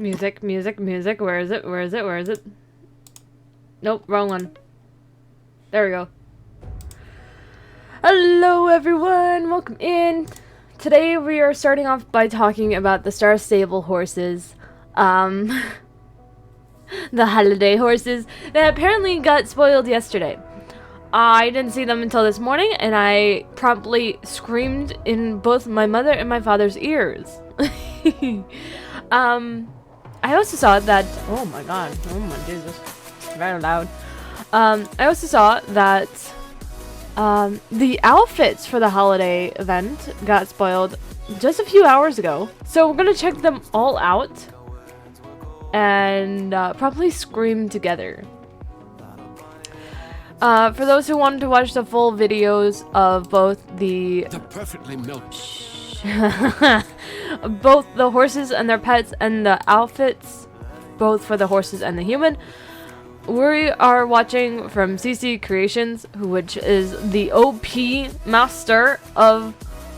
Music, music, music. Where is it? Where is it? Where is it? Nope, wrong one. There we go. Hello everyone, welcome in. Today we are starting off by talking about the Star Stable horses. The holiday horses that apparently got spoiled yesterday. I didn't see them until this morning, and I promptly screamed in both my mother and my father's ears. I also saw that, oh my god, oh my Jesus, it's very loud. I also saw that the outfits for the holiday event got spoiled just a few hours ago. So we're gonna check them all out and probably scream together. For those who wanted to watch the full videos of both the perfectly milked both the horses and their pets and the outfits, both for the horses and the human, we are watching from CC Creations, which is the OP master of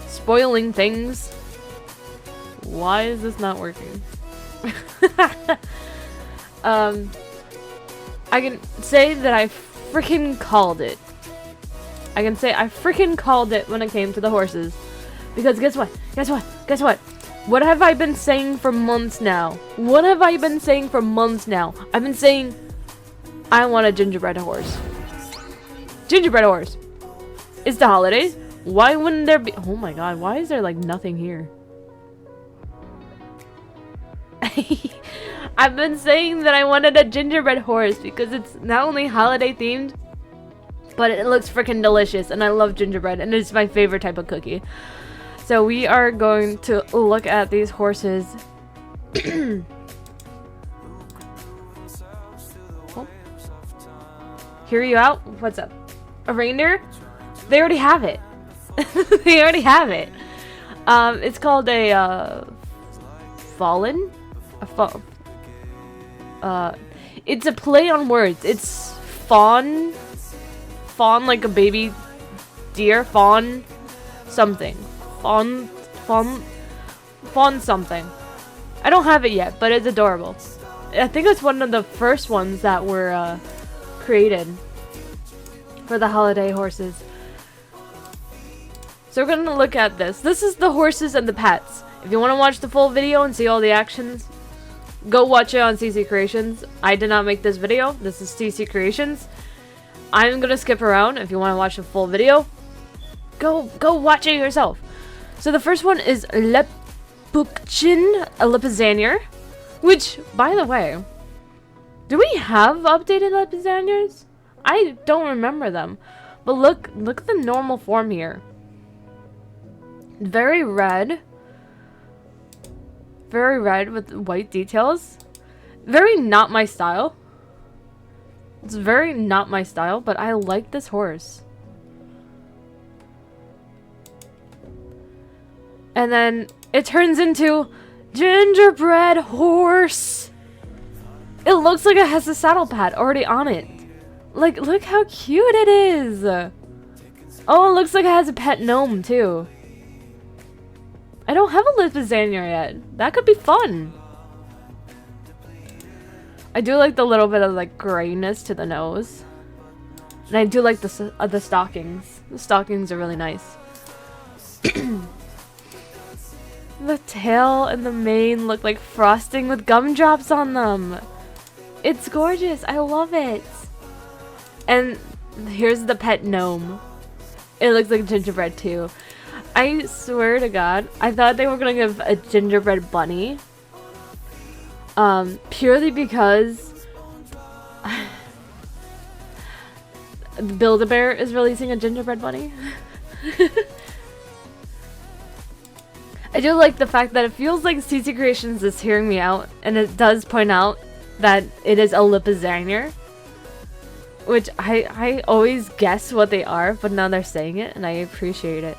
spoiling things. Why is this not working? I can say that I freaking called it. I can say I freaking called it when it came to the horses. Because guess what? Guess what? Guess what? What have I been saying for months now? What have I been saying for months now? I've been saying I want a gingerbread horse. Gingerbread horse. It's the holidays. Why wouldn't there be? Oh my god, why is there like nothing here? I've been saying that I wanted a gingerbread horse because it's not only holiday themed, but it looks freaking delicious, and I love gingerbread, and it's my favorite type of cookie. So we are going to look at these horses. Oh. Hear you out? What's up? A reindeer? They already have it. They already have it. It's called a fallen? It's a play on words. It's fawn. Fawn like a baby deer. Fawn something. Fawn something. I don't have it yet, but it's adorable. I think it's one of the first ones that were created for the holiday horses. So we're gonna look at this. This is the horses and the pets. If you want to watch the full video and see all the actions, go watch it on CC Creations. I did not make this video. This is CC Creations. I'm gonna skip around. If you want to watch the full video, go watch it yourself. So the first one is Lepukchin, a Lepizanier, which, by the way, do we have updated Lepizaniers? I don't remember them, but look at the normal form here. Very red with white details. Very not my style. It's very not my style, but I like this horse. And then it turns into gingerbread horse. It looks like it has a saddle pad already on it. Like, look how cute it is. Oh, it looks like it has a pet gnome too. I don't have a Lepizanier yet. That could be fun. I do like the little bit of like grayness to the nose. And I do like the stockings. The stockings are really nice. The tail and the mane look like frosting with gumdrops on them. It's gorgeous. I love it. And here's the pet gnome. It looks like gingerbread too. I swear to God, I thought they were gonna give a gingerbread bunny. Purely because Build-A-Bear is releasing a gingerbread bunny. I do like the fact that it feels like CC Creations is hearing me out, and it does point out that it is a Lepizanier, which I always guess what they are, but now they're saying it, and I appreciate it.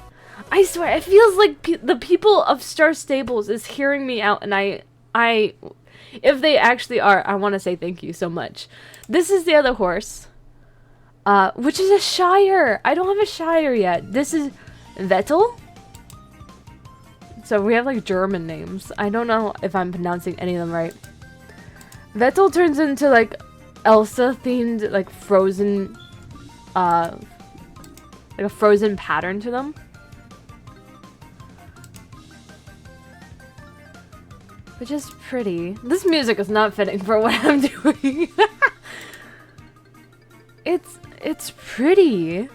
I swear, it feels like the people of Star Stables is hearing me out, and I, if they actually are, I want to say thank you so much. This is the other horse, which is a Shire. I don't have a Shire yet. This is Vettel. So we have like German names. I don't know if I'm pronouncing any of them right. Vettel turns into like Elsa themed, like frozen, like a frozen pattern to them. Which is pretty. This music is not fitting for what I'm doing. It's pretty.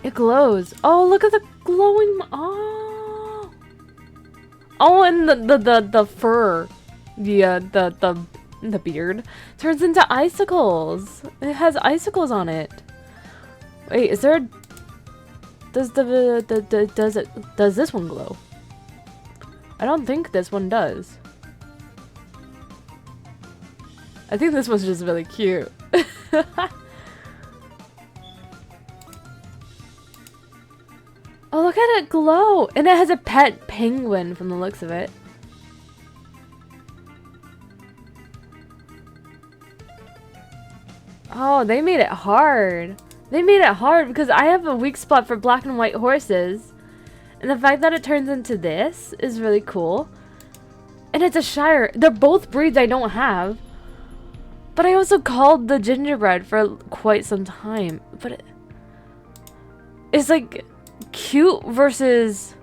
It glows. Oh, look at the glowing. Oh. Oh, and the fur, the beard turns into icicles. It has icicles on it. Wait, is there? Does does this one glow? I don't think this one does. I think this one's just really cute. Oh, look at it glow! And it has a pet penguin from the looks of it. Oh, they made it hard. They made it hard because I have a weak spot for black and white horses. And the fact that it turns into this is really cool. And it's a Shire. They're both breeds I don't have. But I also called the gingerbread for quite some time. But it's like cute versus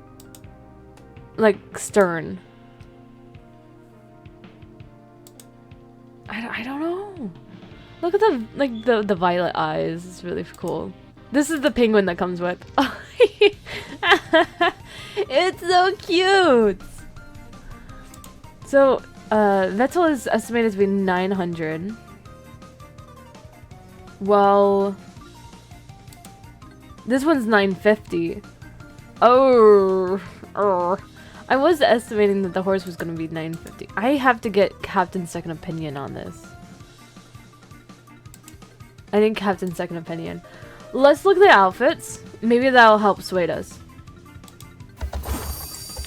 like stern. I don't know. Look at the violet eyes. It's really cool. This is the penguin that comes with. It's so cute. So Vettel is estimated to be 900. Well, this one's 950. Oh, I was estimating that the horse was going to be 950. I have to get Captain's second opinion on this. I think Captain's second opinion. Let's look at the outfits. Maybe that'll help sway us.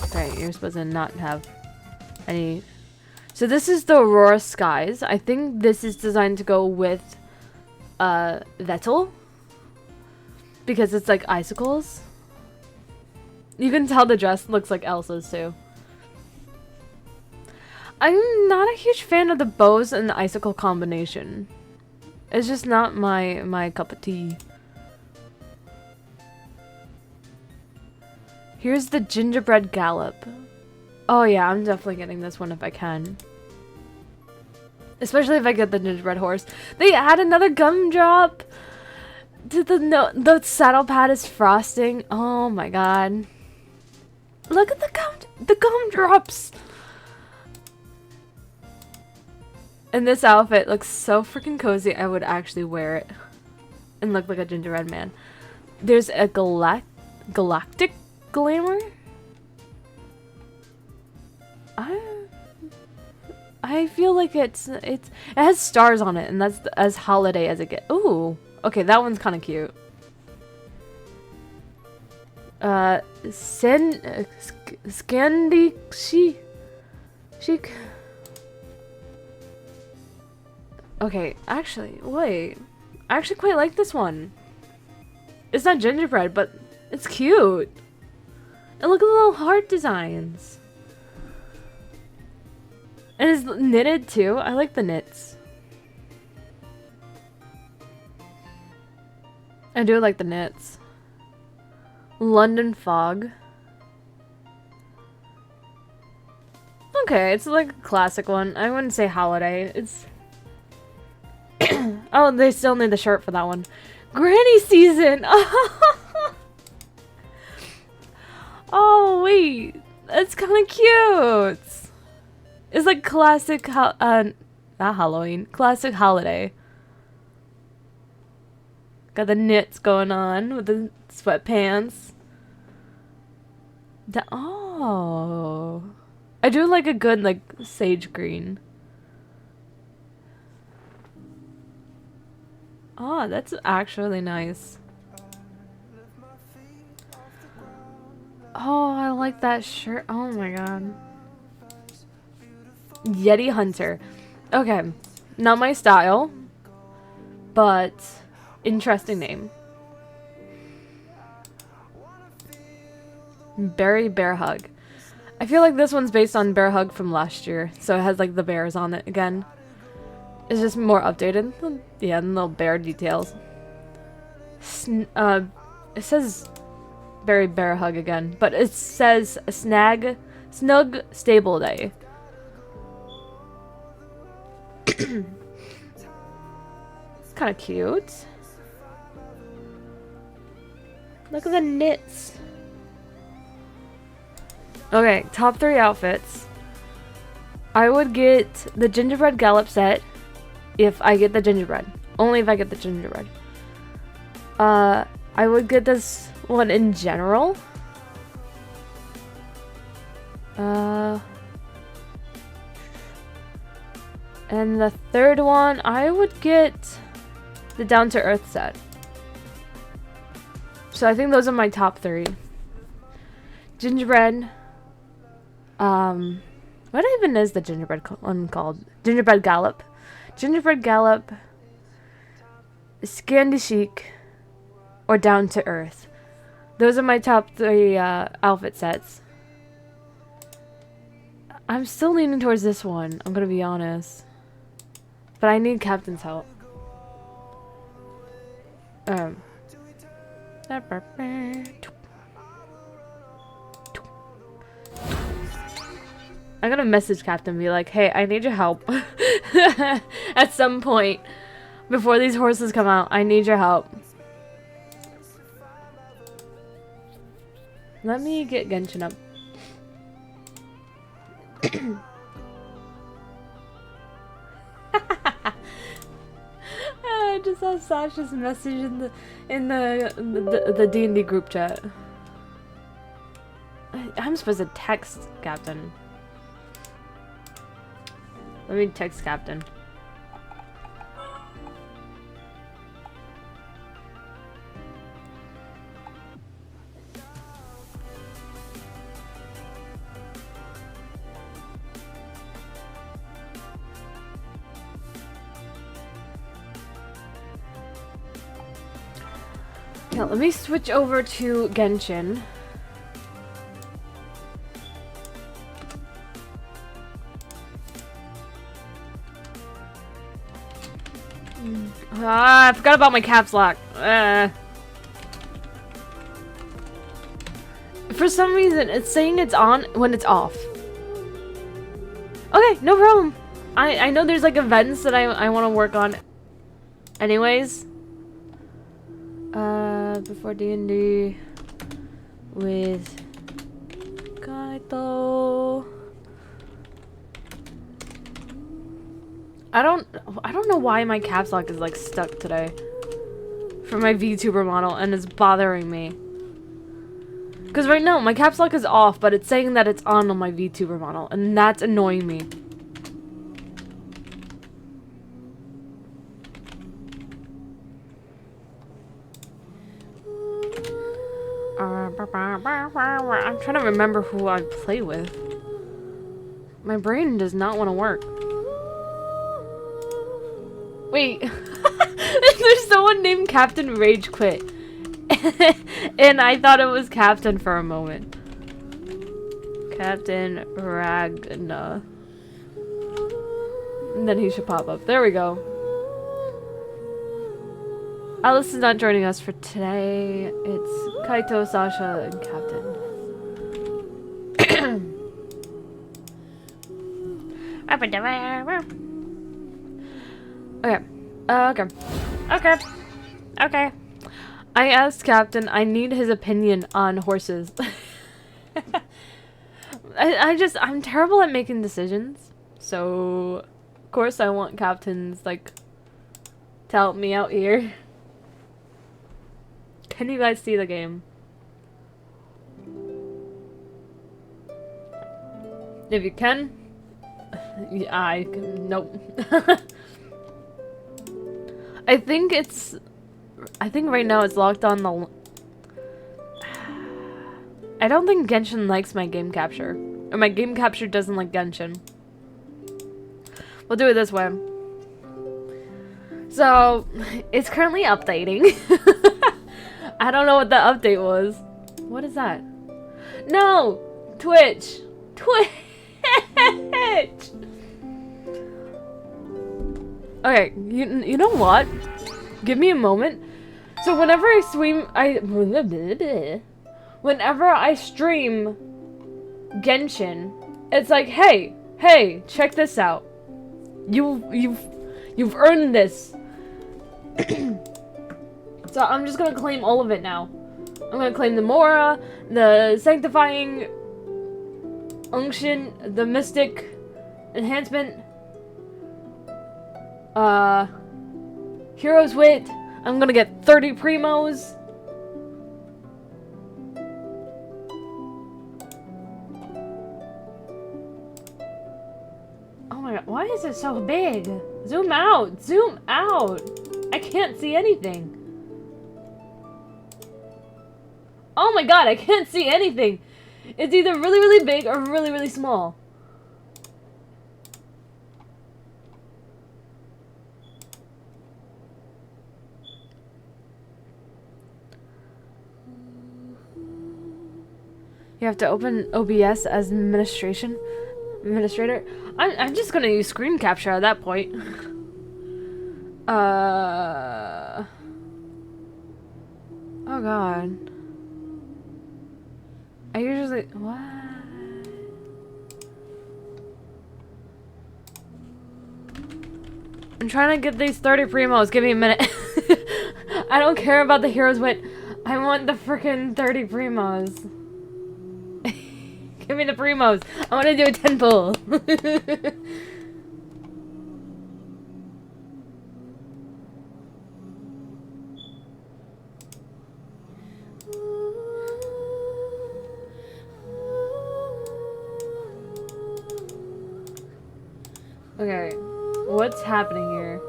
Okay, you're supposed to not have any. So this is the Aurora Skies. I think this is designed to go with Vettel. Because it's like icicles. You can tell the dress looks like Elsa's too. I'm not a huge fan of the bows and the icicle combination. It's just not my cup of tea. Here's the gingerbread gallop. Oh yeah, I'm definitely getting this one if I can. Especially if I get the gingerbread horse. They add another gumdrop to the saddle pad is frosting. Oh my god. Look at the gumdrops. And this outfit looks so freaking cozy. I would actually wear it and look like a gingerbread man. There's a galactic glamour. I feel like it has stars on it, and that's as holiday as it gets. Ooh, okay, that one's kind of cute. Scandi chic. Okay, actually, wait. I actually quite like this one. It's not gingerbread, but it's cute. And look at the little heart designs. And it's knitted too. I like the knits. I do like the knits. London fog. Okay, it's like a classic one. I wouldn't say holiday. It's oh, they still need the shirt for that one. Granny season! Oh, wait. That's kind of cute. It's like classic, not Halloween. Classic holiday. Got the knits going on with the sweatpants. Oh. I do like a good, like, sage green. Oh, that's actually nice. Oh, I like that shirt. Oh my god. Yeti Hunter. Okay. Not my style. But interesting name. Berry Bear Hug. I feel like this one's based on Bear Hug from last year. So it has like the bears on it again. It's just more updated. Yeah, and little bear details. It says Berry Bear Hug again, but it says Snug Stable Day. It's kind of cute. Look at the knits. Okay, top 3 outfits. I would get the gingerbread gallop set if I get the gingerbread. Only if I get the gingerbread. I would get this one in general. And the third one, I would get the Down to Earth set. So I think those are my top 3. Gingerbread. What even is the gingerbread one called? Gingerbread Gallop. Gingerbread Gallop. Scandy Chic. Or Down to Earth. Those are my top 3 outfit sets. I'm still leaning towards this one, I'm gonna be honest. But I need Captain's help. I'm gonna message Captain and be like, hey, I need your help. At some point. Before these horses come out, I need your help. Let me get Genshin up. I just saw Sasha's message in the D&D group chat. I'm supposed to text Captain. Let me text Captain. Yeah, let me switch over to Genshin. I forgot about my caps lock. For some reason, it's saying it's on when it's off. Okay, no problem. I know there's like events that I want to work on anyways. Before D&D with Kaito. I don't know why my caps lock is like stuck today for my VTuber model and it's bothering me. Because right now my caps lock is off, but it's saying that it's on my VTuber model and that's annoying me. I'm trying to remember who I play with. My brain does not want to work. Wait. There's someone named Captain Rage Quit. And I thought it was Captain for a moment. Captain Ragna. And then he should pop up. There we go. Alice is not joining us for today. It's Kaito, Sasha, and Captain. Okay. I asked Captain, I need his opinion on horses. I'm terrible at making decisions. So, of course I want Captain's, like, to help me out here. Can you guys see the game? If you can. Yeah, I can. Nope. I think right now it's locked on the... I don't think Genshin likes my game capture. Or my game capture doesn't like Genshin. We'll do it this way. So, it's currently updating. I don't know what the update was. What is that? No! Twitch! Twitch! Okay, you know what? Give me a moment. So whenever I whenever I stream Genshin, it's like, hey, check this out. You've earned this. So I'm just gonna claim all of it now. I'm gonna claim the Mora, the Sanctifying Unction, the Mystic Enhancement, Hero's Wit. I'm gonna get 30 Primos. Oh my god, why is it so big? Zoom out! Zoom out! I can't see anything. Oh my god, I can't see anything! It's either really, really big or really, really small. You have to open OBS as administrator. I'm just gonna use screen capture at that point. Oh god. I usually... What? I'm trying to get these 30 primos. Give me a minute. I don't care about the hero's wit. I want the freaking 30 primos. Give me the primos. I want to do a 10 pull. Okay, what's happening here?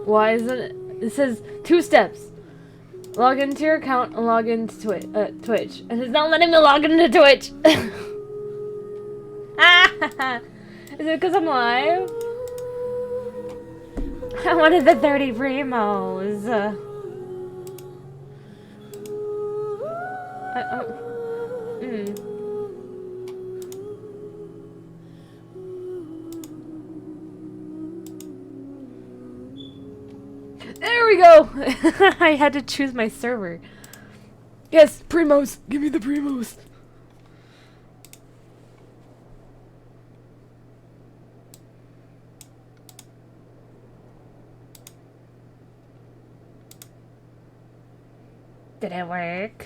Why isn't it? It says 2 steps. Log into your account and log into Twitch. And it's not letting me log into Twitch. Ah! Is it because I'm live? I wanted the 30 primos. There we go! I had to choose my server. Yes, primos! Give me the primos! Did it work?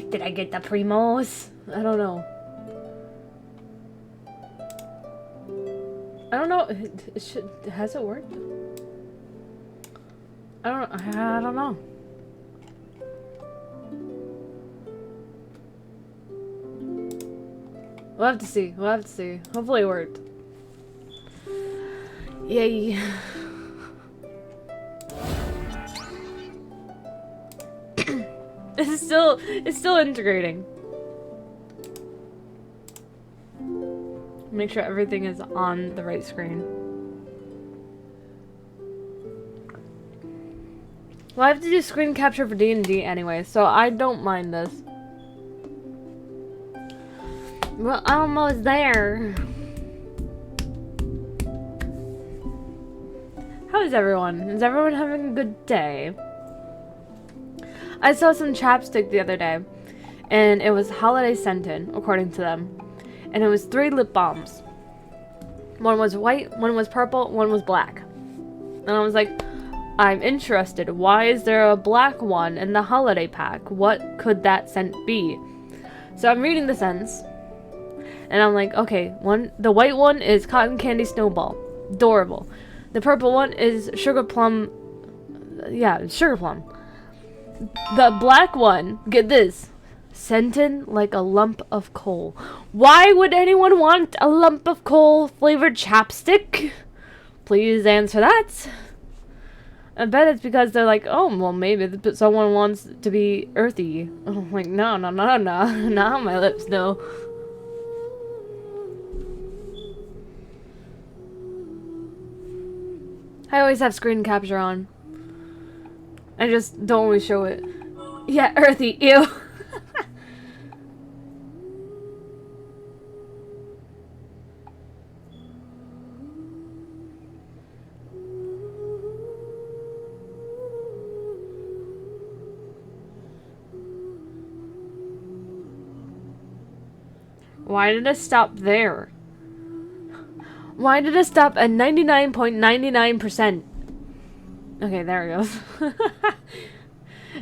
Did I get the primos? I don't know. I don't know. Has it worked? I don't know. We'll have to see. We'll have to see. Hopefully it worked. Yay. It's still integrating. Make sure everything is on the right screen. Well, I have to do screen capture for D&D anyway, so I don't mind this. We're almost there. How is everyone? Is everyone having a good day? I saw some chapstick the other day, and it was holiday scented, according to them. And it was 3 lip balms. One was white, one was purple, one was black. And I was like, I'm interested. Why is there a black one in the holiday pack? What could that scent be? So I'm reading the scents, and I'm like, okay, the white one is cotton candy snowball, adorable. The purple one is sugar plum, yeah, sugar plum. The black one, get this, scented like a lump of coal. Why would anyone want a lump of coal flavored chapstick? Please answer that. I bet it's because they're like, oh, well, maybe someone wants to be earthy. I'm like, no, not my lips, no. I always have screen capture on. I just don't always show it. Yeah, earthy, ew. Why did it stop there? Why did it stop at 99.99%? Okay, there it goes. It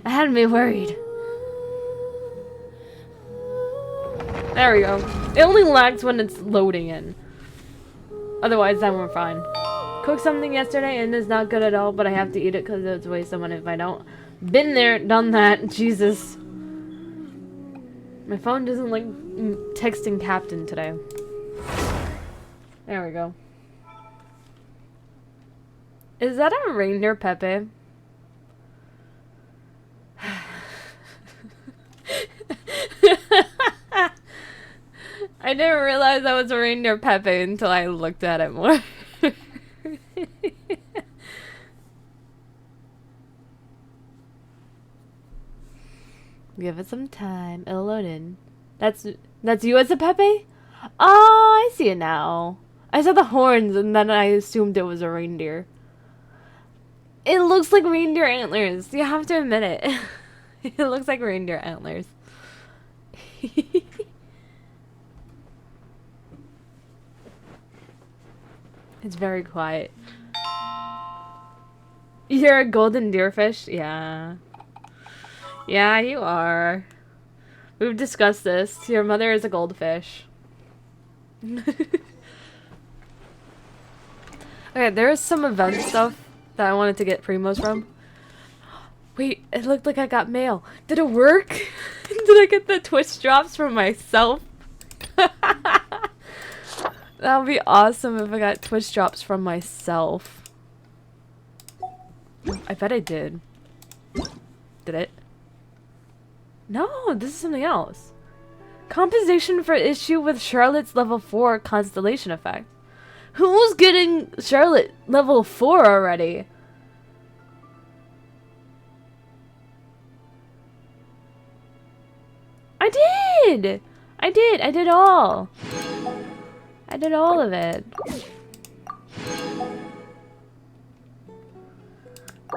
had me worried. There we go. It only lags when it's loading in. Otherwise, then we're fine. Cooked something yesterday and it's not good at all, but I have to eat it because it's a waste of money if I don't. Been there, done that. Jesus. My phone doesn't like texting Captain today. There we go. Is that a reindeer Pepe? I didn't realize that was a reindeer Pepe until I looked at it more. Give it some time. It'll load in. That's you as a Pepe? Oh, I see it now. I saw the horns and then I assumed it was a reindeer. It looks like reindeer antlers. You have to admit it. It looks like reindeer antlers. It's very quiet. You're a golden deerfish? Yeah. Yeah, you are. We've discussed this. Your mother is a goldfish. Okay, there is some event stuff that I wanted to get primos from. Wait, it looked like I got mail. Did it work? Did I get the Twitch drops from myself? That would be awesome if I got Twitch drops from myself. I bet I did. Did it? No, this is something else. Compensation for issue with Charlotte's level 4 constellation effect. Who's getting Charlotte level 4 already? I did! I did all. I did all of it.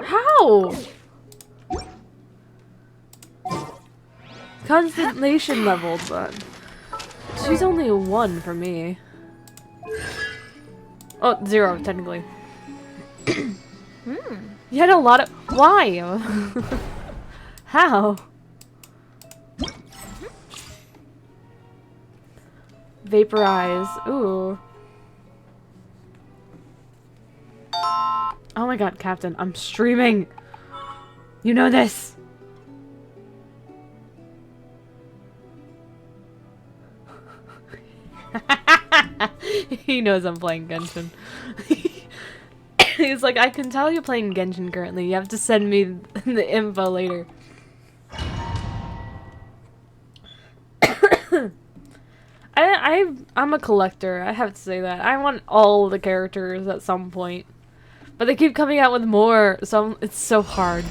How? Constellation leveled, but she's only a 1 for me. Oh, 0 technically. You had a lot of. Why? How? Vaporize. Ooh. Oh my god, Captain, I'm streaming. You know this. He knows I'm playing Genshin. He's like, I can tell you're playing Genshin currently. You have to send me the info later. I'm a collector. I have to say that. I want all the characters at some point. But they keep coming out with more, so it's so hard.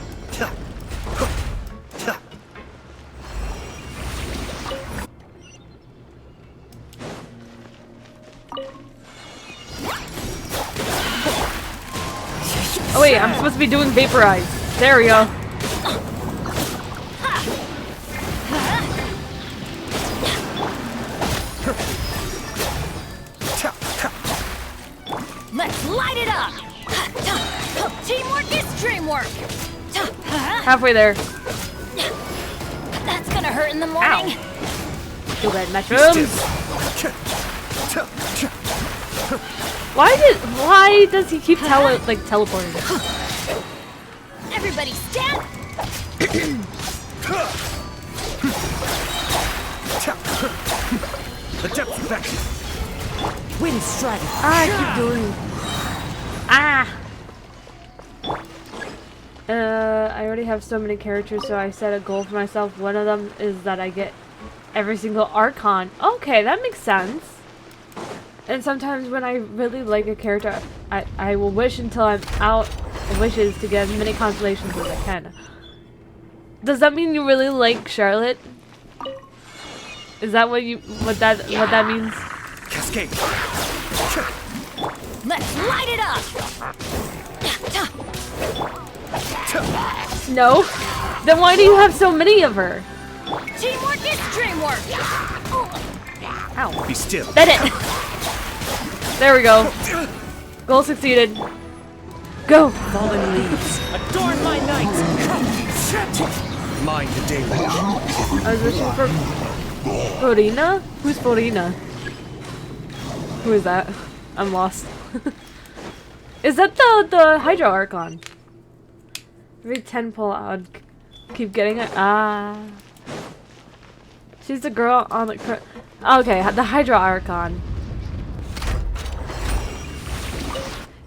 Oh wait, I'm supposed to be doing Vaporize. There we go. Let's light it up! Teamwork is dreamwork! Halfway there. That's gonna hurt in the morning. Ow. Red mushrooms. Why does he keep teleporting? Everybody stand! The depth effect. Wind strike. I keep doing. I already have so many characters, so I set a goal for myself. One of them is that I get every single Archon. Okay, that makes sense. And sometimes when I really like a character, I will wish until I'm out of wishes to get as many constellations as I can. Does that mean you really like Charlotte? Is that what that means? Cascade. Let's light it up! No? Then why do you have so many of her? Teamwork is dreamwork! Ow. Be still. Bend it! There we go. Goal succeeded. Go! Fallen leaves. Adorn my night. Mind the daylight. I was wishing for Florina? Who's Florina? Who is that? I'm lost. Is that the Hydro Archon? Every 10 pull out, keep getting it. Ah. She's the girl on the okay, the Hydro Archon.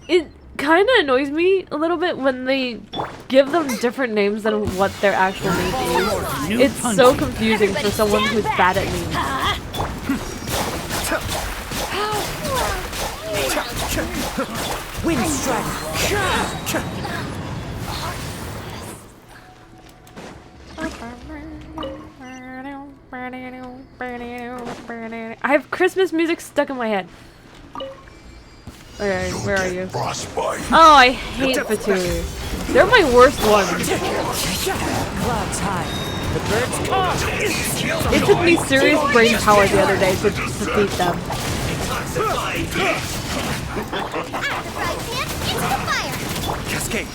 It kind of annoys me a little bit when they give them different names than what their actual name is. It's so confusing for someone who's bad at names. Wind strike. I have Christmas music stuck in my head. Okay, where are you? Oh, I hate Fatui. They're my worst ones. Clouds high. The birds call. It took me serious brain power the other day to defeat them. Cascade.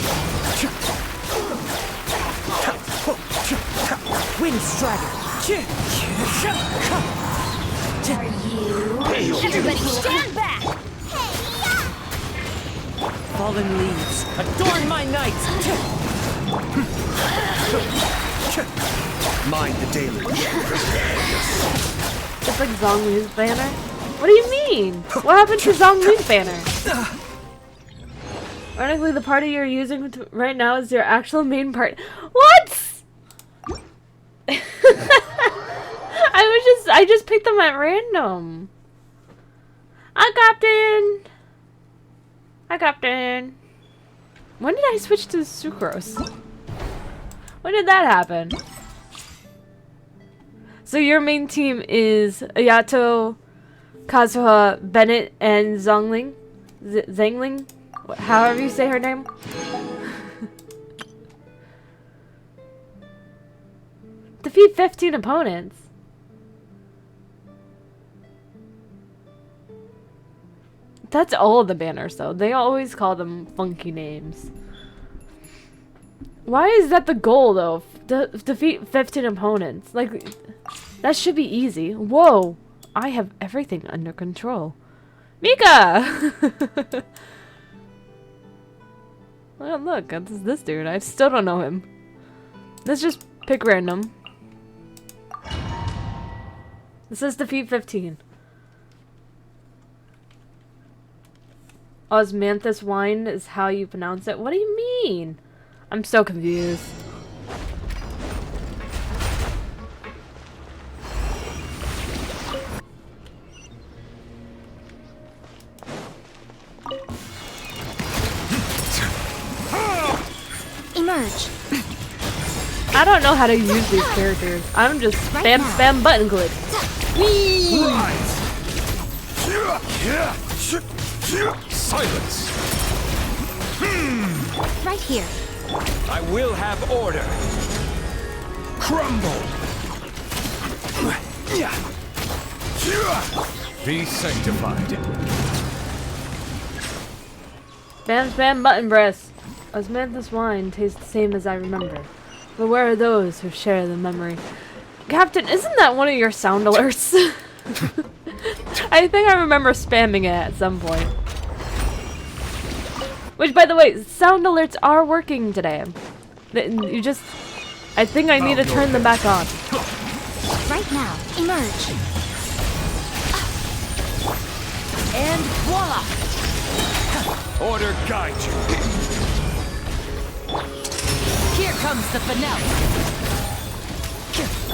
Wind strike. Everybody stand back! Fallen leaves. Adorn my night. Mind the deluge. It's like Zhongli's banner. What do you mean? What happened to Zhongli's banner? Ironically, the party you're using right now is your actual main part. What? I just picked them at random. Hi, Captain. When did I switch to Sucrose? When did that happen? So your main team is Ayato, Kazuha, Bennett, and Zhongling? Zhangling? However you say her name. Defeat 15 opponents. That's all of the banners, though. They always call them funky names. Why is that the goal, though? Defeat 15 opponents. Like, that should be easy. Whoa! I have everything under control. Mika! Well, look, that's this dude. I still don't know him. Let's just pick random. This says defeat 15. Osmanthus wine is how you pronounce it. What do you mean? I'm so confused. Emerge. I don't know how to use these characters. I'm just spam button click. Silence. Right here. I will have order. Crumble. Be sanctified. Spam button press. Osmanthus wine tastes the same as I remember. But where are those who share the memory? Captain, isn't that one of your sound alerts? I think I remember spamming it at some point. Which, by the way, sound alerts are working today. You just... I think I need to turn them back on. Right now. Emerge. And voila! Order guide you. Here comes the finale.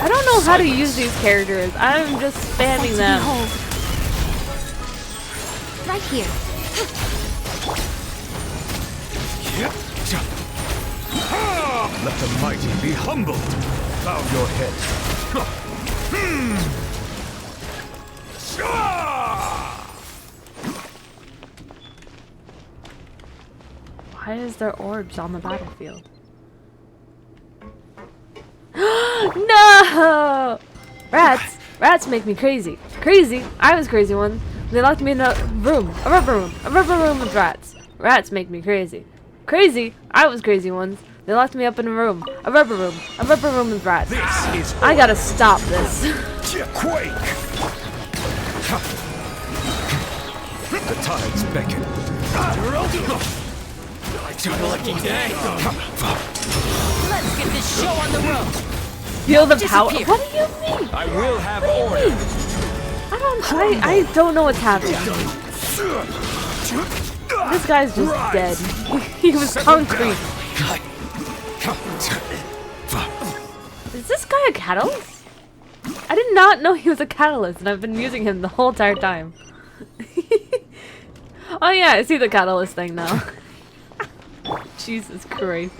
I don't know how to use these characters. I'm just spamming them. Right here. Let the mighty be humbled. Bow your head. Why is there orbs on the battlefield? No! Rats! Rats make me crazy. Crazy? I was crazy once. They locked me in a room. A rubber room. A rubber room with rats. Rats make me crazy. Crazy? I was crazy once. They locked me up in a room. A rubber room. A rubber room with rats. This is I gotta stop this. Quake! The tides beckon. It's your lucky day. Let's get this show on the road. Feel the power. Disappear. What do you mean? I will have order. I don't know what's happening. This guy's just dead. He was concrete. Is this guy a catalyst? I did not know he was a catalyst, and I've been using him the whole entire time. Oh yeah, I see the catalyst thing now. Jesus Christ.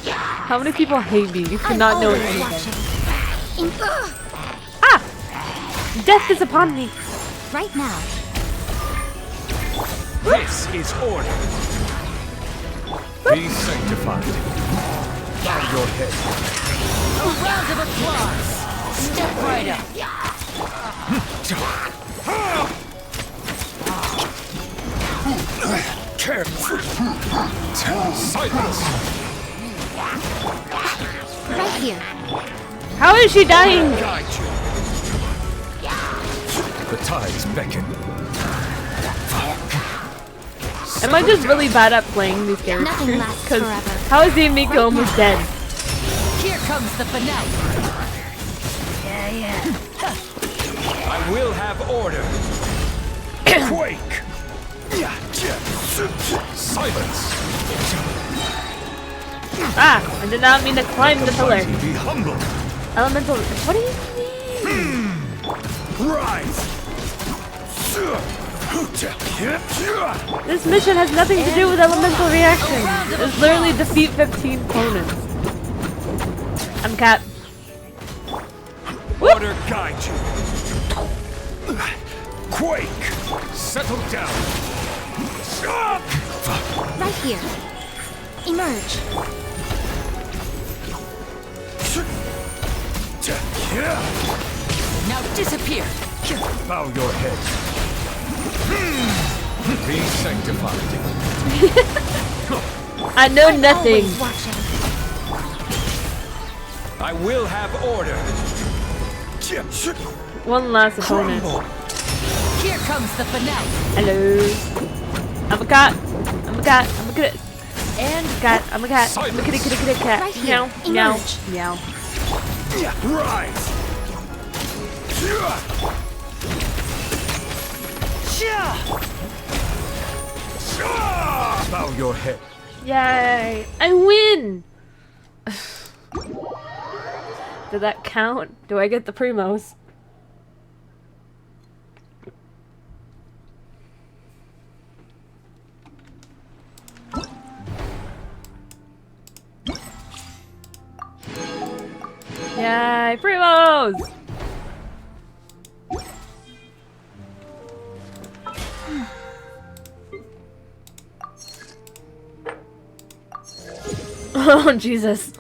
How many people hate me for not knowing anything? Ah! Death is upon me. Right now. This is order. Be sanctified. Bow your head. A round of applause. Step right up. Careful. Silence. Right here. How is she dying? Guide you. The tides beckon. Am I just really bad at playing these characters? Nothing lasts forever. How is the Miko almost dead? Here comes the finale. Yeah. I will have order. Quake. Silence. Ah! I did not mean to climb the pillar. Mighty be humble. Elemental. What do you mean? Rise. This mission has nothing to do with elemental reaction. It's literally defeat 15 opponents. I'm Cat. Order guide you. Quake. Settle down. Right here. Emerge. Now disappear. Bow your head. Be sanctified. I know nothing. Always watching. I will have order. One last opponent. Here comes the finale. Hello. I'm a cat. I'm a cat. I'm a cat. And Cat. I'm a cat. I'm a kitty kitty kitty cat. Right here. Meow. Meow. Emerge. Meow. Rise. Bow your head. Yay! I win! Did that count? Do I get the primos? Yay! Primos! Oh, Jesus.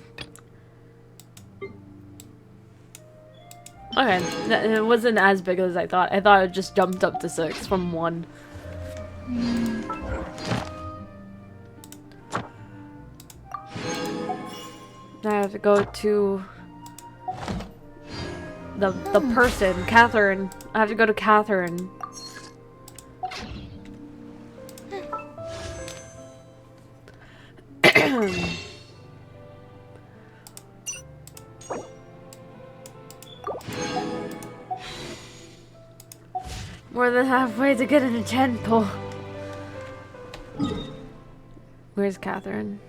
Okay, it wasn't as big as I thought. I thought it just jumped up to 6 from 1. Now I have to go to the person, Catherine. I have to go to Catherine. More than halfway to get in a tent pole. Where's Catherine?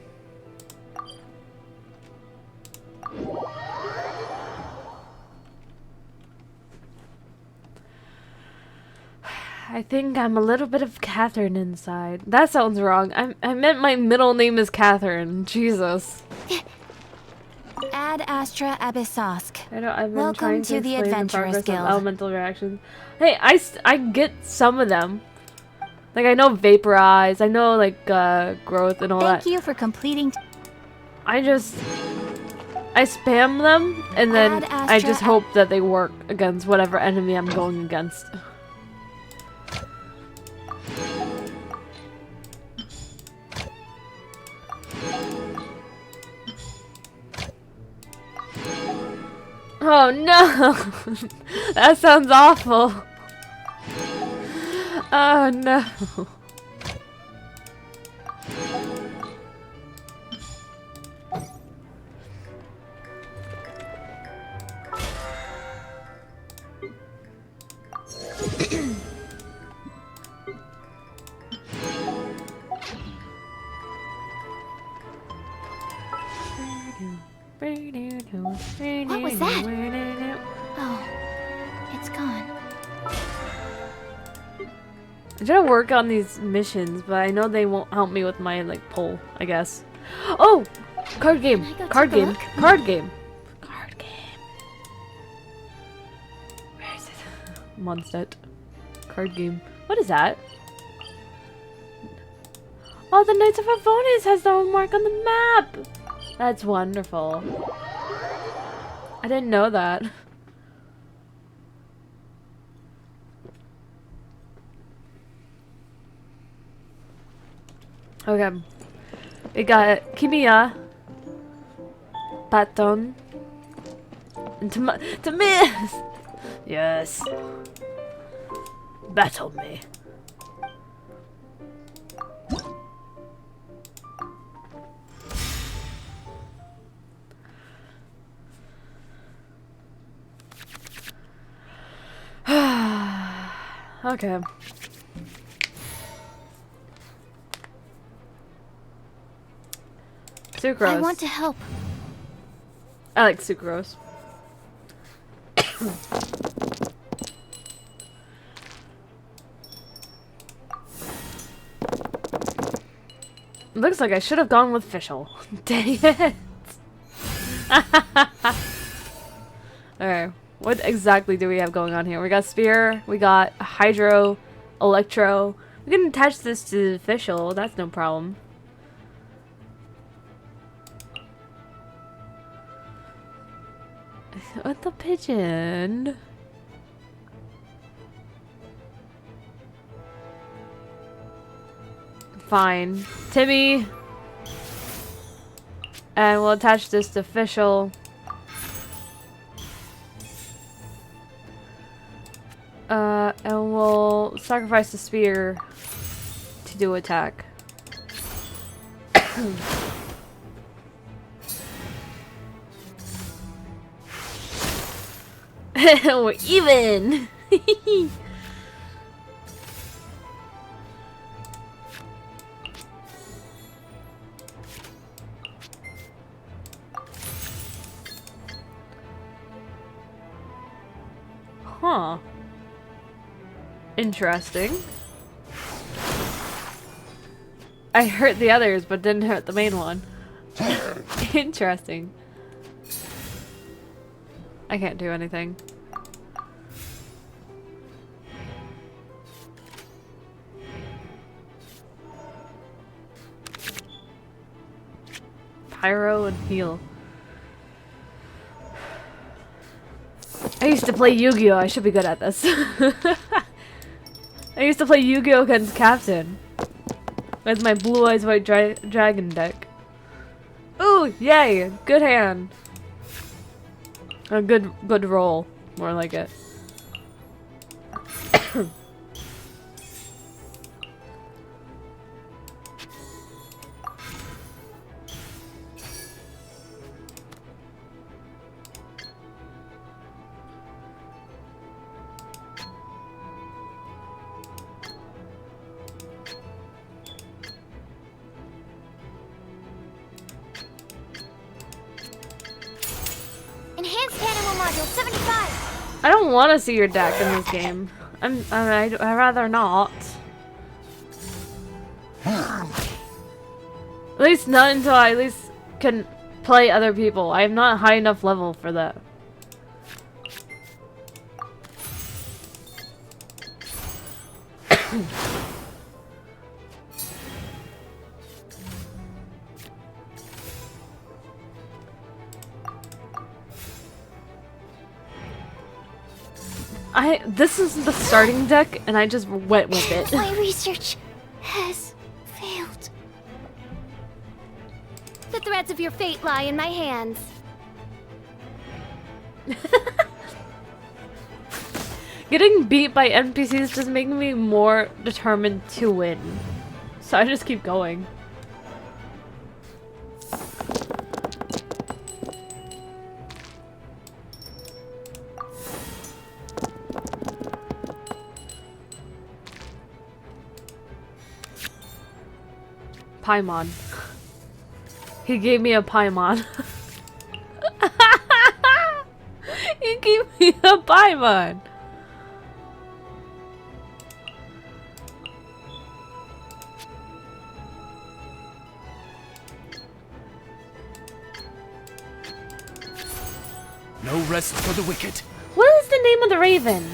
I think I'm a little bit of Catherine inside. That sounds wrong. I meant my middle name is Catherine. Jesus. Ad Astra Abyssosk. I know I've been Welcome trying to the explain Adventurers progress of Guild. elemental reactions. Hey, I get some of them. Like I know vaporize, I know like growth and all Thank that. you for completing. I just I spam them, and then Add I just Astra- hope that they work against whatever enemy I'm going against. Oh no! That sounds awful. Oh no. What was that? Oh, it's gone. I'm trying to work on these missions, but I know they won't help me with my like pull, I guess. Oh! Card game! Can I go Card take a game! look? Card game! Card game! Where is it? Mondstadt. Card game. What is that? Oh, the Knights of Favonius has their own mark on the map! That's wonderful. I didn't know that. Okay. We got Kimiya, Baton, and to miss! Yes. Battle me. Okay. Sucrose. I want to help. I like sucrose. Looks like I should have gone with Fischl. Dang it. Alright. What exactly do we have going on here? We got Spear, we got Hydro, Electro. We can attach this to Fischl, that's no problem. What the pigeon? Fine. Timmy! And we'll attach this to Fischl. And we'll sacrifice the spear to do attack. We're even! Huh. Interesting. I hurt the others, but didn't hurt the main one. Interesting. I can't do anything. Pyro and heal. I used to play Yu-Gi-Oh! I should be good at this. I used to play Yu-Gi-Oh! Against Captain. With my Blue Eyes White Dragon deck. Ooh, yay! Good hand. A good roll. More like it. Enhanced animal module 75. I don't want to see your deck in this game. I'd rather not. At least not until I at least can play other people. I am not high enough level for that. This is the starting deck, and I just went with it. My research has failed. The threads of your fate lie in my hands. Getting beat by NPCs just making me more determined to win. So I just keep going. Paimon. He gave me a Paimon. He gave me a Paimon. No rest for the wicked. What is the name of the raven?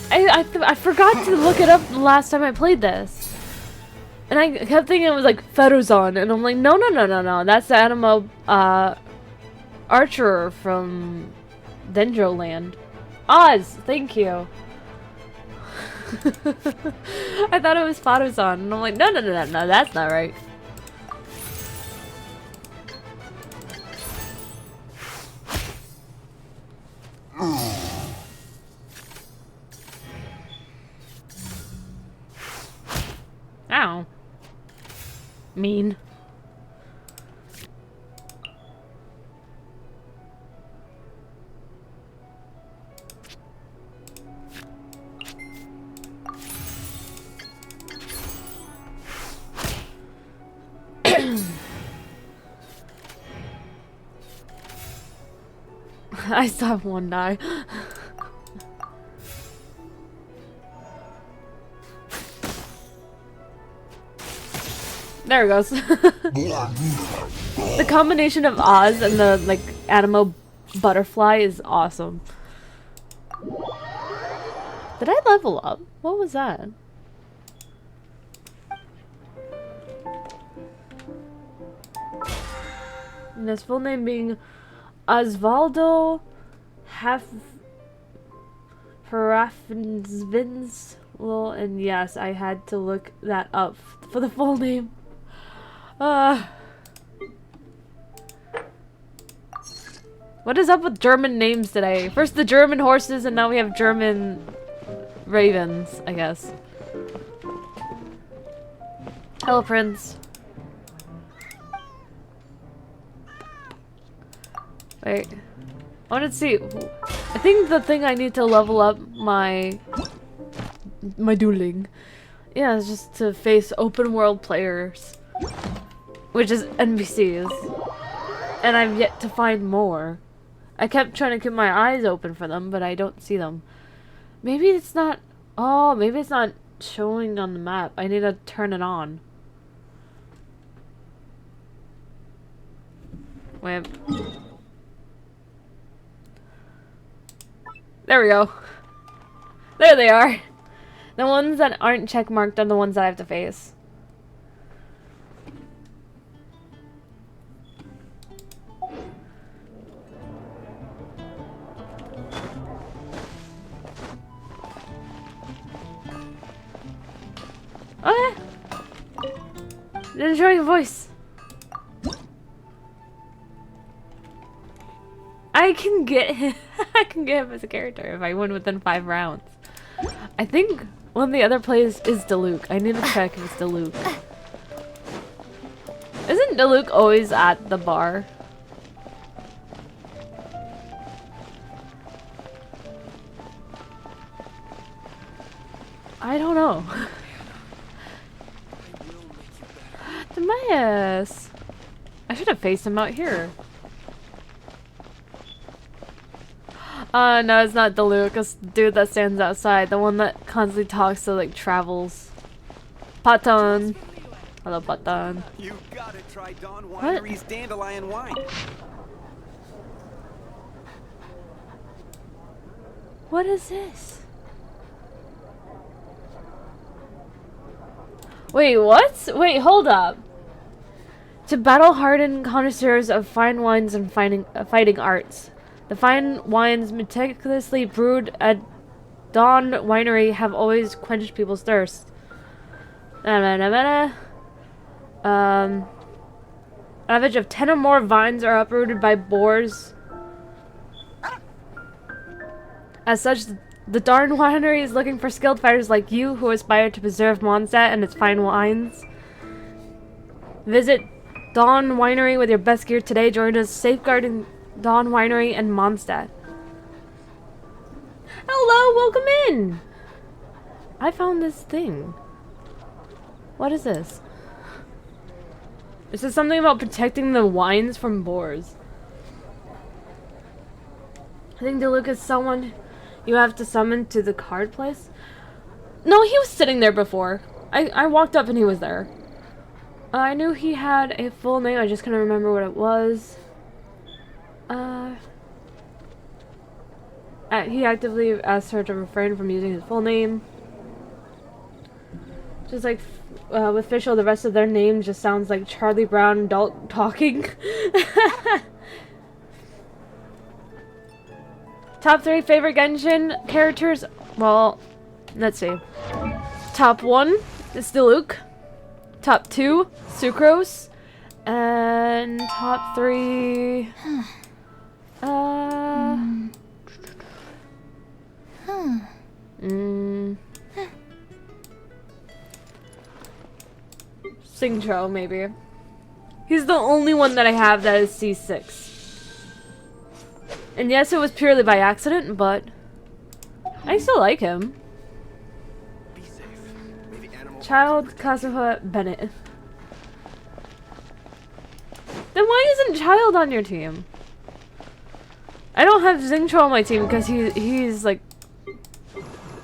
I forgot to look it up the last time I played this. And I kept thinking it was like Feruzon, and I'm like, no. That's the Animo Archer from Dendroland. Oz, thank you. I thought it was Feruzon, and I'm like, no, that's not right. Ow. Mean. I still have one die. There it goes. The combination of Oz and the like Animo butterfly is awesome. Did I level up? What was that? And his full name being Osvaldo Hafraffensvins. Well, and yes, I had to look that up for the full name. What is up with German names today? First the German horses, and now we have German ravens, I guess. Hello, Prince. Wait. I want to see. I think the thing I need to level up my dueling. Yeah, is just to face open world players. Which is NPCs. And I've yet to find more. I kept trying to keep my eyes open for them, but I don't see them. Maybe it's not... Oh, maybe it's not showing on the map. I need to turn it on. Wait. There we go. There they are. The ones that aren't checkmarked are the ones that I have to face. Oh yeah. They're showing a voice. I can get him. I can get him as a character if I win within 5 rounds. I think one of the other plays is Diluc. I need to check if it's Diluc. Isn't Diluc always at the bar? I don't know. Demayas! I should have faced him out here. No, it's not Diluc. It's the dude that stands outside. The one that constantly talks to, like, travels. Paton. Hello, Paton. You gotta try Dawn What? Winery's dandelion wine. What is this? Wait, what? Wait, hold up. To battle-hardened connoisseurs of fine wines and fighting arts. The fine wines meticulously brewed at Dawn Winery have always quenched people's thirst. Average of 10 or more vines are uprooted by boars. As such, the Dawn Winery is looking for skilled fighters like you who aspire to preserve Mondstadt and its fine wines. Visit Dawn Winery with your best gear today. Join us safeguarding Dawn Winery and Mondstadt. Hello, welcome in! I found this thing. What is this? This is something about protecting the wines from boars. I think Diluc is someone you have to summon to the card place. No, he was sitting there before. I walked up and he was there. I knew he had a full name, I just couldn't remember what it was. He actively asked her to refrain from using his full name. Just like with Fischl, the rest of their name just sounds like Charlie Brown adult talking. Top 3 favorite Genshin characters? Well, let's see. Top 1 is Diluc. Top 2, Sucrose. And top 3... Singtro, maybe. He's the only one that I have that is C6. And yes, it was purely by accident, but I still like him. Be safe. Maybe animals. Child Kazuha Bennett. Then why isn't Child on your team? I don't have Xingtro on my team because he's like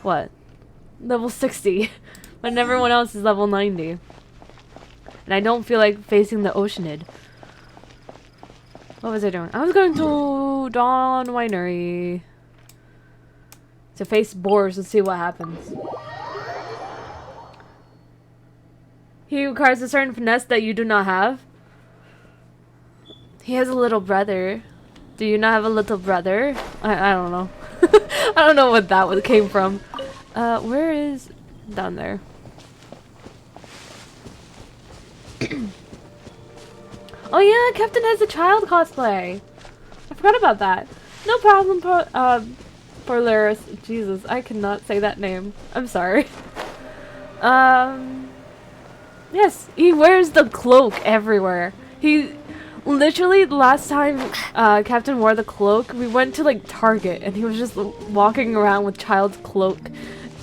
what? Level 60. But everyone else is level 90. And I don't feel like facing the Oceanid. What was I doing? I was going to Dawn Winery to face boars and see what happens. He requires a certain finesse that you do not have. He has a little brother. Do you not have a little brother? I don't know. I don't know what that came from. Where is... down there. Oh yeah, Captain has a child cosplay. I forgot about that. No problem, Polaris. Jesus, I cannot say that name. I'm sorry. Yes, he wears the cloak everywhere. He literally, the last time Captain wore the cloak, we went to like Target and he was just walking around with Child's cloak.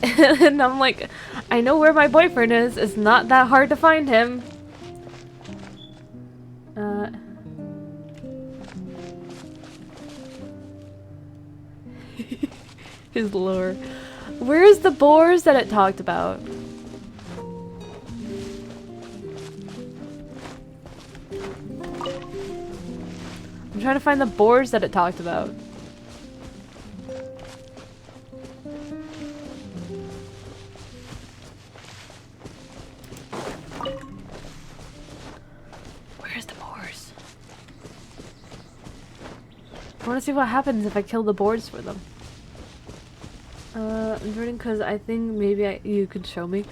And I'm like, I know where my boyfriend is. It's not that hard to find him. His lore. Where's the boars that it talked about? I'm trying to find the boars that it talked about. Where's the boars? I want to see what happens if I kill the boars for them. I'm joining because I think maybe you could show me.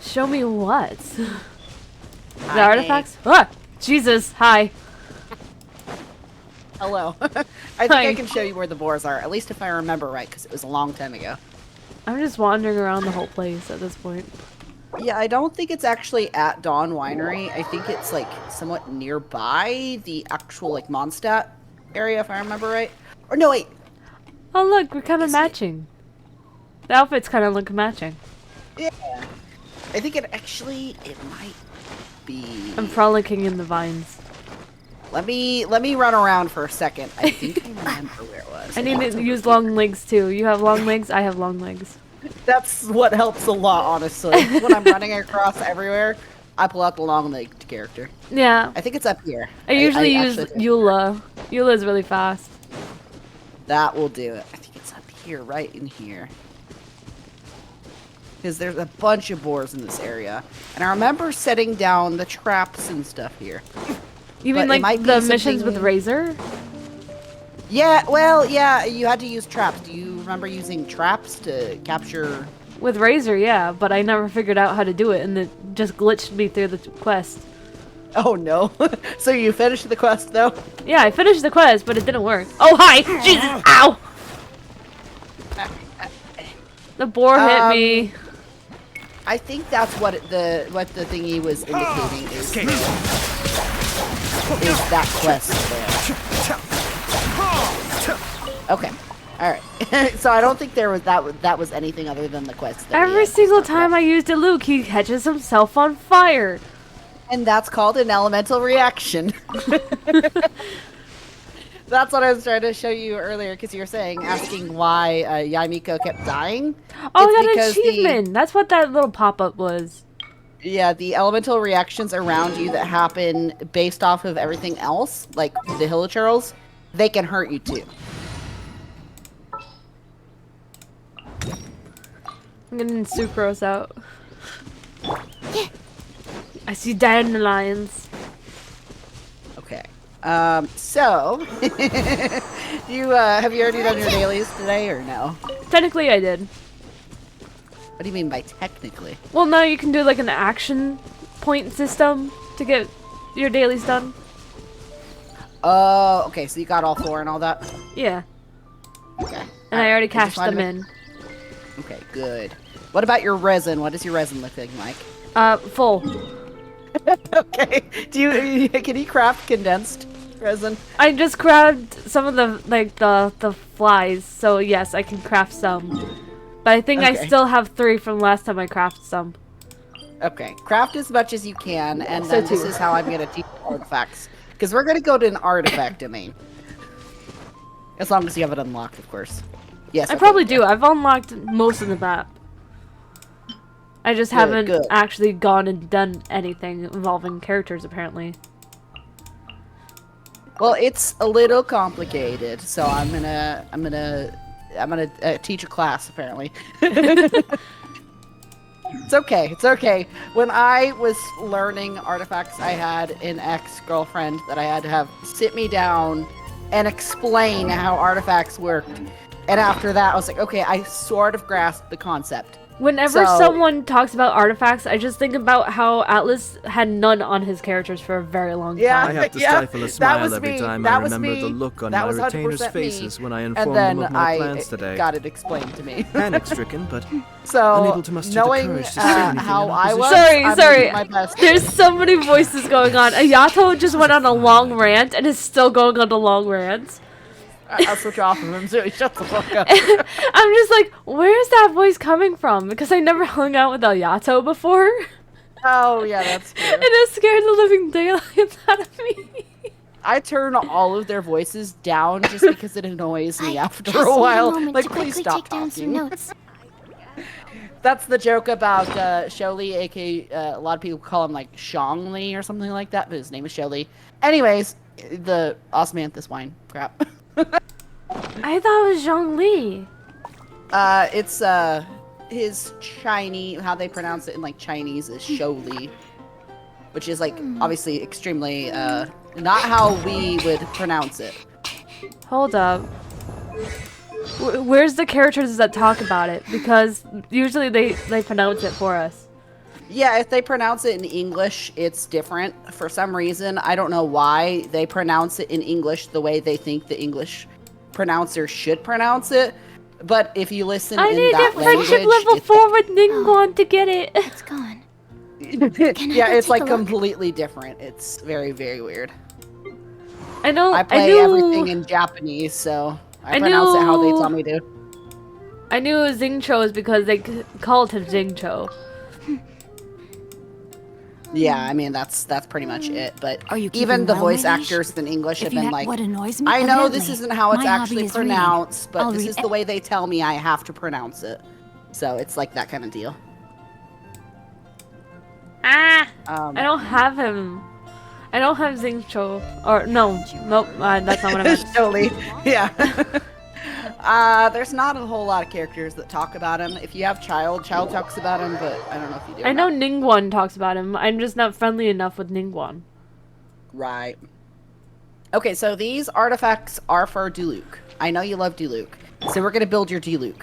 Show me what? The artifacts? Ah! Jesus, hi. Hello. I think I can show you where the boars are, at least if I remember right, because it was a long time ago. I'm just wandering around the whole place at this point. Yeah, I don't think it's actually at Dawn Winery. I think it's, like, somewhat nearby the actual, like, Mondstadt area, if I remember right. Or, no, wait. Oh, look, we're kind of matching. The outfits kind of look matching. Yeah. I think it might be... I'm frolicking in the vines. Let me run around for a second. I think I remember where it was. I need to use long legs, too. You have long legs, I have long legs. That's what helps a lot, honestly. When I'm running across everywhere, I pull out the long-legged character. Yeah. I think it's up here. I usually use Eula. Eula's really fast. That will do it. I think it's up here, right in here. Because there's a bunch of boars in this area. And I remember setting down the traps and stuff here. You mean like the missions with Razor? Yeah, well, yeah, you had to use traps. Do you remember using traps to capture? With Razor, yeah, but I never figured out how to do it, and it just glitched me through the quest. Oh no! So you finished the quest though? Yeah, I finished the quest, but it didn't work. Oh, hi! Jesus! Ow! The boar hit me. I think that's what the thingy was indicating is that quest there. Okay, all right. So I don't think there was that was anything other than the quest. Every single time I used a Luke, he catches himself on fire. And that's called an elemental reaction. That's what I was trying to show you earlier, because you were asking why Yaimiko kept dying. Oh, It's I got an because achievement! That's what that little pop-up was. Yeah, the elemental reactions around you that happen based off of everything else, like the hilichurls, they can hurt you too. I'm getting sucrose out. I see dandelions. Okay. So, you have you already done your dailies today or no? Technically, I did. What do you mean by technically? Well, now you can do like an action point system to get your dailies done. Oh, okay. So you got all 4 and all that. Yeah. Okay. And I already cashed find them in. Okay, good. What about your resin? What does your resin look like? Full. Okay. Can you craft condensed resin? I just grabbed some of the flies, so yes, I can craft some. But I think I Okay. still have 3 from last time I crafted some. Okay, craft as much as you can, and So then this too. is how I'm gonna teach artifacts. Because we're gonna go to an artifact domain. As long as you have it unlocked, of course. Yes. I okay, probably yeah. do. I've unlocked most of the map. I just haven't good. actually gone and done anything involving characters, apparently. Well, it's a little complicated, so I'm gonna teach a class apparently. It's okay. It's okay. When I was learning artifacts, I had an ex-girlfriend that I had to have sit me down and explain how artifacts worked. And after that, I was like, okay, I sort of grasped the concept. Whenever So- someone talks about artifacts, I just think about how Atlas had none on his characters for a very long Yeah. time. I have to Yeah, stifle a that smile was every me. time That I was remember the me. look on That my was retainers' 100% me. faces when I And informed then them of my I plans today. got it explained to me. Panic-stricken, but So, unable to muster the knowing courage to say anything how in I was, opposition. I'm Sorry. doing my best. There's so many voices going on. Ayato just went on a long rant and is still going on a long rant. I'll switch off of him so he shuts the fuck up. I'm just like, where's that voice coming from? Because I never hung out with Ayato before. Oh, yeah, that's true. And it scared the living daylights out of me. I turn all of their voices down just because it annoys me I after just a need while. moment Like, to please quickly stop take down some talking. notes. That's the joke about Sholi, aka a lot of people call him like Shongli or something like that, but his name is Sholi. Anyways, the osmanthus wine. Crap. I thought it was Zhongli. It's his Chinese, how they pronounce it in like Chinese is Sholi, which is like obviously extremely not how we would pronounce it. Hold up. Where's the characters that talk about it? Because usually they pronounce it for us. Yeah, if they pronounce it in English, it's different. For some reason, I don't know why they pronounce it in English the way they think the English pronouncer should pronounce it. But if you listen I in need that a friendship language, level it's 4 with Ningguang to get it. It's gone. yeah, go it's take like a look? completely different. It's very, very weird. I know. I play everything in Japanese, so I pronounce it how they tell me to. I knew it was Xingqiu is because they called him Xingqiu. Yeah, I mean that's pretty much it. But Are you even keeping the well, voice ladies? actors in English have If you been ha- like, what annoys me, I know this evidently, isn't how it's my hobby actually is reading. pronounced, but I'll this read is the way they tell me I have to pronounce it. So it's like that kind of deal. Ah! Um, I don't have him. I don't have Xingqiu. Or, no. Nope. That's not what I meant. Totally. Yeah. There's not a whole lot of characters that talk about him. If you have Child talks about him, but I don't know if you do. I or know not. Ningguang talks about him. I'm just not friendly enough with Ningguang. Right. Okay, so these artifacts are for Diluc. I know you love Diluc. So we're gonna build your Diluc.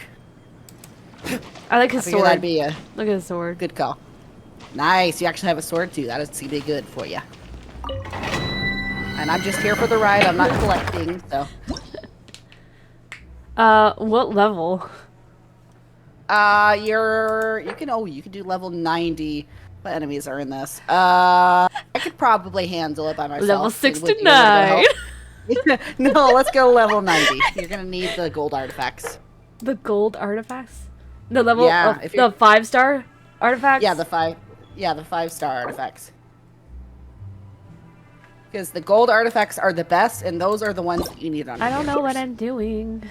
I like his Figure sword. that'd be a Look at his sword. good call. Nice, you actually have a sword too. That is gonna be good for you. And I'm just here for the ride. I'm not collecting, so. What level? You can do level 90. What enemies are in this? I could probably handle it by myself. Level with you a little bit of 69. help. No, let's go level 90. You're gonna need the gold artifacts. The gold artifacts? The level Yeah, of if the you're- 5-star artifacts? Yeah, the 5-star artifacts. Because the gold artifacts are the best, and those are the ones that you need on. I don't know what I'm doing.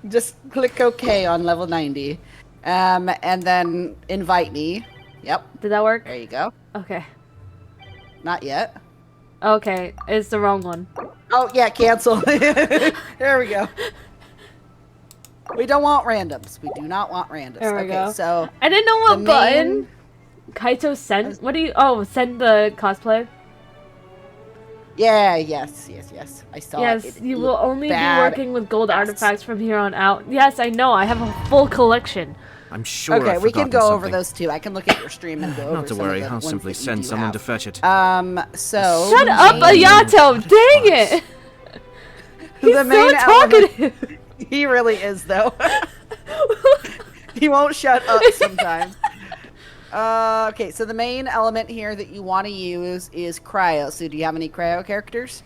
Just click OK on level 90, and then invite me. Yep, Did that work? there you go. Okay. Not yet. Okay, it's the wrong one. Oh yeah, cancel. There we go. We don't want randoms. We do not want randoms. There we Okay, go. so I didn't know what the button. main- Kaito sent. What do you? Oh, send the cosplay. yeah, yes. I saw it. Yes, It you will looked only be bad. working with gold artifacts from here on out. Yes, I know. I have a full collection. I'm sure Okay, I've we can forgotten go over something. those too. I can look at your stream and go over Not to some of worry, the I'll ones simply that you send do someone have. to fetch it. So Shut up, main- Ayato! Dang it! He's The main so element- talkative. He really is though. He won't shut up sometimes. Okay, so the main element here that you want to use is cryo. So do you have any cryo characters?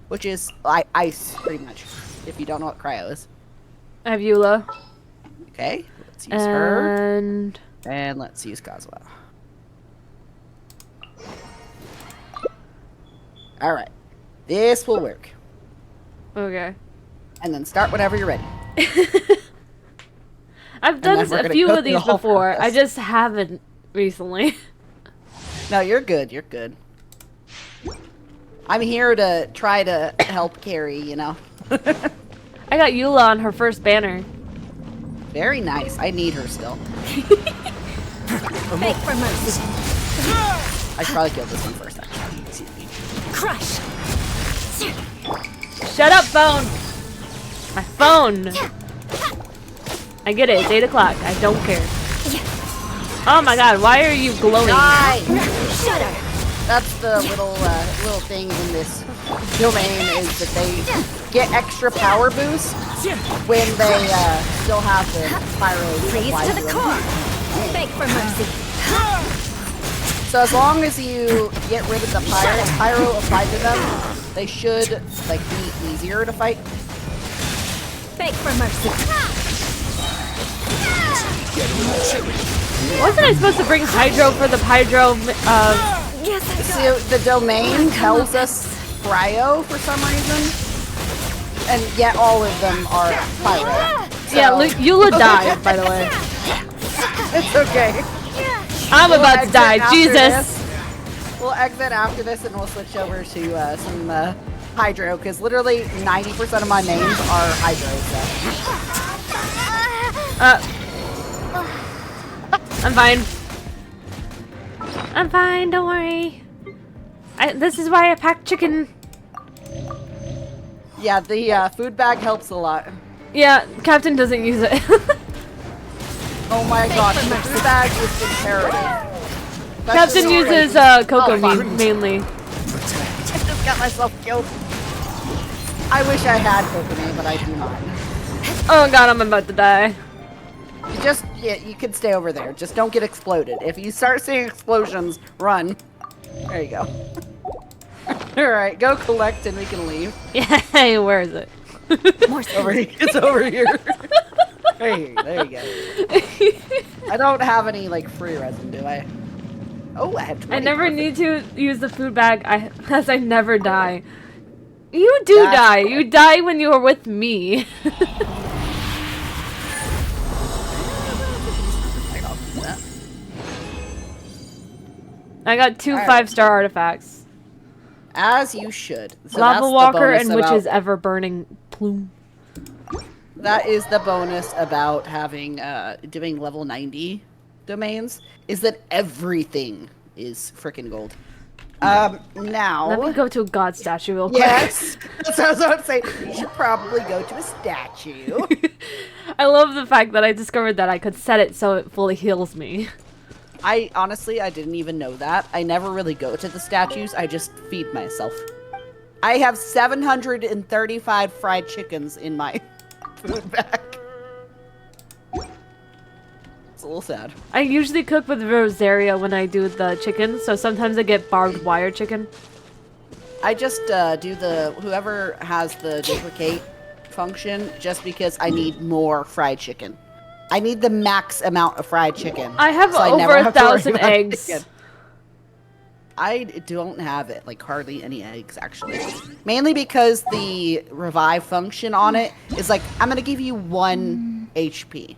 Which is ice, pretty much. If you don't know what cryo is. I have Eula. Okay, let's use her. And And let's use Kazuha. Alright. This will work. okay. And then start whenever you're ready. I've then done we're a gonna few go of through the these whole before. I process. just haven't recently. No, you're good. You're good. I'm here to try to help carry, you know. I got Eula on her first banner. Very nice. I need her still. Beg for mercy. I should probably kill this one first, actually. Crush. Shut up, phone! My phone! I get it, it's 8 o'clock. I don't care. Oh my god, why are you glowing? Die! Shut her. That's the little thing in this domain is that they get extra power boost when they still have the pyro Blaze applied to the them. core. Beg for mercy. So as long as you get rid of the pyro applied to them, they should like be easier to fight. Beg for mercy. Wasn't I supposed to bring Hydro for the Hydro, Yes, I got So the domain tells us cryo for some reason, and yet all of them are pyro. So, Yeah, Eula died, by the way. it's okay. I'm We'll about to exit die, after Jesus! this. We'll exit after this and we'll switch over to some Hydro, because literally 90% of my names are Hydro. I'm fine. I'm fine, don't worry. This is why I packed chicken. Yeah, the food bag helps a lot. Yeah, Captain doesn't use it. Oh my god, the food bag is imperative. Captain Especially uses when- cocoa Oh, fuck. meat mainly. I just got myself killed. I wish I had coconut, but I do not. Oh god, I'm about to die. Yeah, you can stay over there. Just don't get exploded. If you start seeing explosions, run. There you go. Alright, go collect and we can leave. Yeah, where is it? Over here. It's over here. Hey, there you go. I don't have any, like, free resin, do I? Oh, I have 20. I never Perfect. need to use the food bag as I never die. You do That's die. fair. You die when you are with me. I'll do that. I got 2 Alright. 5-star artifacts. As you should. So that's Lava the Walker bonus and about- Witch's Ever Burning Plume. That is the bonus about having doing level 90 domains, is that everything is freaking gold. Now. Let me go to a god statue real quick. Yes. That's what I was about to say. You should probably go to a statue. I love the fact that I discovered that I could set it so it fully heals me. I didn't even know that. I never really go to the statues. I just feed myself. I have 735 fried chickens in my food bag. It's a little sad. I usually cook with Rosaria when I do the chicken, so sometimes I get barbed wire chicken. I just do the whoever has the duplicate function just because I need more fried chicken. I need the max amount of fried chicken. I have so over 1,000 eggs. Chicken. I don't have it, like hardly any eggs actually. Mainly because the revive function on it is like, I'm gonna give you 1 HP.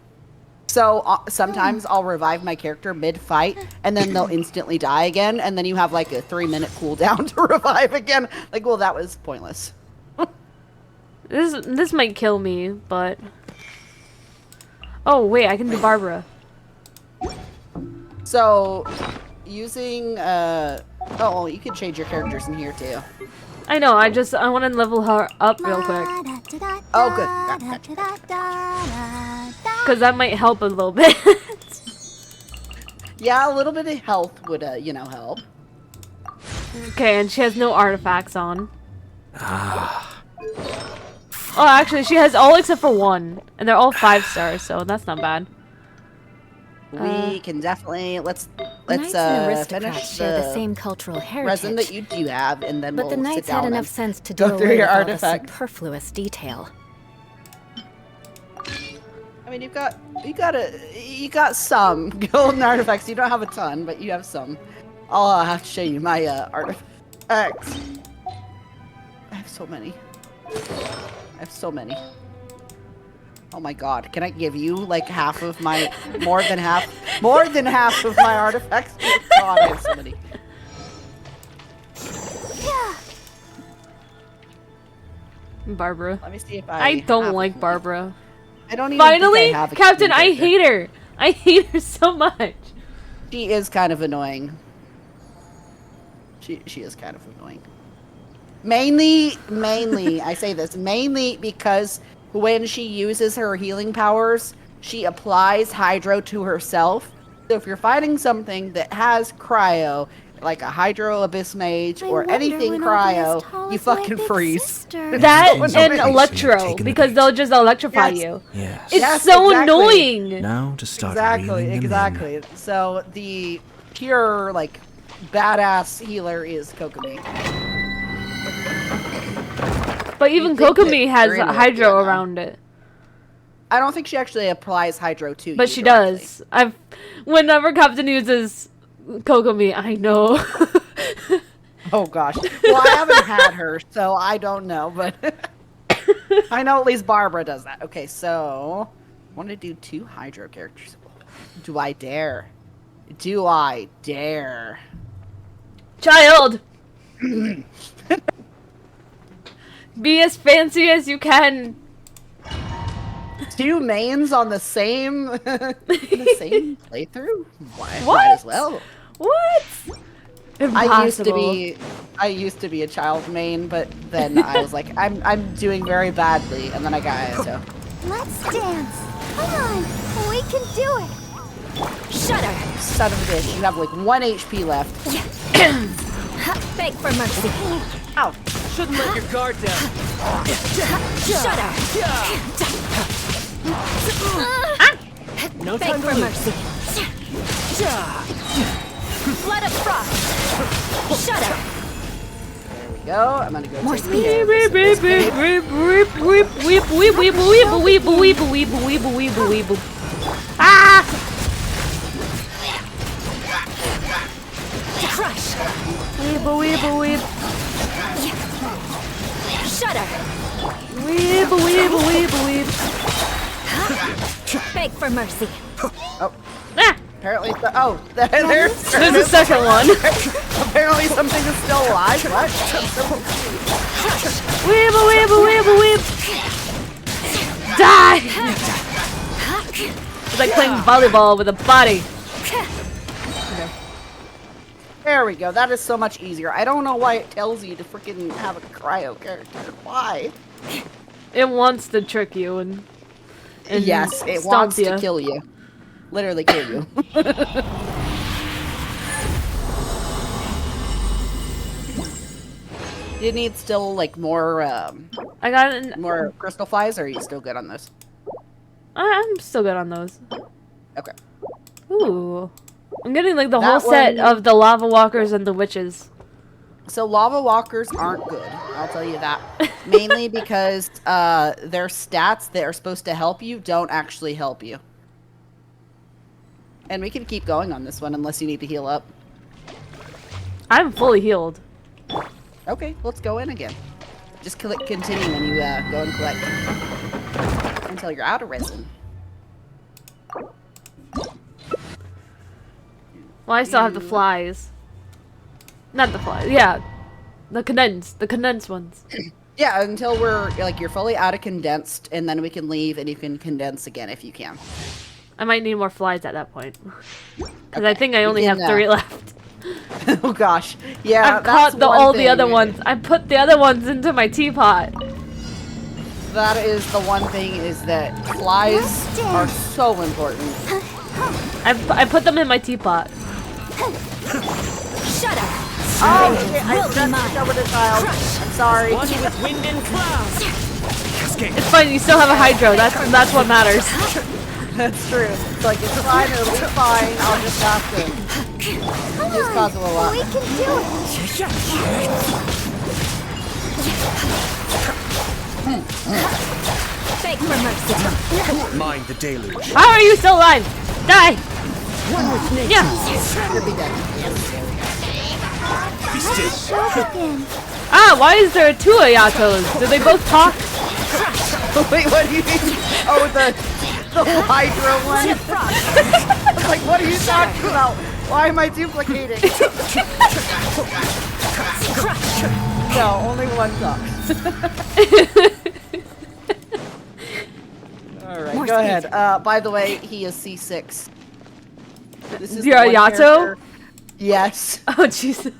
So sometimes I'll revive my character mid-fight and then they'll instantly die again. And then you have like a 3-minute cooldown to revive again. Like, well, that was pointless. This might kill me, but... Oh, wait, I can do Barbara. So, using, oh, you can change your characters in here too. I know, I want to level her up real quick. Oh, good. Because that might help a little bit. Yeah, a little bit of health would, you know, help. Okay, and she has no artifacts on. Oh, actually, she has all except for 1. And they're all 5 stars, so that's not bad. We can definitely, let's Knights and aristocrats finish share the same cultural heritage. resin that you do have, and then but the we'll knights sit down had enough and sense to go do through away your with all the artifact. superfluous detail. I mean, you got some golden artifacts. You don't have a ton, but you have some. I'll have to show you my artifacts. I have so many. Oh my god, can I give you like half of my, more than half of my artifacts? Oh god, I have so many. Barbara. Let me see if I don't have like a- Barbara. I don't even Finally, think I have a Captain, key I character. hate her. I hate her so much. She is kind of annoying. She is kind of annoying. Mainly, I say this, mainly because when she uses her healing powers, she applies hydro to herself. So if you're fighting something that has cryo, like a Hydro Abyss Mage or anything cryo, you fucking freeze. That Things and are basically Electro, taking the because bait. they'll just electrify Yes. you. Yes. It's Yes, so exactly. annoying. Now to start reeling them in. Exactly. So the pure, like, badass healer is Kokomi. But even You think that Kokomi has Serena would Hydro do it now. around it. I don't think she actually applies hydro to you. But she directly. does. Whenever Captain uses Kokomi, I know. Oh gosh. Well, I haven't had her, so I don't know, but I know at least Barbara does that. Okay, so I want to do 2 hydro characters. Do I dare? Do I dare? Child! Be as fancy as you can. 2 mains on the same the same playthrough? Might What? as well. What? Impossible. I used to be a child main, but then I was like, I'm doing very badly, and then I got it. So Let's dance. Come on, we can do it. Shudder! son of a bitch, you have like 1 HP left. Beg for mercy. Ow! Shouldn't let your guard down. Shudder! No Beg time to for lose. mercy. Blood of frost. Shudder! There we go. I'm gonna go More take speed. care of this escape. Ah! Crush! Weeble, weeble, weeb. Shudder! Weeble, weeble, weeble, weeb. Beg for mercy. Oh, Ah! apparently, oh, there's There's a second one. apparently something is still alive. What? Weeble, weeble, weeble, weeb. Die! It's like playing volleyball with a body. There we go. That is so much easier. I don't know why it tells you to freaking have a cryo character. Why? It wants to trick you and yes, it stomp wants you. to kill you. Literally kill you. Do you need still like more I got an. more crystal flies, or are you still good on this? I'm still good on those. Okay. Ooh, I'm getting like the That whole set one- of the lava walkers and the witches. So lava walkers aren't good. I'll tell you that. Mainly because their stats that are supposed to help you don't actually help you. And we can keep going on this one unless you need to heal up. I'm fully healed. Okay, let's go in again. Just click continue when you go and collect until you're out of resin. Well, I still have the flies. Not the flies. Yeah, the condensed ones. Yeah, until we're like you're fully out of condensed, and then we can leave and you can condense again if you can. I might need more flies at that point. Because I Okay, think I we only can, have 3 left. Oh gosh, yeah. I've that's caught one all the thing. other ones. I put the other ones into my teapot. That is the one thing is that flies are so important. I put them in my teapot. Shut up. Oh shit! I Will be forgot to mine. cover the child. I'm sorry. One with wind and cloud. It's fine. You still have a hydro. That's what matters. That's true. It's like it's fine. It'll be fine. I'll just have to just cause a little lot. We can do it. Beg for mercy. Mind the deluge. How are you still alive? Die! Yeah. You'll be dead. Be still. Show again. Ah, why is there 2 Ayatos? Do they both talk? Wait, what do you mean? Oh, the hydro one. I was like, what are you talking about? Why am I duplicating? No, only one talks. Alright, More go space. ahead. By the way, he is C6. This is You're the a one Yato? character- Yes. Oh, Jesus.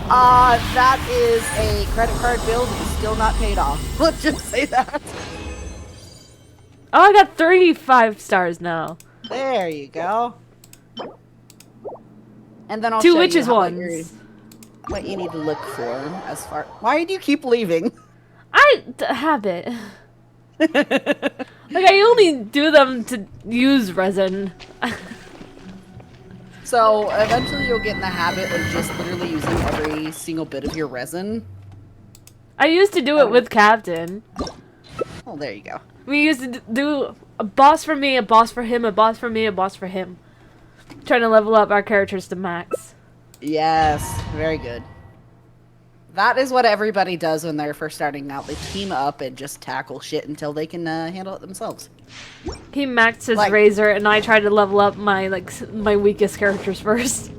That is a credit card bill that is still not paid off. Let's just say that. Oh, I got 3 5-stars now. There you go. And then I'll 2 show you witches what ones. you need to look for as far. Why do you keep leaving? Habit. Like, I only do them to use resin. So eventually you'll get in the habit of just literally using every single bit of your resin. I used to do it with Captain. Oh, there you go. We used to do a boss for me, a boss for him, a boss for me, a boss for him. Trying to level up our characters to max. Yes, very good. That is what everybody does when they're first starting out. They team up and just tackle shit until they can handle it themselves. He maxed his Like- razor, and I tried to level up my my weakest characters first.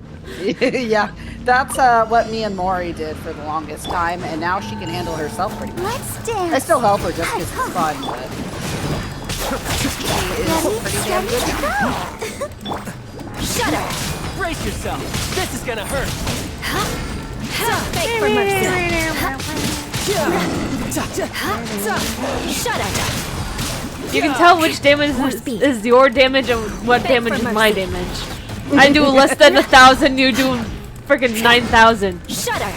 Yeah, that's what me and Mori did for the longest time, and now she can handle herself pretty much. Let's dance. I still help her just because it's fun, but she is pretty damn good. Shut up. Brace yourself. This is gonna hurt. Beg for mercy. Shut up. You can tell which damage More is, speed. is your damage and what Beg damage for is my mercy. damage. I do less than 1,000, you do freaking 9,000. Shut up.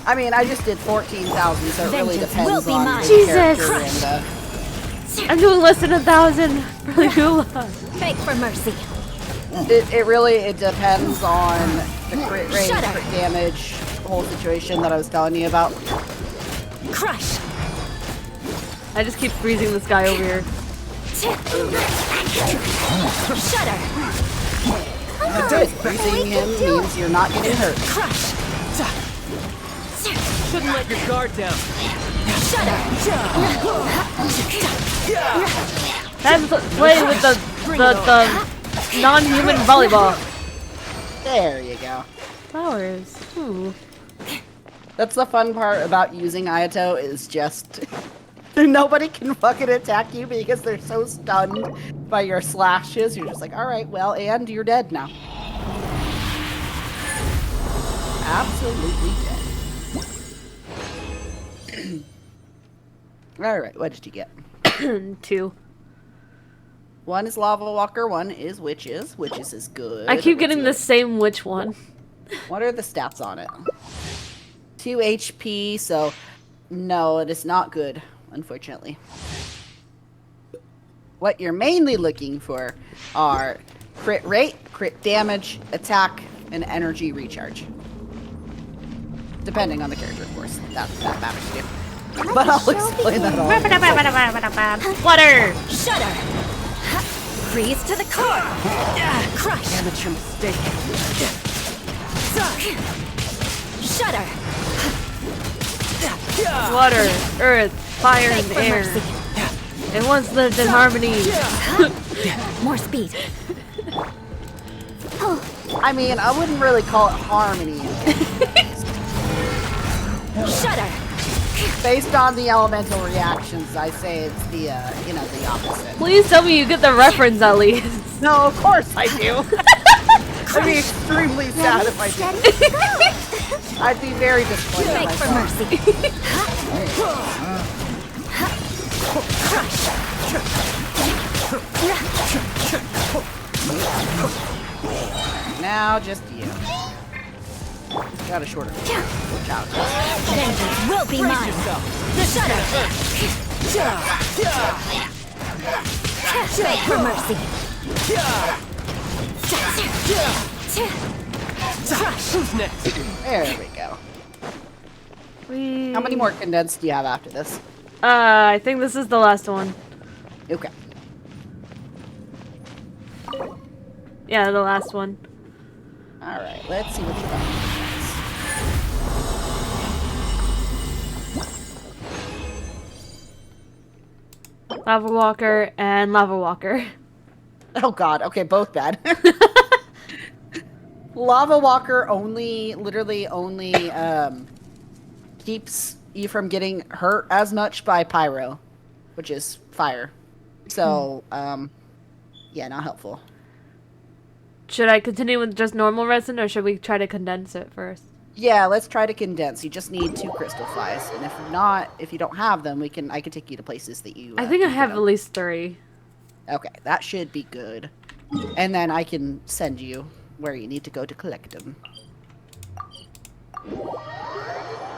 I mean, I just did 14,000, so it really Vengeance depends will be on mine. the Jesus. character and, I'm doing less than 1,000 for the Gula. Beg for mercy. it really depends on the crit rate, Shut up. crit damage, the whole situation that I was telling you about. Crush. I just keep freezing this guy over here. Shut up. Freezing him means you're not getting hurt. Crush. Shouldn't let your guard down. Shut up. Time to play with the non-human volleyball. There you go. Flowers. Ooh. That's the fun part about using Ayato is just nobody can fucking attack you because they're so stunned by your slashes. You're just like, all right, well, and you're dead now. absolutely dead. Alright, what did you get? 2. One is Lava Walker, one is Witches. Witches is good. I keep What's getting the other- same witch one. What are the stats on it? 2 HP, so no, it is not good, unfortunately. What you're mainly looking for are crit rate, crit damage, attack, and energy recharge. Depending on the character, of course. That matters too. But I'll explain that all. Water! Shudder. Freeze to the core. Crush. Amateur mistake. Shudder. Water, earth, fire, Beg and for air. mercy. It once lived in harmony. More speed. I mean, I wouldn't really call it harmony. Shudder. Based on the elemental reactions, I say it's the, the opposite. Please tell me you get the reference at least. No, of course I do. I'd be extremely sad if I didn't. I'd be very disappointed in Beg for myself. mercy. Crush. Now just you. Got a shorter. Watch out. Vengeance will be mine. The shudder. Beg for mercy. Crush. There we go. How many more condensed do you have after this? I think this is the last one. Okay. Yeah, the last one. Alright, let's see what you got. Lava Walker and Lava Walker. Oh god, okay, both bad. Lava Walker literally only keeps you from getting hurt as much by pyro, which is fire. So, yeah, not helpful. Should I continue with just normal resin, or should we try to condense it first? Yeah, let's try to condense. You just need 2 crystal flies, and if you don't have them, I can take you to places that you. I think I can have get at 'em. least 3. Okay, that should be good. And then I can send you where you need to go to collect them.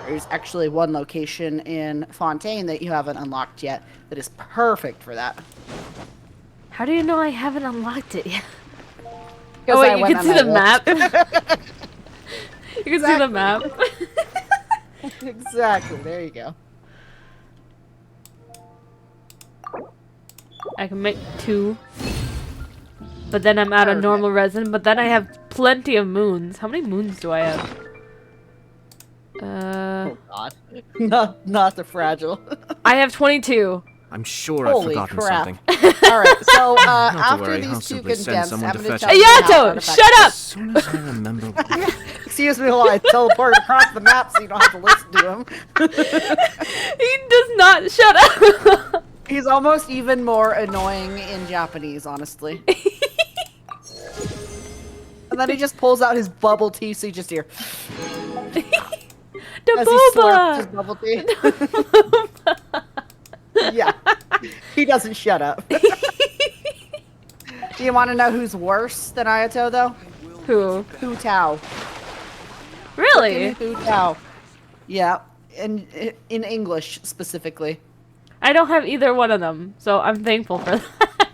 There's actually one location in Fontaine that you haven't unlocked yet that is perfect for that. How do you know I haven't unlocked it yet? 'Cause Oh I wait, you went can on see the that map. You can see the map. Exactly, there you go. I can make 2. But then I'm out of normal resin, but then I have plenty of moons. How many moons do I have? Oh god. Not the fragile. I have 22. I'm sure I've Holy forgotten crap. something. Alright, so to after worry, I'll these 2 simply send condensed, someone I'm to going to fetch tell you how Ayato, artifacts- shut up! As soon as I remember. Excuse me while I teleport across the map so you don't have to listen to him. He does not shut up. He's almost even more annoying in Japanese, honestly. And then he just pulls out his bubble tea, so you just hear The as he slurps his boba. bubble tea. Yeah, he doesn't shut up. Do you want to know who's worse than Ayato, though? Who? Hu Tao. Really? Hu Tao. Yeah, in English specifically. I don't have either one of them, so I'm thankful for that.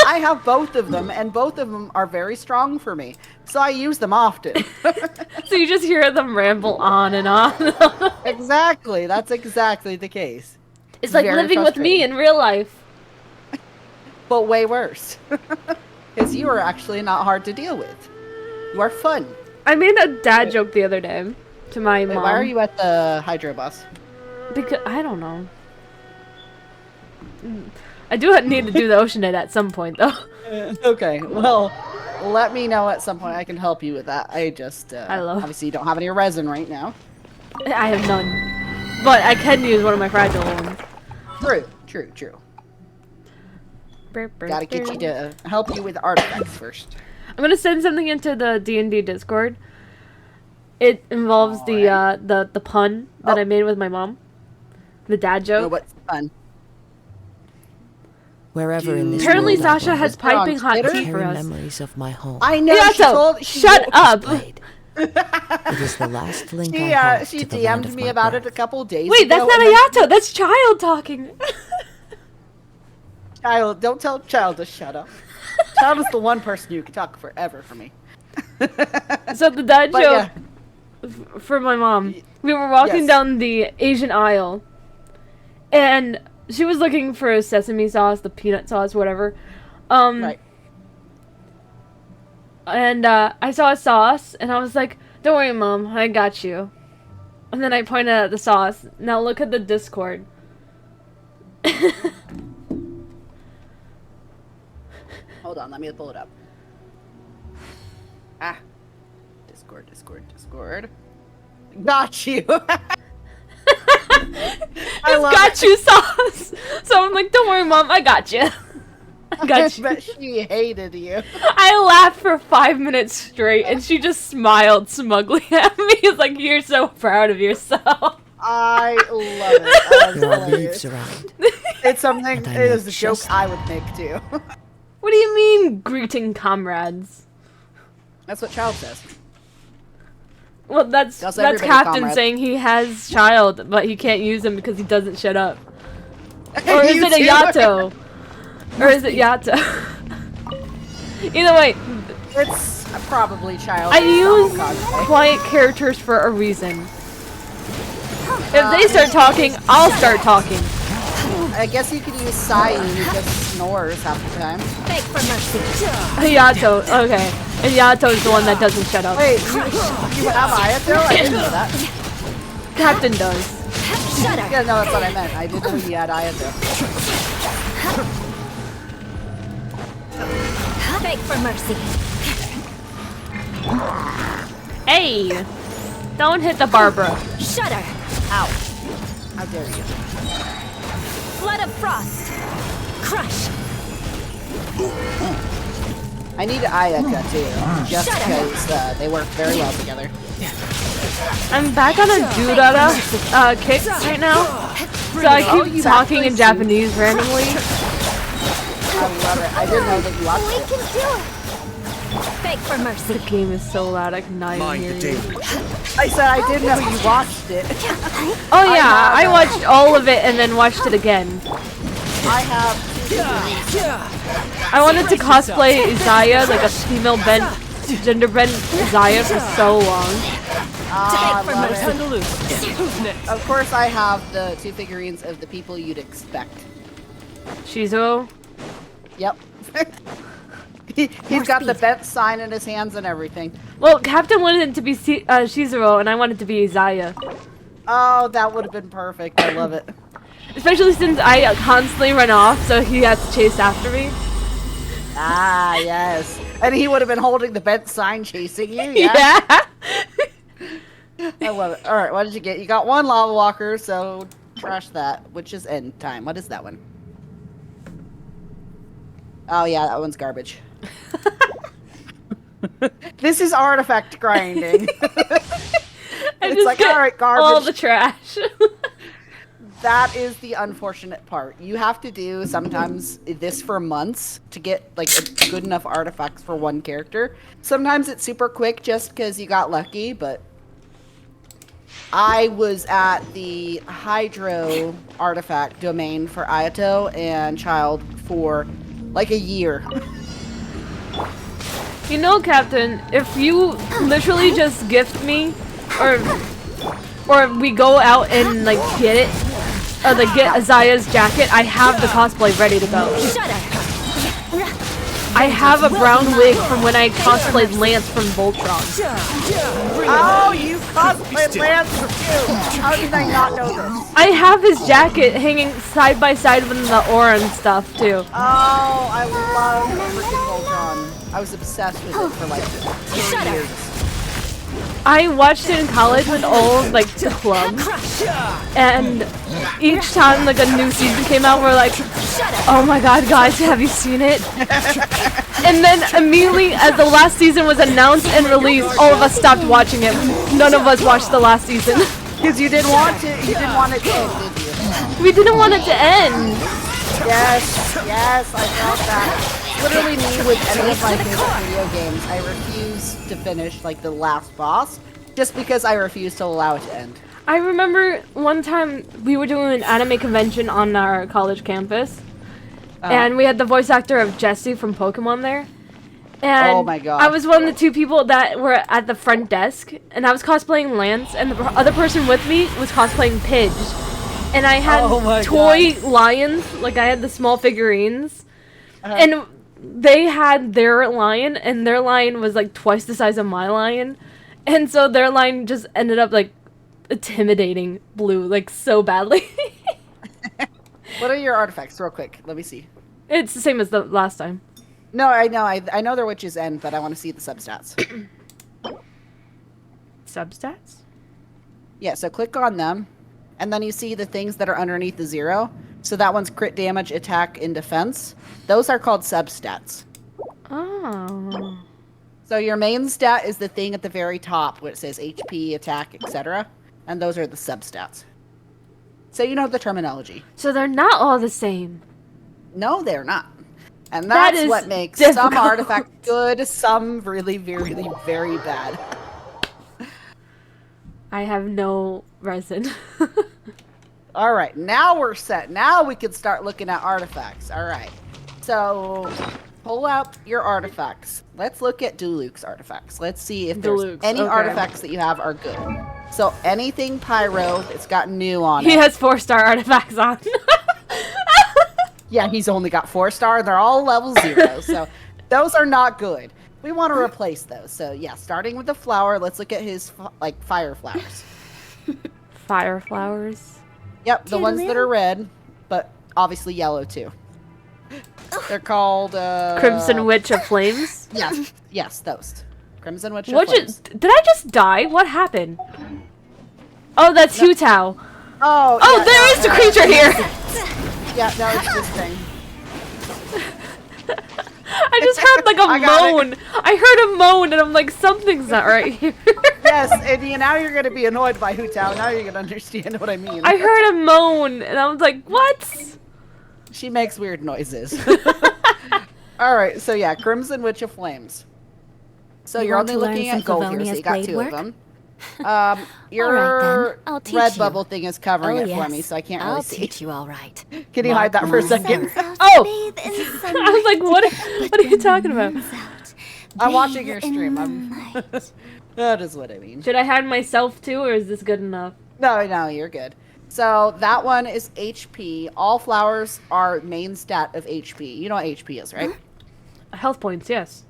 I have both of them, and both of them are very strong for me, so I use them often. So you just hear them ramble on and on. Exactly, that's exactly the case. It's like Very living with me frustrating. in real life. But way worse. Because you are actually not hard to deal with. You are fun. I made a dad joke the other day to my Wait, mom. why are you at the Hydro Bus? Because I don't know. I do need to do the Oceanid at some point, though. Okay, well, let me know at some point. I can help you with that. I just, obviously you don't have any resin right now. I have none, but I can use one of my fragile ones. True. Gotta get you to help you with artifacts first. I'm gonna send something into the DND Discord. It involves the pun that I made with my mom. The dad Oh, joke. what's fun? Wherever in this Apparently world I Sasha go, has Is it on piping hot Twitter? tea carry for us. memories of my home. I know. Yato, shut up! Blade. It is the last link I She have she to the land DM'd of me my about birth. it a couple days Wait, ago. that's not and a then- Yato. That's Child talking. Child, don't tell Child to shut up. Child is the one person who can talk forever for me. So the dad But joke yeah. for my mom. We were walking Yes. down the Asian aisle, and she was looking for a sesame sauce, the peanut sauce, whatever. Right. And I saw a sauce, and I was like, "Don't worry, Mom, I got you." And then I pointed at the sauce. Now look at the Discord. Hold on, let me pull it up. Ah. Discord. Got you. I love Got you sauce. So I'm like, "Don't worry, Mom, I got you." I got you. bet she hated you. I laughed for 5 minutes straight, and she just smiled smugly at me. It's like, "You're so proud of yourself." I love it. That's There are hilarious. leaves around. It's something. And I It know is a joke just- I would make too. What do you mean, greeting comrades? That's what Child says. Well, that's everybody, Captain comrade. saying he has Child, but he can't use him because he doesn't shut up. Or is You it a too. Yato? Or is it Yato? Either way, It's probably Child. I use cosplay. quiet characters for a reason. If they start talking, I'll start talking. I guess you could use Sai who just snores half the time. Beg for mercy. Yato, okay. And Yato's the one that doesn't shut up. Wait, you have Ayato? I didn't know that. Captain does. Shudder. Yeah, no, that's what I meant. I didn't know you had Ayato. Beg for mercy. Hey! Don't hit the Barbara. Shudder. Ow. How dare you. Flood of frost. Crush. I need Ayaka too, just Shut up. because they work very well together. I'm back on a Durara kick right now. So I keep talking in Japanese randomly. I love it. I didn't know that you watched We it. can do it. Beg for mercy. The game is so loud I cannot even Mind hear the you. danger. I said I didn't know you watched it. Oh yeah, I have, watched all of it and then watched it again. I have two figurines. I wanted to cosplay Isaiah, like a female bent, gender bent Isaiah for so long. I for love mercy. it. To lose. Who's next? Of course, I have the two figurines of the people you'd expect. Shizuo. Yep. He's got the bent sign in his hands and everything. Well, Captain wanted to be Shizuo and I wanted to be Isaiah. Oh, that would have been perfect. I love it. Especially since I constantly run off, so he has to chase after me. Ah, yes. And he would have been holding the bent sign chasing you. Yeah. Yeah. I love it. All right, what did you get? You got one lava walker, so trash that, which is end time. What is that one? Oh, yeah, that one's garbage. This is artifact grinding. I It's just like, get all right, garbage. all the trash. That is the unfortunate part. You have to do sometimes this for months to get like a good enough artifacts for one character. Sometimes it's super quick just because you got lucky, but I was at the Hydro artifact domain for Ayato and Child for like a year. You know, Captain, if you literally just gift me, or we go out and like get it, or like get Isaiah's jacket, I have the cosplay ready to go. Shudder. I have a brown wig from when I cosplayed Lance from Voltron. Oh, you cosplayed Lance too! How did I not know this? I have his jacket hanging side by side with the aura and stuff too. Oh, I love freaking Voltron. I was obsessed with it for like 2 Shut up. years. I watched it in college with all like the clubs, and each time like a new season came out, we're like, "Oh my god, guys, have you seen it?" And then immediately, as the last season was announced and released, all of us stopped watching it. None of us watched the last season Because you didn't want to. You didn't want it to end, did you? we didn't want it to end. Yes, I felt that. Literally me with any of my favorite video games, I refuse to finish like the last boss, just because I refuse to allow it to end. I remember one time we were doing an anime convention on our college campus, and we had the voice actor of Jessie from Pokemon there. And oh my god! I was one of the two people that were at the front desk, and I was cosplaying Lance, and the other person with me was cosplaying Pidge. And I had toy lions, like I had the small figurines, and they had their lion, and their lion was like twice the size of my lion, and so their lion just ended up like intimidating Blue like so badly. What are your artifacts, real quick? Let me see. It's the same as the last time. No, I know. I know they're witches end, but I want to see the substats. Substats? Yeah, so click on them, and then you see the things that are underneath the 0. So that one's crit damage, attack, and defense. Those are called substats. Oh. So your main stat is the thing at the very top where it says HP, attack, etc. And those are the substats. So you know the terminology. So they're not all the same. No, they're not. And That that's is what makes difficult. some artifacts good, some really, very, very bad. I have no resin. All right, now we're set. Now we can start looking at artifacts. All right. So pull out your artifacts. Let's look at Duluc's artifacts. Let's see if there's Duluc's, any okay. artifacts that you have are good. So anything pyro that's got new on He it. has 4-star artifacts on. Yeah, he's only got 4-star. They're all level 0. So those are not good. We want to replace those. So yeah, starting with the flower, let's look at his like fire flowers. Fire flowers. Yep, the ones that are red, but obviously yellow too. They're called Crimson Witch of Flames. Yes, those. Crimson Witch of What Flames. did I just die? What happened? Oh, that's Hu Tao. Oh, Oh, yeah, there is the creature here. Yeah, that was this thing. I just heard like a I got it. moan. I heard a moan, and I'm like, something's not right here. Yes, and now you're going to be annoyed by Hu Tao. Now you're going to understand what I mean. I heard a moan, and I was like, what? She makes weird noises. All right, so yeah, Crimson Witch of Flames. So You you're want only to learn looking some at gold here, so Favonia's you got blade 2 work? of them. All right, then. I'll teach you. Redbubble thing is covering Oh, it yes. for me, so I can't really I'll see. teach you all right. Can you hide that for a second? Oh! Bathe in the I sunlight. was like, what are you talking about? I'm watching your Bathe in stream. the light. That is what I mean. Should I hide myself too, or is this good enough? No, you're good. So that one is HP. All flowers are main stat of HP. You know what HP is, right? Health points, yes.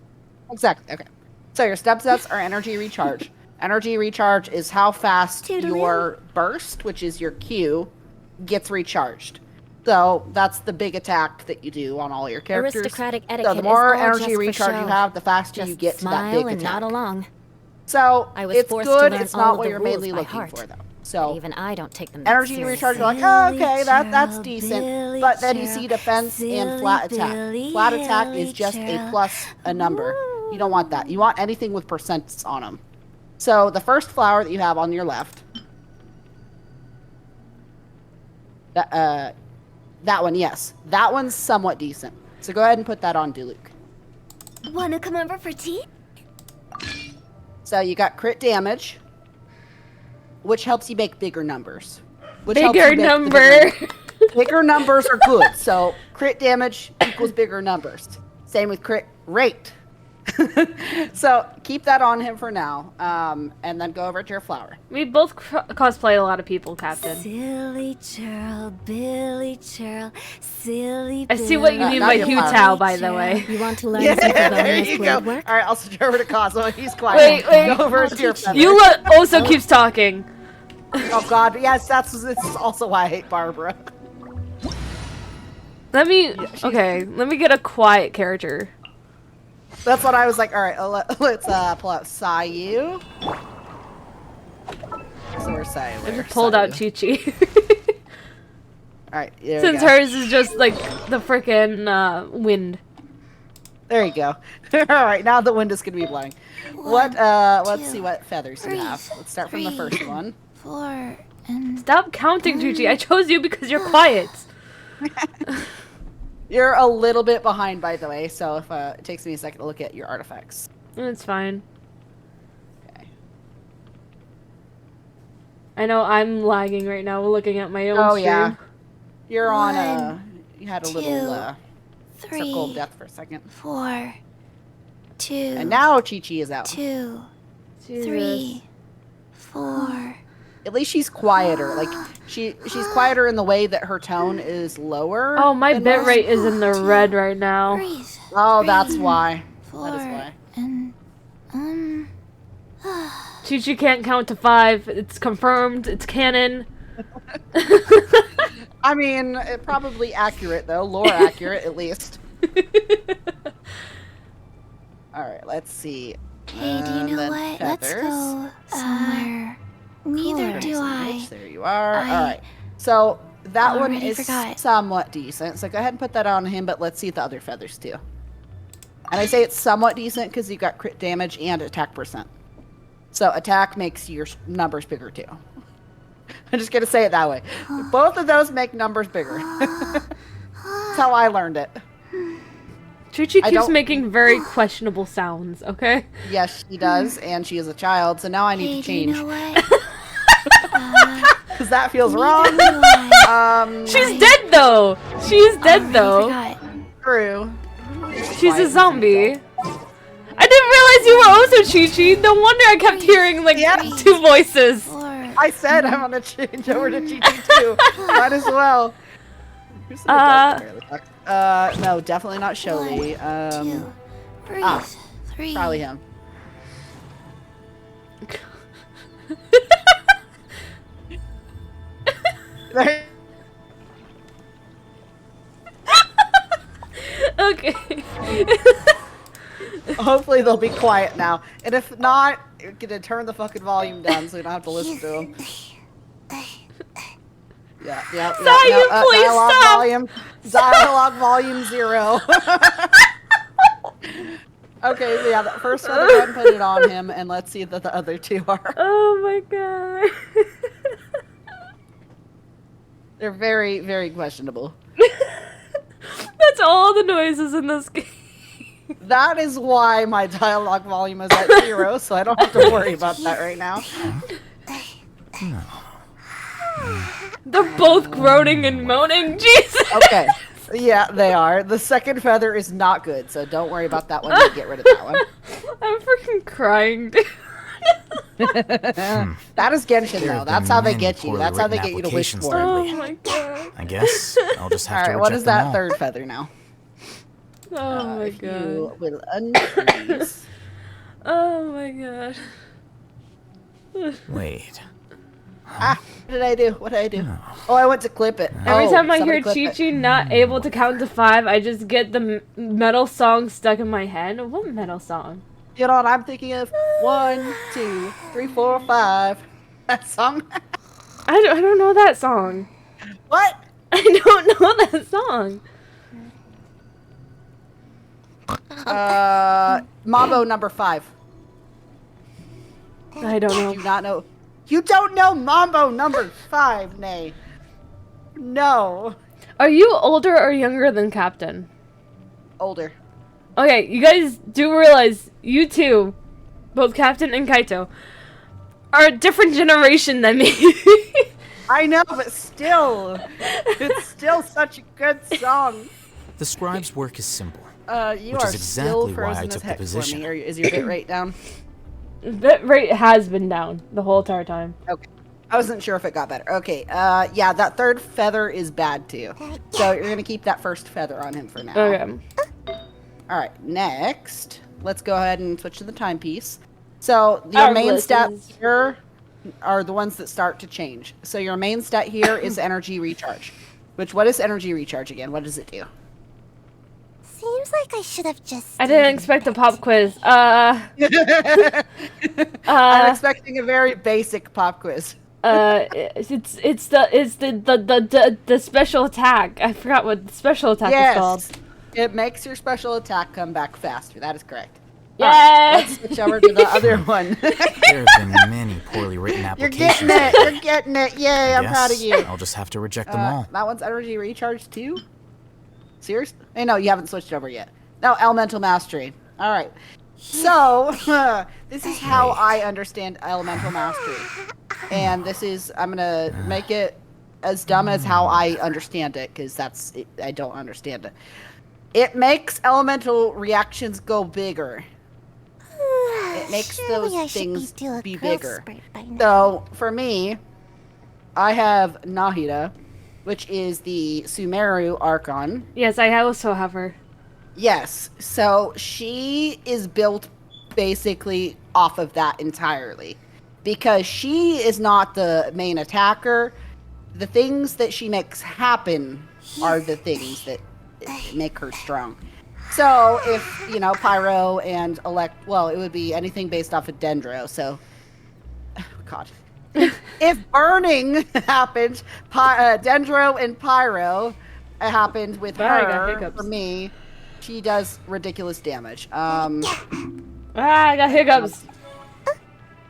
Exactly. Okay. So your step sets are energy recharge. Energy recharge is how fast your burst, which is your Q, gets recharged. So that's the big attack that you do on all your characters. Aristocratic So etiquette the more is all energy just for recharge you show. have, the faster you Just get to that smile big and attack. nod along. So I was it's forced to good. learn It's all not of what the you're rules mainly by looking heart. for, though. But So even I don't take them that energy seriously. recharge, you're like, oh, okay, that's decent. But then you see defense and flat attack. Flat attack is just a plus a number. You don't want that. You want anything with percents on them. So the first flower that you have on your left, that one, yes, that one's somewhat decent. So go ahead and put that on Duluc. Wanna come over for tea? So you got crit damage, which helps you make bigger numbers. Which helps you Bigger make the number. Bigger numbers are good. So crit damage equals bigger numbers. Same with crit rate. So keep that on him for now, and then go over to your flower. We both cosplay a lot of people, Captain. Silly churl, Billy churl, silly I see what you Billy. mean Not by your Hu flower. Tao, by the way. You want to learn Yeah, some there Favonia's you blade go. work? All right, I'll switch over to Cosmo. He's quiet. Wait. Go over to your feather. Eula also keeps talking. Oh God, yes, this is also why I hate Barbara. Let me get a quiet character. That's what I was like. All right, let's pull out Sayu. Sai. I just pulled out Chi-Chi. Alright, there we Since go. hers is just like the frickin' wind. There you go. Alright, now the wind is gonna be blowing. Let's see what feathers you have. Let's start from the first one. 4 and Stop counting, Chi-Chi. I chose you because you're quiet. You're a little bit behind, by the way, so if it takes me a second to look at your artifacts. It's fine. Okay. I know I'm lagging right now looking at my own stream. Yeah. You're on One, you had a two, little circle of 3, death for a second. 4, 2, And now Chi-Chi is out. 2, Jesus. 3, 4. At least she's quieter. Like she's quieter in the way that her tone is lower. Oh, my than bit most. rate is in the red right now. Breathe. Oh, that's why. 4 That is why. and Chi-Chi can't count to 5. It's confirmed. It's canon. I mean, it probably accurate though, lore accurate at least. All right, let's see. Hey, do you know what? Let's go somewhere. Neither do I. There you are. I All right. So that one already is forgot. somewhat decent. So go ahead and put that on him, but let's see the other feathers too. And I say it's somewhat decent because you got crit damage and attack percent. So attack makes your numbers bigger too. I'm just gonna say it that way. Both of those make numbers bigger. That's how I learned it. Chi-Chi I keeps don't- making very questionable sounds, okay? Yes, she does, and she is a child, so now I need Hey, to do you change know what? because that feels wrong. Neither do I. She's dead though! She's dead Already though. forgot. True. She's a zombie. I didn't realize you were also Chi-Chi. No wonder I kept hearing like Yeah. 2 voices. 4. I said I'm gonna change over to Chi-Chi too. Might as well. Who's the adult that barely talks? No, definitely not Sholey. 2. Breathe. ah, 3. Probably him. There- Okay. Hopefully they'll be quiet now, and if not, you're gonna turn the fucking volume down so you don't have to listen to them. Yeah. Zion, please dialogue stop! volume. Dialogue volume 0. Okay, so yeah, that first one, go ahead and put it on him, and let's see that the other 2 are. Oh my god. They're very, very questionable. That's all the noises in this game. That is why my dialogue volume is at 0, so I don't have to worry about that right now. They're both groaning and moaning. Jesus. Okay. Yeah, they are. The second feather is not good, so don't worry about that one. Get rid of that one. I'm freaking crying, dude. That is Genshin, There though. have That's been how they many get you. poorly That's how they written get you to wish applications for it. lately. Oh my god. I guess I'll just have to Alright, reject what is them that all. third feather now? Oh my If god. you will unfreeze. Oh my god. Wait. Ah, what did I do? What did I do? Oh, I went to clip it. Every Oh, time I somebody hear clip it. Chi-Chi not able to count to 5, I just get the metal song stuck in my head. What metal song? You know what I'm thinking of? 1, 2, 3, 4, 5. That song? I don't know that song. What? I don't know that song. Mambo number 5. I don't Do know. you not know? You don't know Mambo number 5, Nay. No. Are you older or younger than Captain? Older. Okay, you guys do realize you two, both Captain and Kaito, are a different generation than me. I know, but still. It's still such a good song. The scribe's work is simple. You Which are is still exactly why I frozen as took the heck for position. me. Is your bit rate down? Bit rate has been down the whole entire time. Okay. I wasn't sure if it got better. Okay, yeah, that third feather is bad too. So you're gonna keep that first feather on him for now. Okay. Alright, next, let's go ahead and switch to the timepiece. So your Our main list stats is- here are the ones that start to change. So your main stat here is energy recharge. Which, what is energy recharge again? What does it do? Seems like I should have just. I didn't expect a pop quiz. I'm expecting a very basic pop quiz. It's the special attack. I forgot what the special attack is called. It makes your special attack come back faster. That is correct. Yay! Let's switch over to the other one. There have been many poorly written You're applications. getting it. You're getting it. Yay! I'm proud of Yes, you. I'll just have to reject them all. That one's energy recharge too. Seriously? Hey, no, you haven't switched over yet. No, elemental mastery. All right. So this is how I understand elemental mastery, and this is I'm gonna make it as dumb as how I understand it, because I don't understand it. It makes elemental reactions go bigger. It makes those things be bigger. So for me, I have Nahida, which is the Sumeru Archon. Yes, I also have her. Yes, so she is built basically off of that entirely. Because she is not the main attacker, the things that she makes happen are the things that make her strong. So if, you know, Pyro and well, it would be anything based off of Dendro, so... Oh, God. If burning happened, Dendro and Pyro happened with her, for me, she does ridiculous damage. I got hiccups.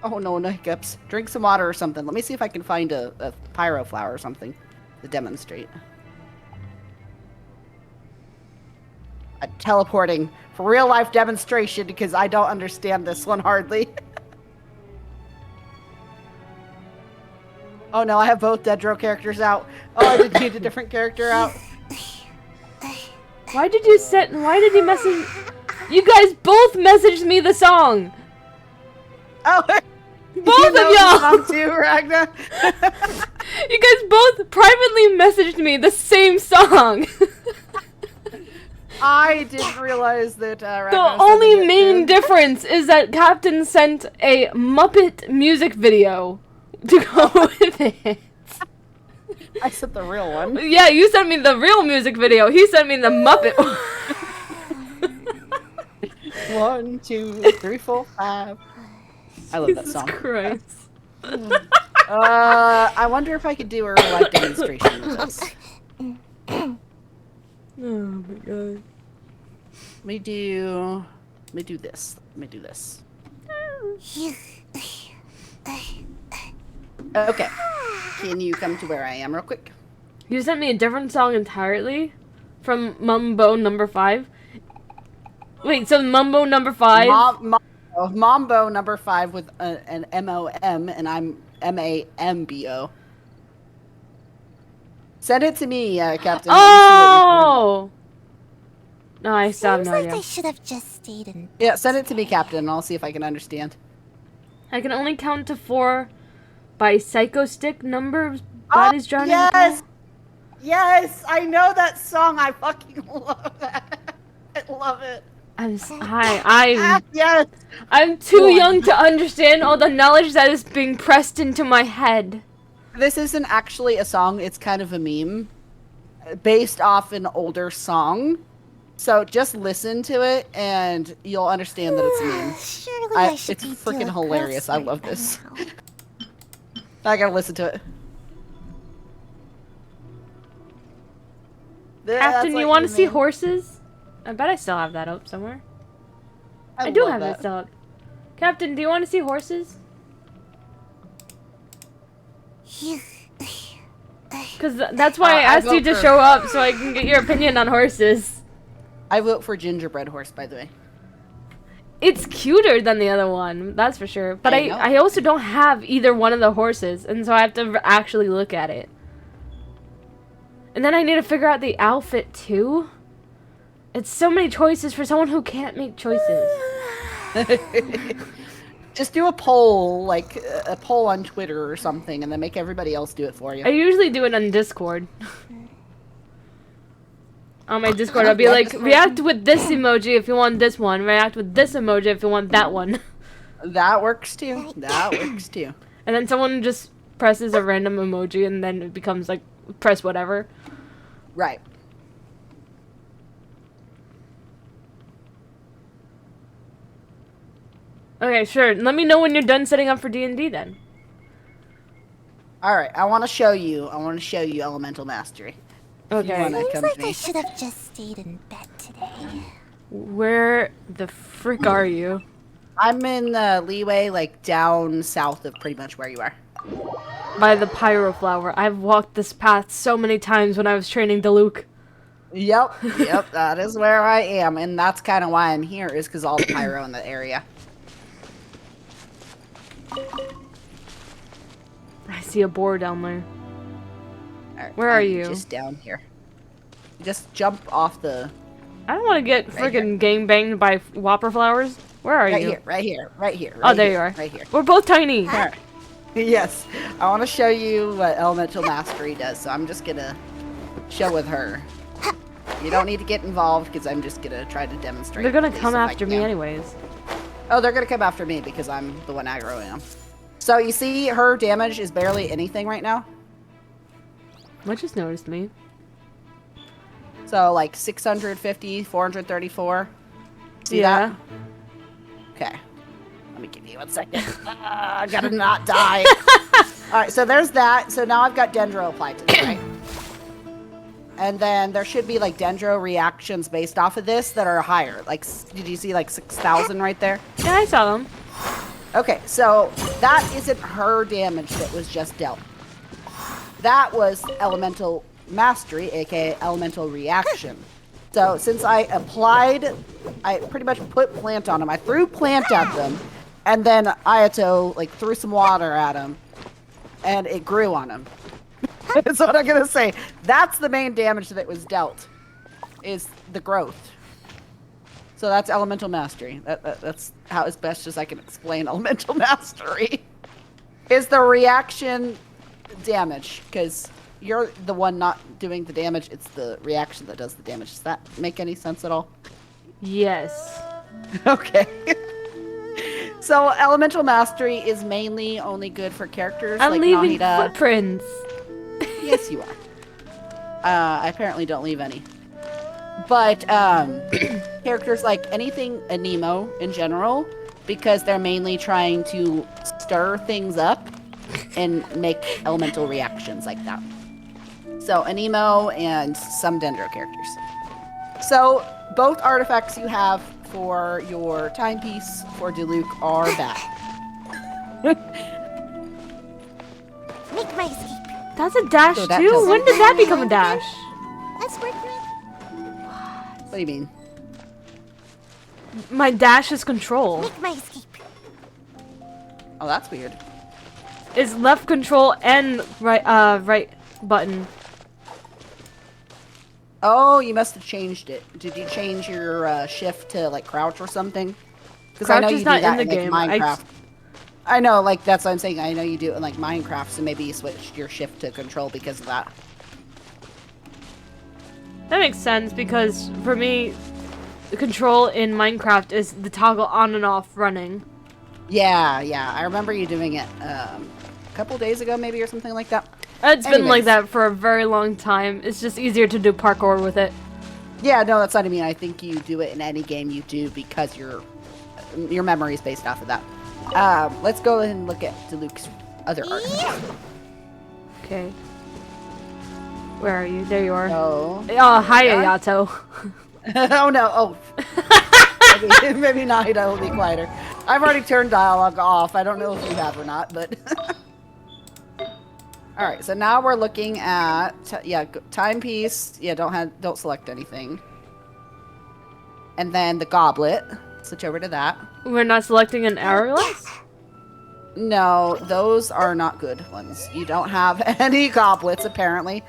Oh no, no hiccups. Drink some water or something. Let me see if I can find a Pyro flower or something to demonstrate. A teleporting for real life demonstration, because I don't understand this one hardly. Oh no, I have both Dendro characters out. Oh, I did need a different character out. Why did you message? You guys both messaged me the song. Oh, both of y'all. Too, Ragna. You guys both privately messaged me the same song. I didn't realize that. The only main difference is that Captain sent a Muppet music video to go with it. I sent the real one. Yeah, you sent me the real music video. He sent me the Muppet one. 1, 2, 3, 4, 5. I love that song. Jesus Christ. I wonder if I could do a real life demonstration with this. Oh my god. Let me do this. Let me do this. Okay. Can you come to where I am real quick? You sent me a different song entirely from Mumbo number 5. Wait, so Mumbo number 5? Mambo number 5 with an M-O-M, and I'm M-A-M-B-O. Send it to me, Captain. Oh! No, I still have no idea. I should have just stayed in. Yeah, send it to me, Captain, and I'll see if I can understand. I can only count to 4 by Psycho Stick numbers. Bodies drowning. Yes! Yes! I know that song. I fucking love that. I love it. Yes! I'm too young to understand all the knowledge that is being pressed into my head. This isn't actually a song, it's kind of a meme. Based off an older song. So just listen to it and you'll understand that it's a meme. Surely It's freaking hilarious. I love this. I gotta listen to it. Captain, you want to see horses? I bet I still have that up somewhere. I do have that still up. Captain, do you want to see horses? Because that's why I asked you to show up, so I can get your opinion on horses. I vote for gingerbread horse, by the way. It's cuter than the other one, that's for sure. But I also don't have either one of the horses, and so I have to actually look at it. And then I need to figure out the outfit, too. It's so many choices for someone who can't make choices. Just do a poll, like a poll on Twitter or something, and then make everybody else do it for you. I usually do it on Discord. On my Discord, I'll be like, react with this emoji if you want this one, react with this emoji if you want that one. That works too. That works too. And then someone just presses a random emoji and then it becomes like, press whatever. Right. Okay, sure. Let me know when you're done setting up for D&D then. All right, I want to show you. Elemental Mastery. Okay. Seems like I should have just stayed in bed today. Where the frick are you? I'm in the leeway, like down south of pretty much where you are. By the pyro flower. I've walked this path so many times when I was training Diluc. Yep, that is where I am, and that's kind of why I'm here, is because all the pyro in the area. I see a boar down there. Right, Where are I'm you? Just down here. Just jump off the... I don't want to get friggin' gangbanged by whopper flowers. Where are you? Right here. Oh, there you are. Right here. We're both tiny. All right. Yes, I want to show you what Elemental Mastery does, so I'm just gonna show with her. You don't need to get involved, because I'm just gonna try to demonstrate. They're gonna come after me anyways. Oh, they're gonna come after me, because I'm the one aggroing them. So you see her damage is barely anything right now? What just noticed me? So like 650, 434. See Yeah. that? Okay. Let me give you 1 second. I gotta not die. Alright, so there's that. So now I've got Dendro applied to this, right? And then there should be like Dendro reactions based off of this that are higher. Like, did you see like 6,000 right there? Yeah, I saw them. Okay, so that isn't her damage that was just dealt. That was Elemental Mastery, aka Elemental Reaction. So since I pretty much put plant on them. I threw plant at them, and then Ayato like threw some water at them, and it grew on them. That's what I'm gonna say. That's the main damage that was dealt, is the growth. So that's Elemental Mastery. That's how as best as I can explain Elemental Mastery. Is the reaction damage, because you're the one not doing the damage, it's the reaction that does the damage. Does that make any sense at all? Yes. Okay. So Elemental Mastery is mainly only good for characters I'm like leaving Nahida. footprints. Yes, you are. I apparently don't leave any. But characters like anything Anemo in general, because they're mainly trying to stir things up and make elemental reactions like that. So Anemo and some Dendro characters. So both artifacts you have for your timepiece for Diluc are bad. Make my escape. That's a dash So that too? doesn't- When did that become a dash? That's worth it. What do you mean? My dash is control. Make my escape. Oh, that's weird. It's left control and right button. Oh, you must have changed it. Did you change your shift to like crouch or something? Because I know Crouch you is do not that in the like, game. Minecraft. I know, like that's what I'm saying. I know you do it in like Minecraft, so maybe you switched your shift to control because of that. That makes sense because for me, the control in Minecraft is the toggle on and off running. Yeah. I remember you doing it a couple days ago, maybe, or something like that. It's been like Anyways. that for a very long time. It's just easier to do parkour with it. Yeah, no, that's what I mean. I think you do it in any game you do because your memory is based off of that. Let's go ahead and look at Diluc's other art. Okay. Where are you? There you are. Oh. Oh, hi, Yeah. Ayato. Oh no, oh. maybe Nahida will be quieter. I've already turned dialogue off. I don't know if you have or not, but... Alright, so now we're looking at... timepiece. Yeah, don't select anything. And then the goblet. Switch over to that. We're not selecting an hourglass? No, those are not good ones. You don't have any goblets, apparently.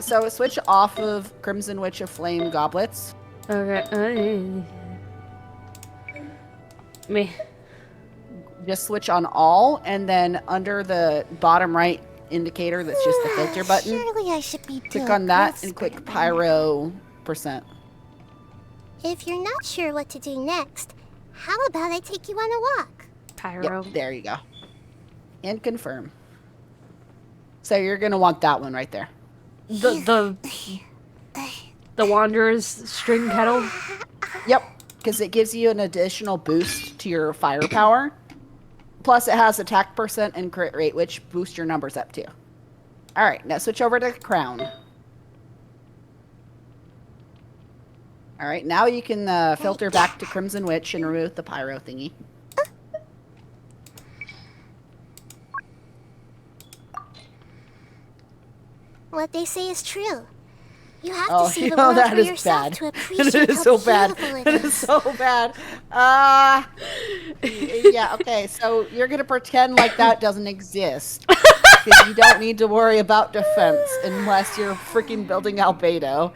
So switch off of Crimson Witch of Flame goblets. Okay. Me. Just switch on all, and then under the bottom right indicator that's just the filter button, Surely I should be click doing on that this and click better by Pyro %. If you're not sure what to do next, how about I take you on a walk? Pyro. Yep, there you go. And confirm. So you're gonna want that one right there. The Wanderer's string kettle? Yep, because it gives you an additional boost to your firepower. Plus it has attack % and crit rate, which boost your numbers up too. All right, now switch over to crown. All right, now you can filter back to Crimson Witch and remove the pyro thingy. What they say is true. You have to see the know, world that for is yourself bad. to appreciate It is how so bad. beautiful It is so bad. Yeah, okay, so you're going to pretend like that doesn't exist. Because you don't need to worry about defense unless you're freaking building albedo.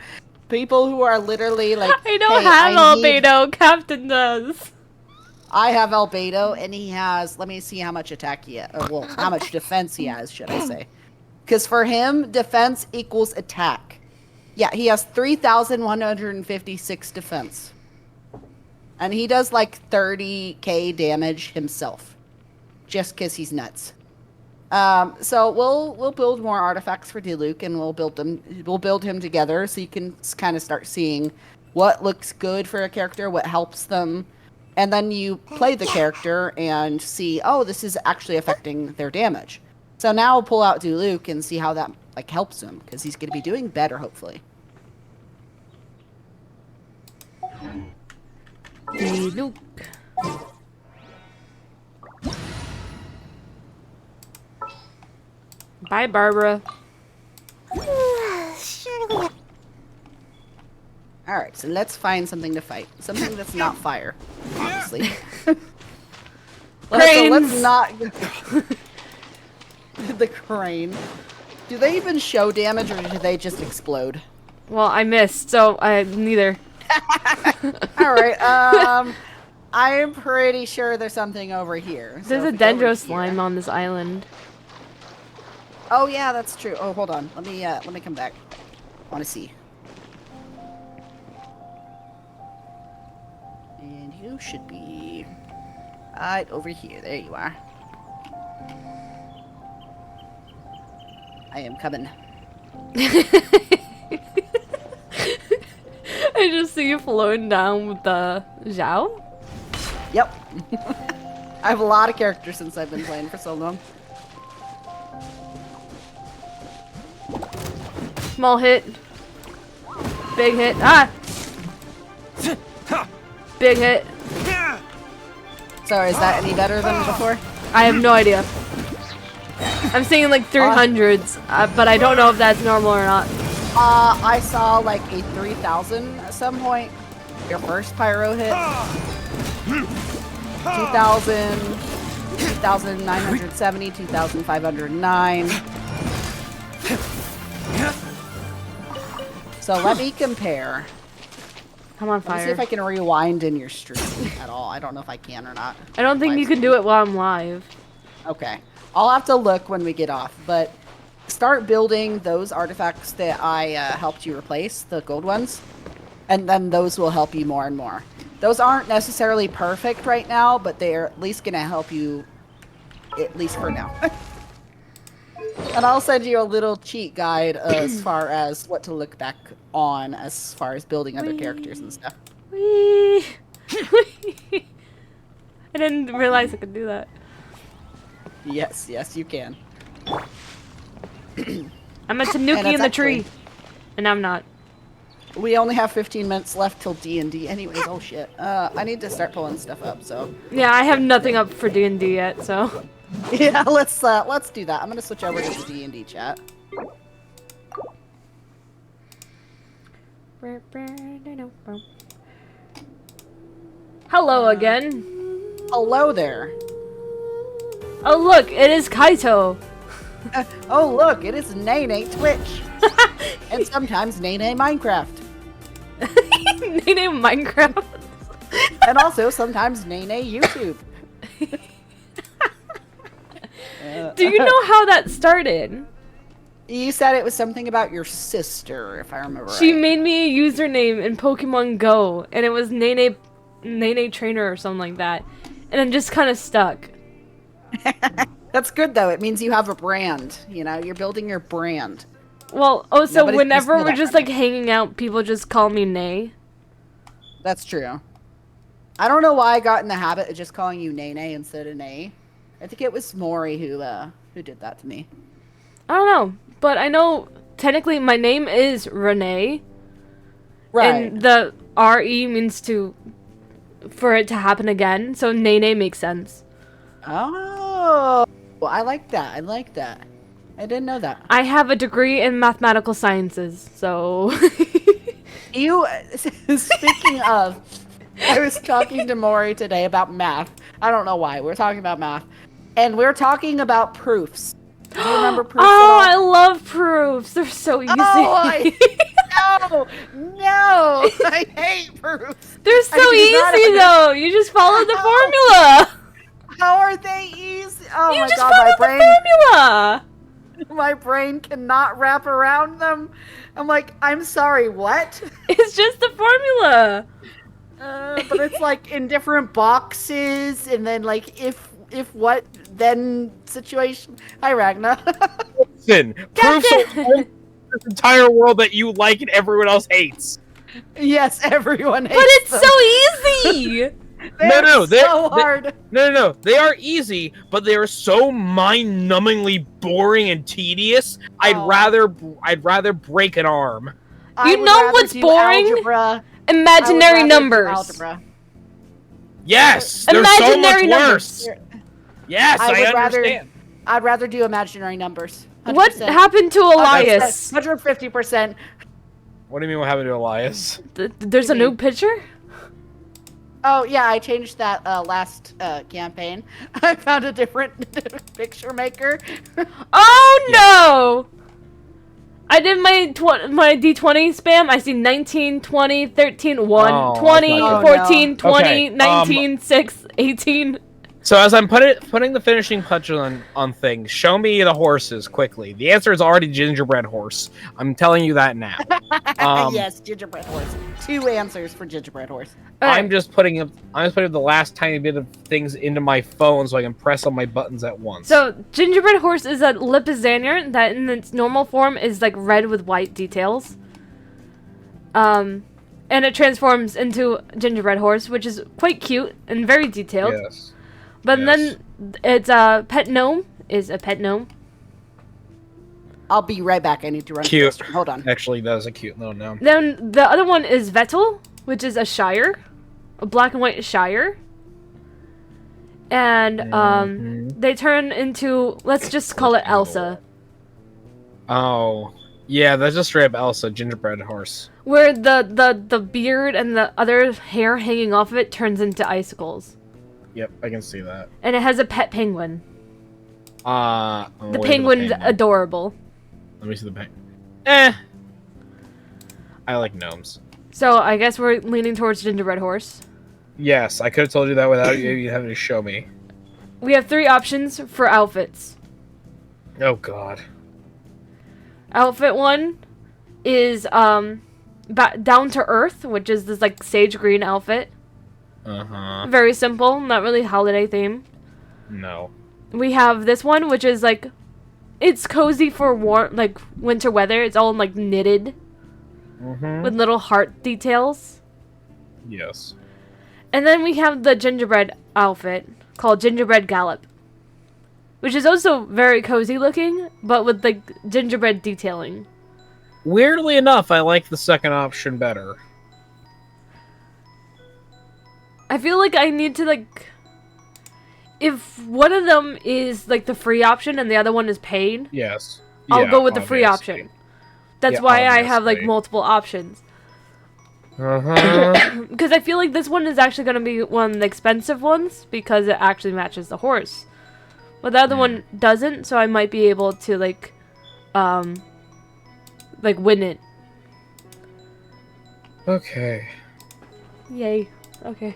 People who are literally like, I don't hey, have I need- albedo. Captain does. I have albedo, and he has, let me see how much attack he has. Well, how much defense he has, should I say. Because for him, defense equals attack. Yeah, he has 3,156 defense. And he does like 30k damage himself. Just because he's nuts. So we'll build more artifacts for Diluc, and we'll build him together so you can kind of start seeing what looks good for a character, what helps them. And then you play the character and see, oh, this is actually affecting their damage. So now we'll pull out Diluc and see how that like helps him, because he's going to be doing better, hopefully. Diluc. Bye, Barbara. Surely. Alright, so let's find something to fight. Something that's not fire, obviously. Cranes! So let's not... The crane. Do they even show damage, or do they just explode? Well, I missed, so neither. Alright, I'm pretty sure there's something over here. So There's a if we go over dendro here- slime on this island. Oh yeah, that's true. Oh, hold on. Let me come back. I want to see. And you should be right over here. There you are. I am coming. I just see you floating down with the Zhao. Yep. I have a lot of characters since I've been playing for so long. Small hit. Big hit. Ah! Big hit. So is that any better than before? I have no idea. I'm seeing like 300s, but I don't know if that's normal or not. I saw like a 3,000 at some point. Your first pyro hit. 2,000, 2,970, 2,509. So let me compare. I'm on Let me see fire. if I can rewind in your stream at all. I don't know if I can or not. I don't think you can do it while I'm live. Okay. I'll have to look when we get off, but start building those artifacts that I helped you replace, the gold ones, and then those will help you more and more. Those aren't necessarily perfect right now, but they're at least going to help you, at least for now. And I'll send you a little cheat guide as far as what to look back on as far as building other characters and stuff. Whee! I didn't realize I could do that. Yes, yes, you can. I'm a tanuki in the tree. actually- And I'm not. We only have 15 minutes left till D&D anyways. Oh shit. I need to start pulling stuff up, so. Yeah, I have nothing up for D&D yet, so. Yeah, let's do that. I'm gonna switch over to the D&D chat. Hello again. Hello there. Oh look, it is Kaito. Oh look, it is naynaytwitch. And sometimes naynay Minecraft. Nene Minecraft. And also sometimes naynay YouTube. Do you know how that started? You said it was something about your sister, if I remember right. She made me a username in Pokemon Go, and it was Nene Trainer or something like that. And I'm just kind of stuck. That's good though. It means you have a brand. You know, you're building your brand. Well, oh, so Nobody whenever can we're see just that. like hanging out, people just call me Nay. That's true. I don't know why I got in the habit of just calling you Nene instead of Nay. I think it was Maury who did that to me. I don't know. but I know technically my name is Renee. Right. And the RE means for it to happen again, so Naynay makes sense. Oh, I like that. I like that. I didn't know that. I have a degree in mathematical sciences, so... You, speaking of, I was talking to Maury today about math. I don't know why. We're talking about math. And we're talking about proofs. Do you remember proofs at all? I love proofs. They're so easy. No, I hate proofs. They're so easy, though. You just follow the formula. How are they easy? Oh you my just god, follow my brain. The formula. My brain cannot wrap around them. I'm like, I'm sorry, what? It's just the formula. But it's like in different boxes, and then like if what then situation. Hi, Ragna. Listen, proofs are this entire world that you like and everyone else hates. Yes, everyone hates But it's them. so easy. No, they're so hard. No, they are easy, but they are so mind-numbingly boring and tedious. I'd rather break an arm. You know what's boring? Algebra. Imaginary numbers. Algebra. Yes, they're so much worse. Yes, I understand. I'd rather do imaginary numbers. 100%. What happened to Elias? 150%. What do you mean what happened to Elias? There's a new picture? Oh, yeah, I changed that last campaign. I found a different picture maker. Oh, no! I did my D20 spam. I see 19, 20, 13, 1, 20, 14, 20, Okay, 19, 6, 18. So as I'm putting the finishing touches on things, show me the horses quickly. The answer is already gingerbread horse. I'm telling you that now. Yes, gingerbread horse. 2 answers for gingerbread horse. I'm just putting the last tiny bit of things into my phone so I can press all my buttons at once. So gingerbread horse is a lipizzaner that in its normal form is like red with white details. And it transforms into gingerbread horse, which is quite cute and very detailed. Yes. But then its pet gnome is a pet gnome. I'll be right back. I need to run. Cute. To the Hold on. Actually, that is a cute little gnome. Then the other one is Vettel, which is a Shire, a black and white Shire. And they turn into, let's just call it Elsa. Oh, yeah, that's just straight up Elsa, gingerbread horse. Where the beard and the other hair hanging off of it turns into icicles. Yep, I can see that. And it has a pet penguin. The penguin's adorable. Let me see the penguin. I like gnomes. So I guess we're leaning towards gingerbread horse. Yes, I could have told you that without you having to show me. We have 3 options for outfits. Oh god. Outfit 1 is down to earth, which is this like sage green outfit. Very simple, not really holiday theme. No. We have this one, which is like, it's cozy for warm, like winter weather. It's all like knitted with little heart details. Yes. And then we have the gingerbread outfit called Gingerbread Gallop, which is also very cozy looking, but with like gingerbread detailing. Weirdly enough, I like the second option better. I feel like I need to like, if one of them is like the free option and the other one is paid, yes, I'll go with the free option. That's why I have like multiple options. Because I feel like this one is actually going to be one of the expensive ones because it actually matches the horse. But the other one doesn't, so I might be able to like win it. Okay. Yay. Okay.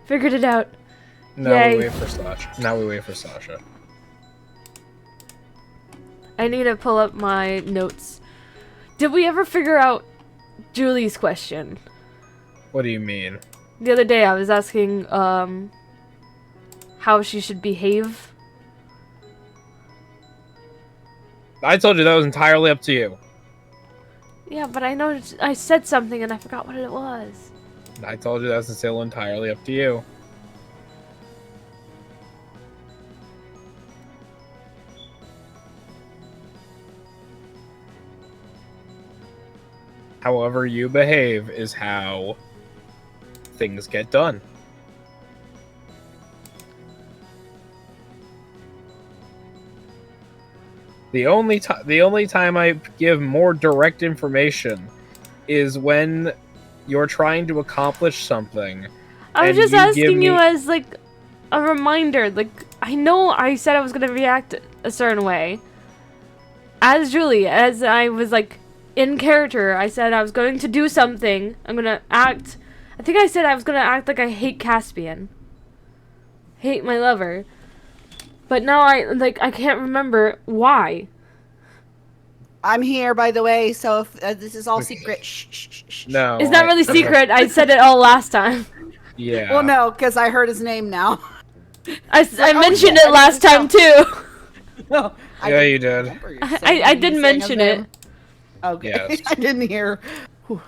Figured it out. Now Yay. we wait for Sasha. I need to pull up my notes. Did we ever figure out Julie's question? What do you mean? The other day I was asking how she should behave. I told you that was entirely up to you. Yeah, but I know I said something and I forgot what it was. I told you that was still entirely up to you. However you behave is how things get done. The only time I give more direct information is when you're trying to accomplish something. I was and just you give asking you me- as like a reminder. Like, I know I said I was gonna react a certain way. As Julie, as I was like in character, I said I was going to do something. I'm gonna act. I think I said I was gonna act like I hate Caspian. Hate my lover. But now I can't remember why. I'm here, by the way, so if this is all secret, shh, shh, shh, shh. No. It's not really secret. I said it all last time. Yeah. Well, no, because I heard his name now. I mentioned it last time too. No, Yeah, you did. I did mention it. Okay, Yes. I didn't hear. Whew.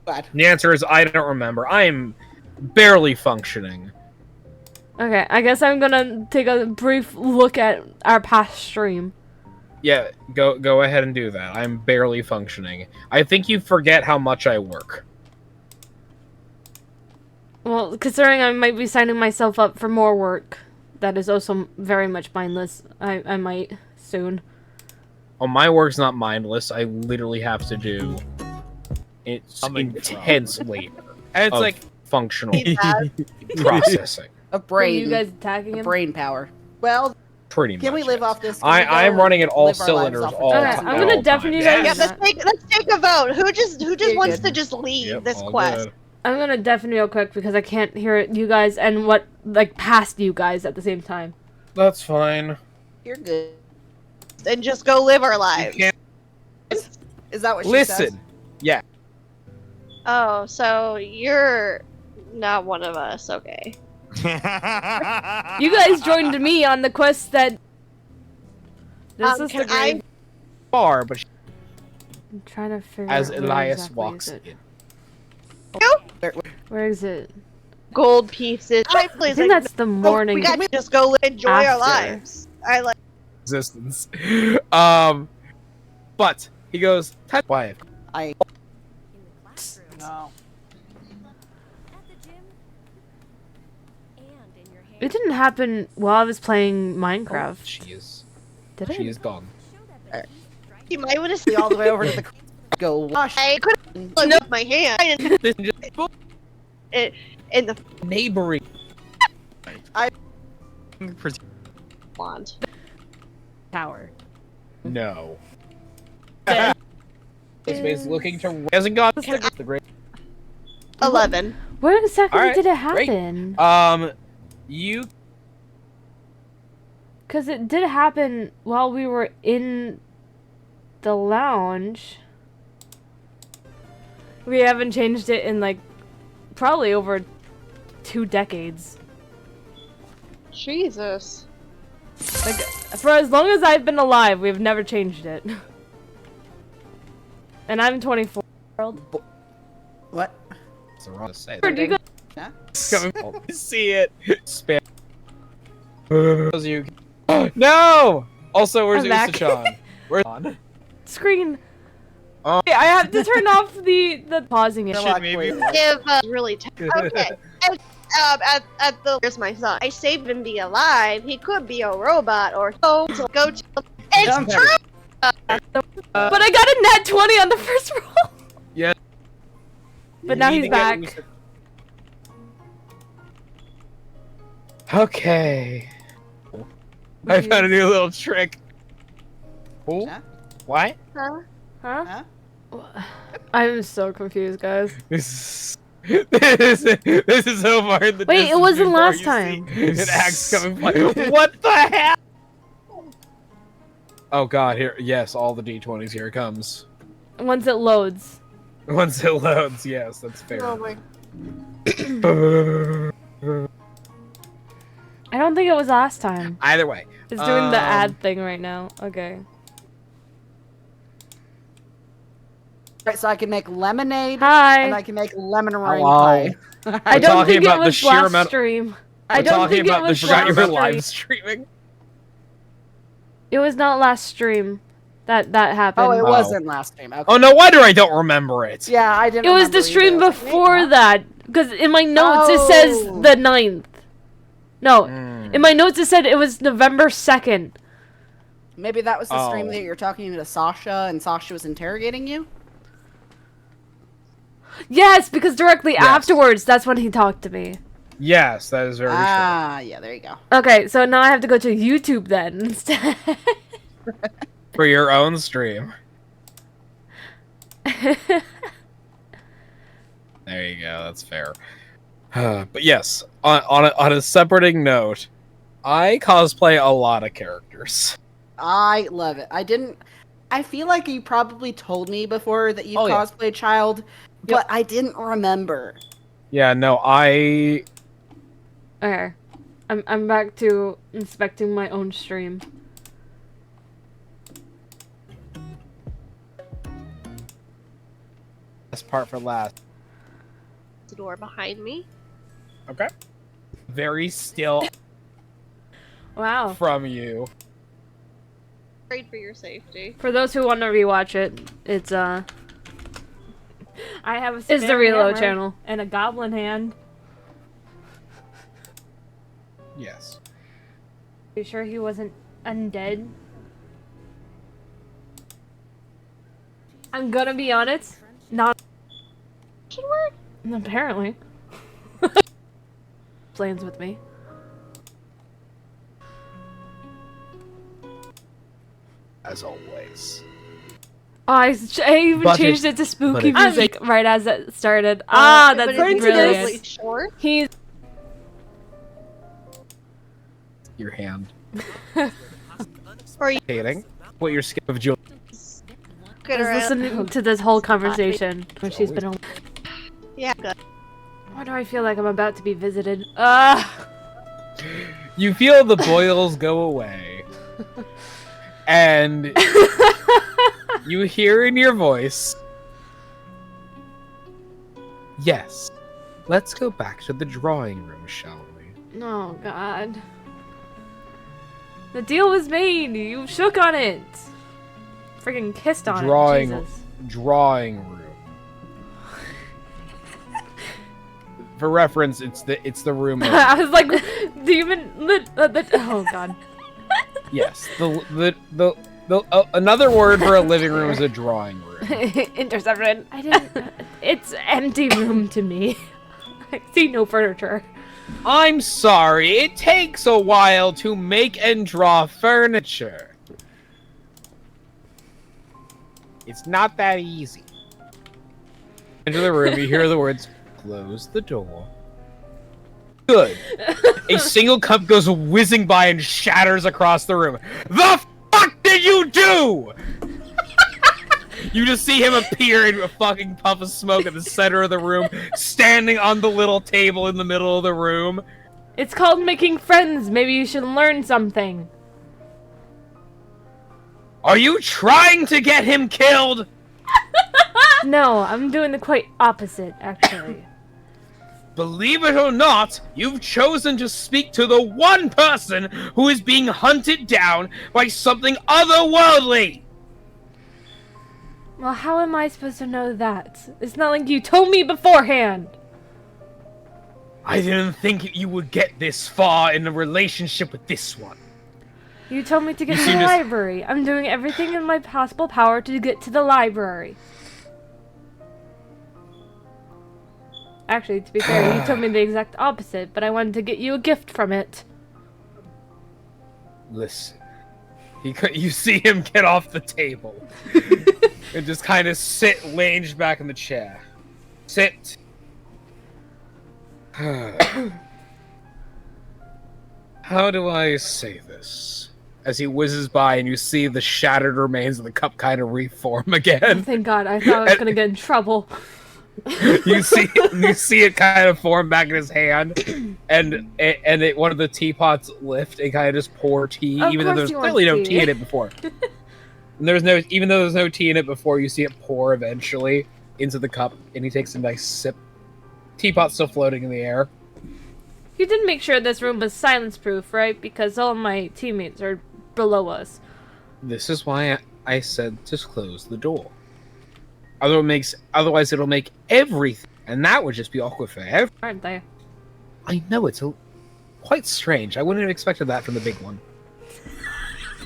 Bad. The answer is I don't remember. I am barely functioning. Okay, I guess I'm gonna take a brief look at our past stream. Yeah, go ahead and do that. I'm barely functioning. I think you forget how much I work. Well, considering I might be signing myself up for more work, that is also very much mindless. I might soon. Oh, my work's not mindless. I literally have to do it's intense labor. And it's of like functional Yeah. processing. A Are brain. you guys attacking him? Brain power. Well, Pretty much. can we live yes. off this? Can we I'm go running at all live our lives cylinders off of all this? Okay, the I'm time. gonna all deafen time. you guys. Yeah, let's take a vote. Who just You're wants good. to just leave Yep, this all quest? good. I'm gonna deafen real quick because I can't hear you guys and what like past you guys at the same time. That's fine. You're good. And just go live our lives. can't- Is that what she says? Listen. Yeah. Oh, so you're not one of us, okay. You guys joined me on the quest that. This is the Can I- grave. Far, but I'm trying to figure as out where Elias exactly walks is it. in. Where is it? Gold pieces. I think that's the morning. We got to just go enjoy our after. lives. I like. Existence. But he goes, "Why?" I. No. It didn't happen while I was playing Minecraft. She is. Did She it? is gone. You might want to See see all the way over to the. Go wash. I could have looked with my hand. I didn't. It in the Neighboring. wand. Tower. No. Space looking to hasn't gone. The great. 11. Where exactly Alright, did it great. happen? You Because it did happen while we were in the lounge. We haven't changed it in like probably over 2 decades. Jesus. Like for as long as I've been alive, we've never changed it. And I'm 24. What? That's the wrong to say. Do you guys Coming. See it. Spam. You. No. Also, where's I'm back. Usachan? Where's on? screen? Oh. I have to turn off the pausing it. Shit, maybe. If really okay. At the where's my son? I saved him be alive. He could be a robot or so. So go to. It's true. But I got a nat 20 on the first roll. Yeah. But now You he's need to get back. Okay. I found a new little trick. Oh. Huh? What? Huh? Huh? I'm so confused, guys. This is so far in the Wait, it distance wasn't before last you time. see An axe coming by. What the hell? Oh god, here. Yes, all the d20s. Here it comes. Once it loads. Once it loads, yes, that's fair. Oh my. I don't think it was last time. Either way. It's doing the ad thing right now. Okay. Right, so I can make lemonade. Hi. And I can make lemon meringue Hello. pie. I We're don't talking think it about the was sheer last amount- stream. I We're don't talking think it about was forgot you were last live stream. streaming. It was not last stream that happened. Oh, it wasn't last stream. Okay. Oh, no wonder I don't remember it. Yeah, I didn't. It was the stream before that, because in my notes it says the 9th. No, in my notes it said it was November 2nd. Maybe that was the stream that you're talking to Sasha, and Sasha was interrogating you? Yes, because directly afterwards, that's when he talked to me. Yes, that is very true. Yeah, there you go. Okay, so now I have to go to YouTube then instead. For your own stream. There you go, that's fair. But yes, on a separating note, I cosplay a lot of characters. I love it. I feel like you probably told me before that you cosplayed Child, but I didn't remember. Yeah, no, Okay. I'm back to inspecting my own stream. Best part for last. The door behind me. Okay. Very still. Wow. From you. Afraid for your safety. For those who want to rewatch it, it's I have a it's the Reload hammer channel. and a goblin hand. Yes. Are you sure he wasn't undead? I'm gonna be honest, not. Should work. Apparently. Plans with me. As always. Oh, I even changed it to spooky music right as it started. That's brilliant. Short. He's your hand. Or you Hating. What your skip of Julie. I was listening to this whole conversation when she's been. Yeah, good. Why do I feel like I'm about to be visited? You feel the boils go away. And you hear in your voice, yes, let's go back to the drawing room, shall we? Oh, God. The deal was made. You shook on it. Freaking kissed on it. Jesus. Drawing room. For reference, it's the room. I was like, do you even oh God. Yes, another word for a living room is a drawing room. Interception. I didn't. It's empty room to me. I see no furniture. I'm sorry. It takes a while to make and draw furniture. It's not that easy. Into the room, you hear the words, "Close the door." Good. A single cup goes whizzing by and shatters across the room. The fuck did you do? You just see him appear in a fucking puff of smoke at the center of the room, standing on the little table in the middle of the room. It's called making friends. Maybe you should learn something. Are you trying to get him killed? No, I'm doing the quite opposite, actually. Believe it or not, you've chosen to speak to the one person who is being hunted down by something otherworldly! Well, how am I supposed to know that? It's not like you told me beforehand! I didn't think you would get this far in a relationship with this one. You told me to get to the library. I'm doing everything in my possible power to get to the library. Actually, to be fair, you told me the exact opposite, but I wanted to get you a gift from it. Listen. You see him get off the table. And just kind of sit ranged back in the chair. Sit. How do I say this? As he whizzes by and you see the shattered remains of the cup kind of reform again. Oh, thank God, I thought I was gonna get in trouble. You see it kind of form back in his hand, and one of the teapots lift and kind of just pour tea, even though there's clearly no tea in it before. And even though there's no tea in it before, you see it pour eventually into the cup, and he takes a nice sip. Teapot's still floating in the air. You did make sure this room was silence-proof, right? Because all of my teammates are below us. This is why I said to close the door. Otherwise it'll make everything, and that would just be awkward for everyone. Aren't they? I know, it's quite strange. I wouldn't have expected that from the big one.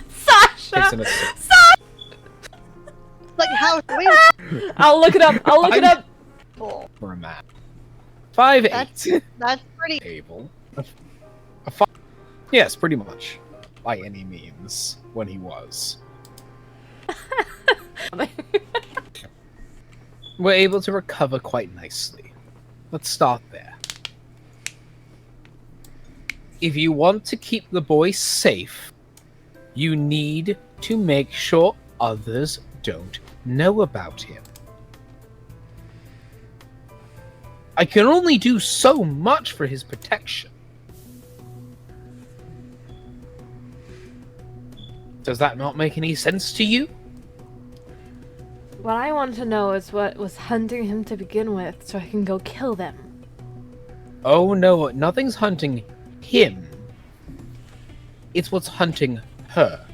Sasha! Like how? Wait. I'll look it up. I'll look it up. For a man. 5'8". That's pretty. Able. Yes, pretty much. By any means, when he was. We're able to recover quite nicely. Let's start there. If you want to keep the boy safe, you need to make sure others don't know about him. I can only do so much for his protection. Does that not make any sense to you? What I want to know is what was hunting him to begin with, so I can go kill them. Oh no, nothing's hunting him. It's what's hunting her.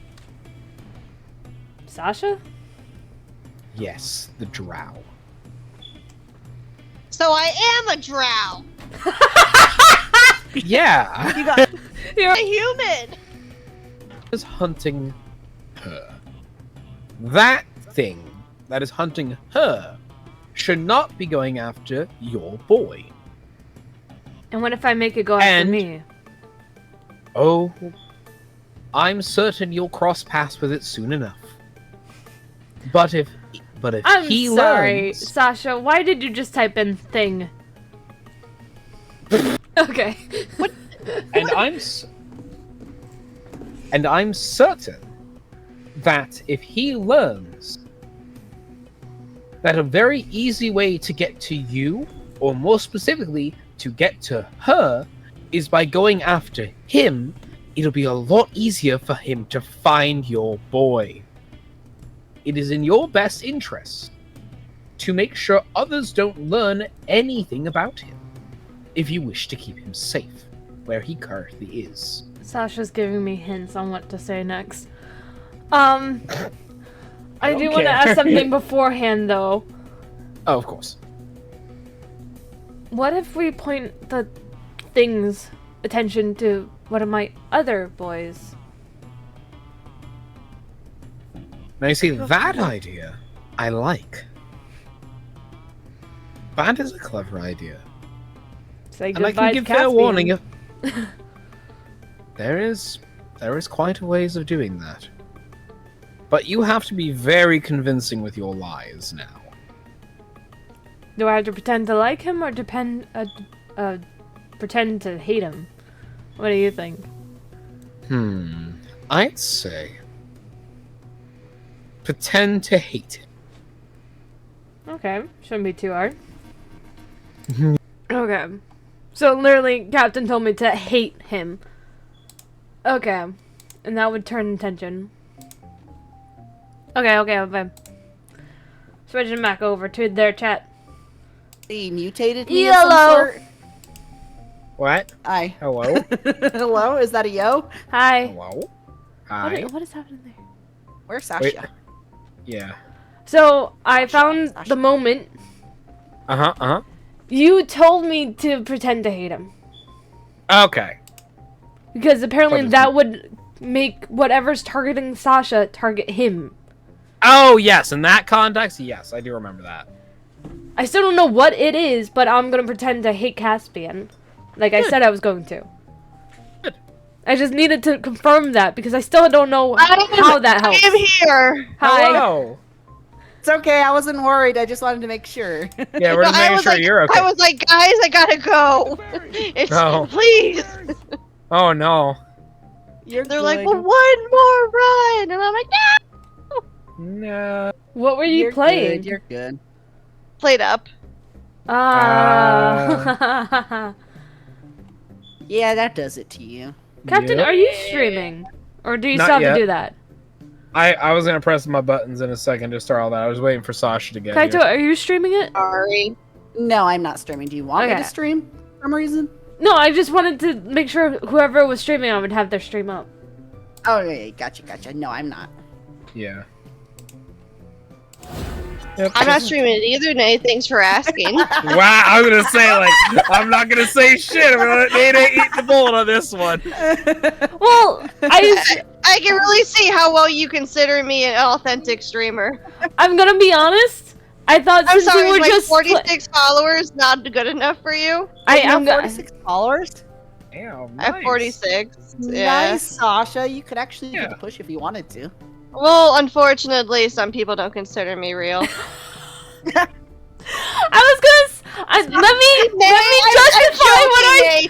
Sasha? Yes, the drow. So I am a drow. Yeah. You're a human. Is hunting her. That thing that is hunting her should not be going after your boy. And what if I make it go after me? Oh, I'm certain you'll cross paths with it soon enough. But if I'm he sorry, learns... Sasha. Why did you just type in thing? Okay. What? And I'm certain that if he learns that a very easy way to get to you, or more specifically, to get to her, is by going after him, it'll be a lot easier for him to find your boy. It is in your best interest to make sure others don't learn anything about him, if you wish to keep him safe, where he currently is. Sasha's giving me hints on what to say next. I do want to ask something beforehand, though. Oh, of course. What if we point the thing's attention to one of my other boys? Now you see, that idea I like. That is a clever idea. Say And I goodbye can to give fair warning Caspian. if there is quite a ways of doing that. But you have to be very convincing with your lies now. Do I have to pretend to like him or pretend to hate him? What do you think? I'd say pretend to hate him. Okay, shouldn't be too hard. Okay. So literally, Captain told me to hate him. Okay. And that would turn attention. Okay. Switching back over to their chat. He mutated me Yellow. of some sort. What? Hi. Hello? Hello? Is that a yo? Hi. Hello? Hi? What is happening there? Where's Sasha? Wait. Yeah. So, I found the moment. You told me to pretend to hate him. Okay. Because apparently that would make whatever's targeting Sasha target him. Oh, yes. In that context, yes. I do remember that. I still don't know what it is, but I'm gonna pretend to hate Caspian. Like I said I was going to. Good. I just needed to confirm that because I still don't know how that helps. I am here. Hi. Hello. It's okay, I wasn't worried. I just wanted to make sure. Yeah, we're just making sure you're okay. I was like, guys, I gotta go. Please. Oh no. They're like, well, one more run, and I'm like, no. No. What were you playing? Good, you're good. Played up. Yeah, that does it to you. Captain, are you streaming? Or do you Not still have yet. to do that? I was gonna press my buttons in a second to start all that. I was waiting for Sasha to get Kaito, here. are you streaming it? Sorry. No, I'm not streaming. Do you want me Okay. to stream for some reason? No, I just wanted to make sure whoever was streaming I would have their stream up. Oh, yeah, gotcha. No, I'm not. Yeah. I'm not streaming it either, Nate. Thanks for asking. Wow, I was gonna say, like, I'm not gonna say shit. I'm gonna let Nate eat the bullet on this one. Well, I can really see how well you consider me an authentic streamer. I'm gonna be honest. I thought I'm since sorry, you were like just 46 followers not good enough for you? I am 46 followers. Damn, I have 46. Yeah. Nice, Sasha. You could actually do the push if you wanted to. Well, unfortunately, some people don't consider me real. I was gonna. Let me justify what I.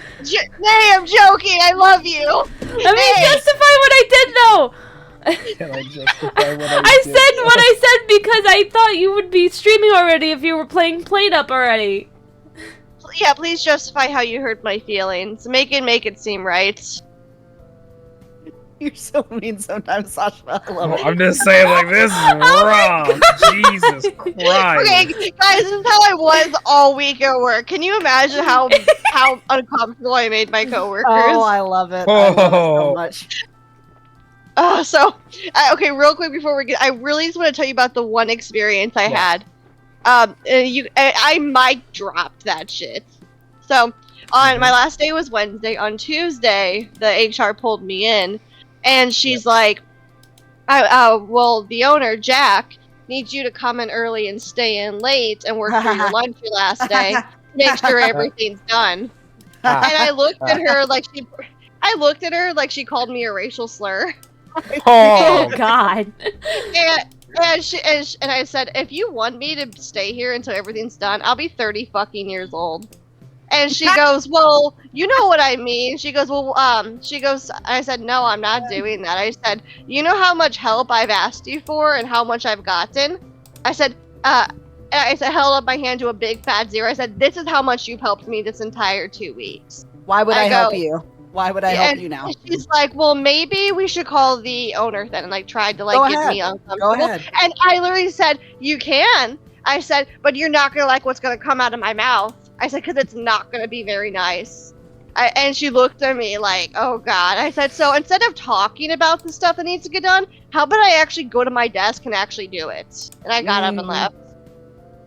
Nay, I'm joking. I love you. Let me justify what I did, though. Can I justify what I said what I said because I thought you would be streaming already if you were playing Played Up already. Yeah, please justify how you hurt my feelings. Make it seem right. You're so mean sometimes, Sasha. I love it. I'm just saying, like, this is wrong. Jesus Christ. Okay, guys, this is how I was all week at work. Can you imagine how uncomfortable I made my coworkers? Oh, I love it. I love it so much. Okay, real quick before we get, I really just want to tell you about the one experience I had. I mic dropped that shit. So, on my last day was Wednesday. On Tuesday, the HR pulled me in, and she's like, well, the owner, Jack, needs you to come in early and stay in late and work through your lunch your last day to make sure everything's done. And I looked at her like she called me a racial slur. Oh God. And I said, if you want me to stay here until everything's done, I'll be 30 fucking years old. And she goes, well, you know what I mean. She goes, well, I said, no, I'm not doing that. I said, you know how much help I've asked you for and how much I've gotten? I said, held up my hand to a big fat 0. I said, this is how much you've helped me this entire 2 weeks. Why would I help you? Why would I help you now? She's like, well, maybe we should call the owner then, and like tried to like get me uncomfortable. Go ahead. And I literally said, you can. I said, but you're not gonna like what's gonna come out of my mouth. I said, because it's not gonna be very nice. And she looked at me like, oh God. I said, so instead of talking about the stuff that needs to get done, how about I actually go to my desk and actually do it? And I got up and left.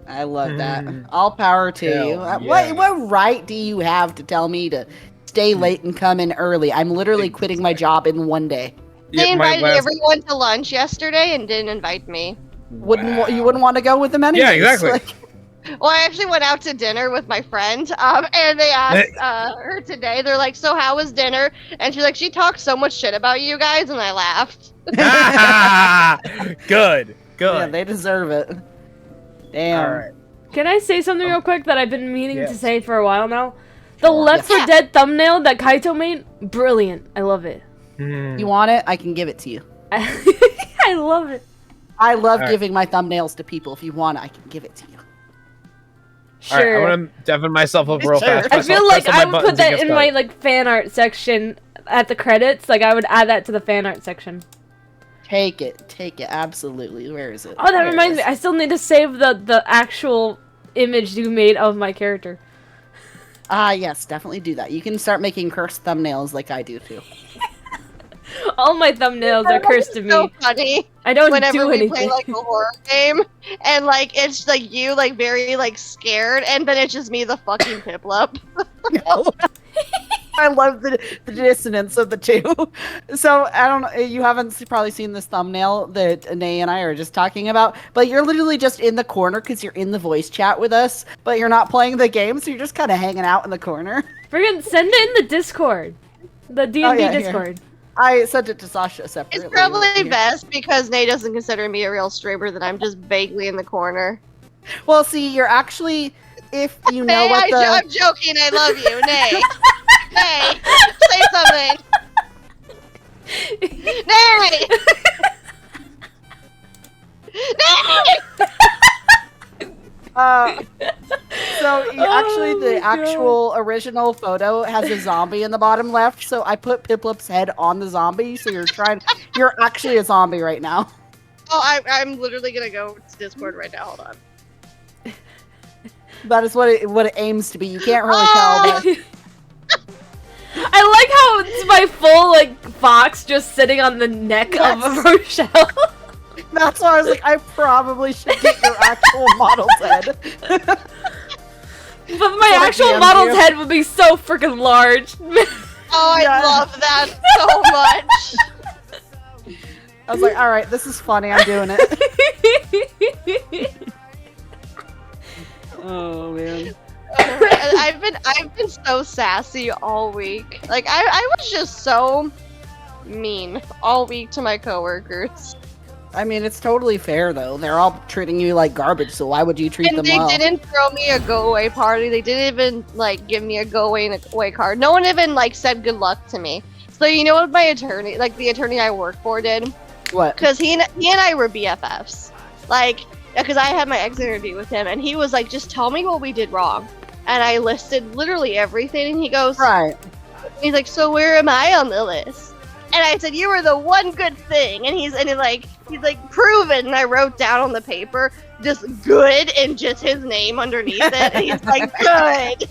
I love that. All power to you. What right do you have to tell me to stay late and come in early? I'm literally quitting my job in one day. They invited everyone to lunch yesterday and didn't invite me. You wouldn't want to go with them anyways? Yeah, exactly. Well, I actually went out to dinner with my friend, and they asked her today. They're like, "So how was dinner?" And she's like, "She talked so much shit about you guys," and I laughed. Good. Yeah, they deserve it. Damn. All right. Can I say something real quick that I've been meaning to say for a while now? The Left 4 Dead thumbnail that Kaito made, brilliant. I love it. You want it? I can give it to you. I love it. I love giving my thumbnails to people. If you want it, I can give it to you. Sure. All right, I'm gonna deafen myself up real fast. I feel like I would put that in my like fan art section at the credits. Like I would add that to the fan art section. Take it, absolutely. Where is it? Oh, that reminds me. I still need to save the actual image you made of my character. Yes, definitely do that. You can start making cursed thumbnails like I do too. All my thumbnails are cursed to me. So funny. I don't Whenever do we anything. play like a horror game, and like it's like you like very like scared, and then it's just me, the fucking Piplup. I love the dissonance of the two. So I don't know. You haven't probably seen this thumbnail that Nay and I are just talking about, but you're literally just in the corner because you're in the voice chat with us, but you're not playing the game, so you're just kind of hanging out in the corner. Friggin' send it in the Discord, the D&D Discord. Here. I sent it to Sasha separately. It's probably best because Nate doesn't consider me a real streamer, that I'm just vaguely in the corner. Well, see, you're actually, if you know Nay, what the... I'm joking, I love you, Nay. Nay, say something. Nay! Nay! Actually, the actual original photo has a zombie in the bottom left, so I put Piplup's head on the zombie, so you're actually a zombie right now. Oh, I'm literally gonna go to Discord right now, hold on. That is what it aims to be. You can't really tell, but... I like how it's my full, like, fox just sitting on the neck of Rochelle. That's why I was like, I probably should get your actual model's head. But my actual DM model's you. head would be so freaking large. Oh, I love that so much. I was like, all right, this is funny. I'm doing it. Oh man. I've been so sassy all week. Like I was just so mean all week to my coworkers. I mean, it's totally fair though. They're all treating you like garbage, so why would you treat And them they well? didn't throw me a go away party. They didn't even like give me a go away card. No one even like said good luck to me. So you know what my attorney, like the attorney I work for, did? What? Because he and I were BFFs. Like, because I had my exit interview with him, and he was like, "Just tell me what we did wrong." And I listed literally everything, and he goes, "Right." He's like, "So where am I on the list?" And I said, "You were the one good thing." And he's like, "Prove it." And I wrote down on the paper just good and just his name underneath it. And he's like, "Good."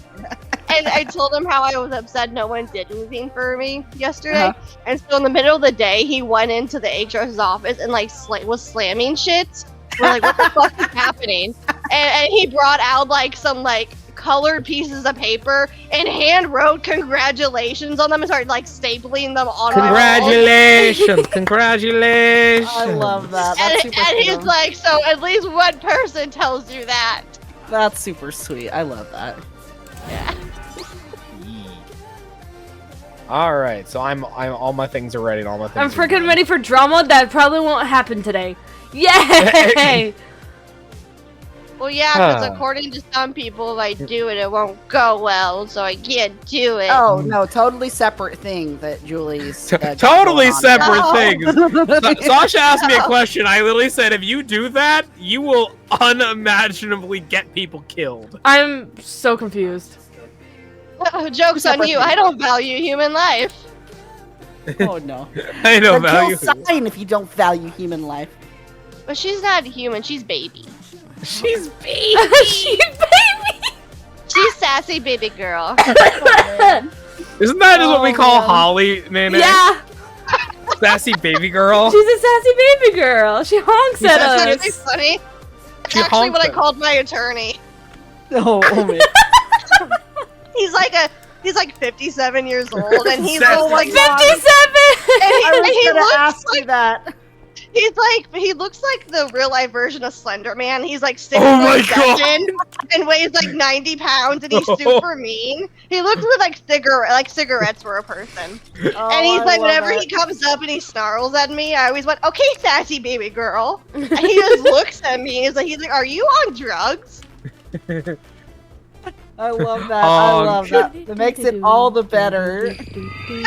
And I told him how I was upset no one did anything for me yesterday. And so in the middle of the day, he went into the HR's office and like was slamming shit. We're like, what the fuck is happening? And he brought out like some like colored pieces of paper and hand wrote congratulations on them and started like stapling them on Congratulations! Congratulations! I love that. That's super and he's sweet. like, so at least one person tells you that. That's super sweet. I love that. Yeah. All right, so I'm all my things are ready. And all my things. I'm are freaking ready for drama that probably won't happen today. Yay! Well, yeah, because Huh. according to some people, if I do it, it won't go well, so I can't do it. Oh no, totally separate thing that Julie's. Totally separate Oh. things. Sasha asked me a question. I literally said, if you do that, you will unimaginably get people killed. I'm so confused. Joke's on you. I don't value human life. Oh no. I don't Then value. kill sign if you don't value human life. But she's not human. She's baby. She's baby. She's baby. She's sassy baby girl. Isn't that just what we call Holly, Nene? Yeah. Sassy baby girl. She's a sassy baby girl. She honks at That's us. really funny. That's She actually what I honked called my attorney. Oh man. He's like 57 years old, and he's Oh my like God. 57. I was he gonna looks ask you that. he looks like the real life version of Slender Man. He's like 6 Oh my foot God. 7 and weighs like 90 pounds, and he's super mean. He looks like cigarettes for a person. Oh, And he's I like, love whenever it. he comes up and he snarls at me, I always went, "Okay, sassy baby girl." And he just looks at me. He's like, "Are you on drugs?" I love that. I love that. It makes it all the better.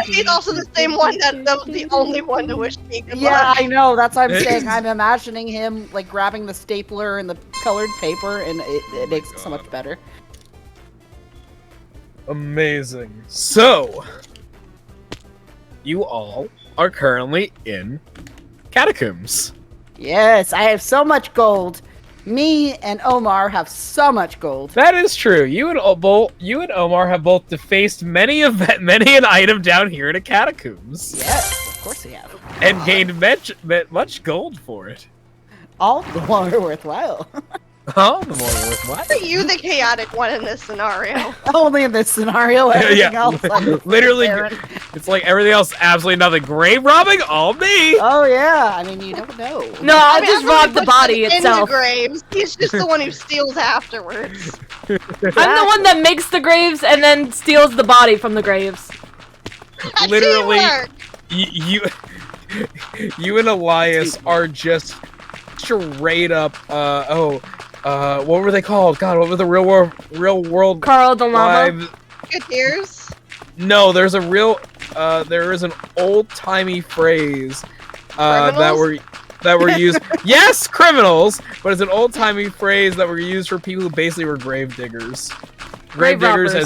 He's also the same one that was the only one to wish me good Yeah, luck. I know. That's what I'm saying. I'm imagining him like grabbing the stapler and the colored paper, and it makes it so much better. Amazing. So, you all are currently in catacombs. Yes, I have so much gold. Me and Omar have so much gold. That is true. You and Omar have both defaced many an item down here in a catacombs. Yes, of course we have. And gained much gold for it. All the more worthwhile. Oh, the more worthwhile. Are you the chaotic one in this scenario? Only in this scenario. Everything Yeah, else, I'm literally, Aaron. it's like everything else, absolutely nothing. Grave robbing, all me. Oh yeah, I mean you don't know. No, I'll I mean, just I'm rob the gonna body put him itself. In the graves. He's just the one who steals afterwards. I'm the one that makes the graves and then steals the body from the graves. Literally, Teamwork. you and Elias are just straight up. What were they called? God, what were the real world? Carl the llama. lives? Good ears. No, there is an old timey phrase that were used. Yes, criminals, but it's an old timey phrase that were used for people who basically were grave diggers, grave diggers robbers.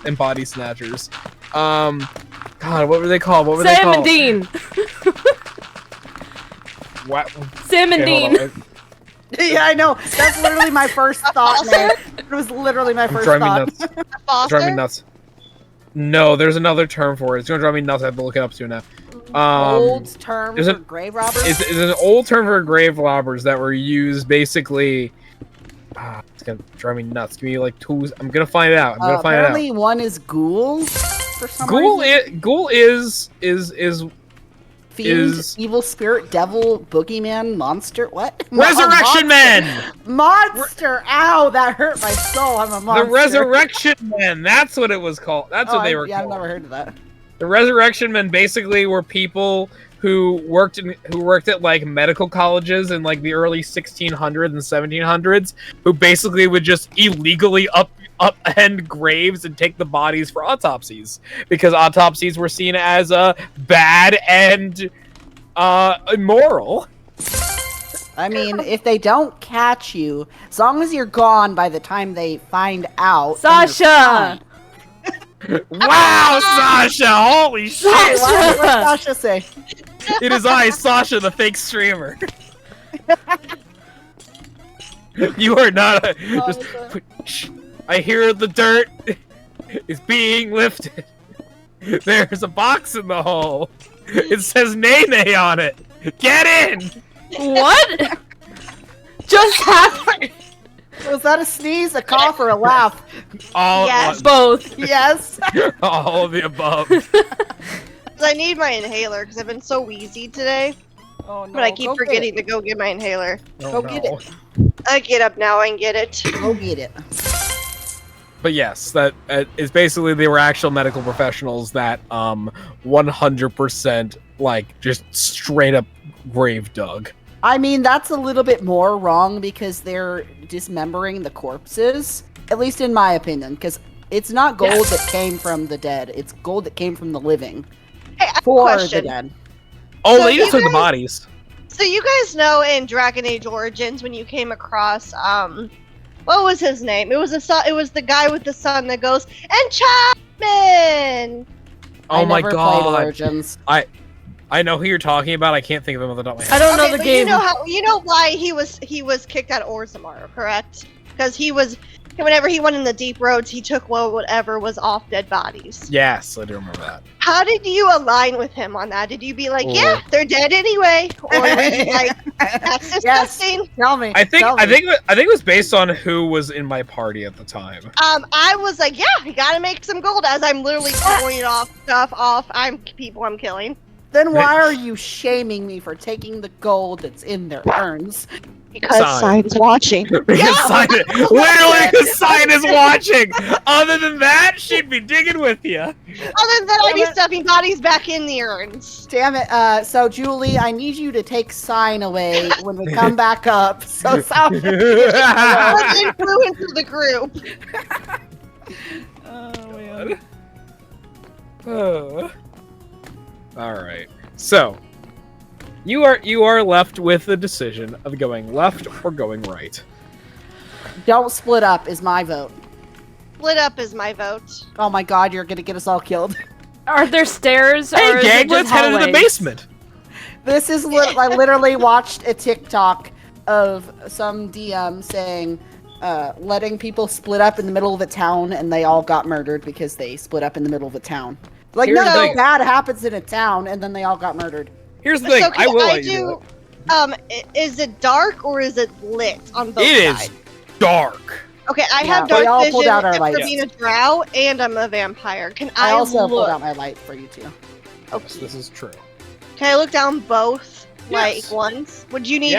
and body snatchers. God, what were they called? What were they Sam called? and Dean. What? Sam and Okay, Dean. hold on. Yeah, I know. That's literally my first thought, man. It was literally my first Drive me thought. nuts. Foster. Drive me nuts. No, there's another term for it. It's gonna drive me nuts. I have to look it up soon now. Old term for grave robbers? It's an old term for grave robbers that were used basically... it's gonna drive me nuts. Give me like tools. I'm gonna find out. Apparently one is ghouls for some reason. Ghoul is Fiend, evil spirit, devil, boogeyman, monster. What? Resurrection Men! Monster! Ow, that hurt my soul. I'm a monster. The Resurrection Men. That's what it was called. That's what they were called. I've never heard of that. The Resurrection Men basically were people who worked at like medical colleges in like the early 1600s and 1700s, who basically would just illegally upend graves and take the bodies for autopsies, because autopsies were seen as bad and immoral. I mean, if they don't catch you, as long as you're gone by the time they find out. Sasha! Wow, Sasha! Holy shit! What did Sasha say? It is I, Sasha, the fake streamer. You are not a... I hear the dirt is being lifted. There's a box in the hole. It says Nay on it. Get in! What? Just happened. Was that a sneeze, a cough, or a laugh? Yes. Both. Yes. All of the above. I need my inhaler because I've been so wheezy today. Oh no! But I keep forgetting to go get my inhaler. Go get it. I get up now and get it. Go get it. But yes, that is basically they were actual medical professionals that 100% like just straight up grave dug. I mean, that's a little bit more wrong because they're dismembering the corpses, at least in my opinion, because it's not gold that came from the dead, it's gold that came from the living. Hey, I have for a question. The dead. Oh, they just took the bodies. So you guys know in Dragon Age Origins when you came across what was his name? It was the guy with the son that goes, Enchantment! Oh my god. Played Origins. I know who you're talking about. I can't think of him off the top of my head. I don't know the game. You know why he was kicked out of Orzammar, correct? Because whenever he went in the deep roads, he took whatever was off dead bodies. Yes, I do remember that. How did you align with him on that? Did you be like, yeah, they're dead anyway, or were you like, that's disgusting? Yes. Tell me. I think it was based on who was in my party at the time. I was like, yeah, you gotta make some gold as I'm literally throwing stuff off. I'm killing. Then why are you shaming me for taking the gold that's in their urns? Because Sign's watching. Literally, because Sign is watching. Other than that, she'd be digging with you. Other than that, I'd be stuffing bodies back in the urns. Damn it. So, Julie, I need you to take Sign away when we come back up. So, Sasha. Let's influence the group. Oh, man. All right. So, you are left with the decision of going left or going right. Don't split up is my vote. Split up is my vote. Oh my god, you're gonna get us all killed. Are there stairs? Hey, or gang, let's head into the basement. This is I literally watched a TikTok of some DM saying, letting people split up in the middle of a town, and they all got murdered because they split up in the middle of a town. Like, nothing bad happens in a town, and then they all got murdered. Here's the thing, So I will let you do it. Is it dark or is it lit on both sides? It is dark. Okay, I have dark vision for being a drow, and I'm a vampire. Can I also look? pulled out my light for you, too. Okay. Yes, this is true. Can I look down both, like, once? Would you need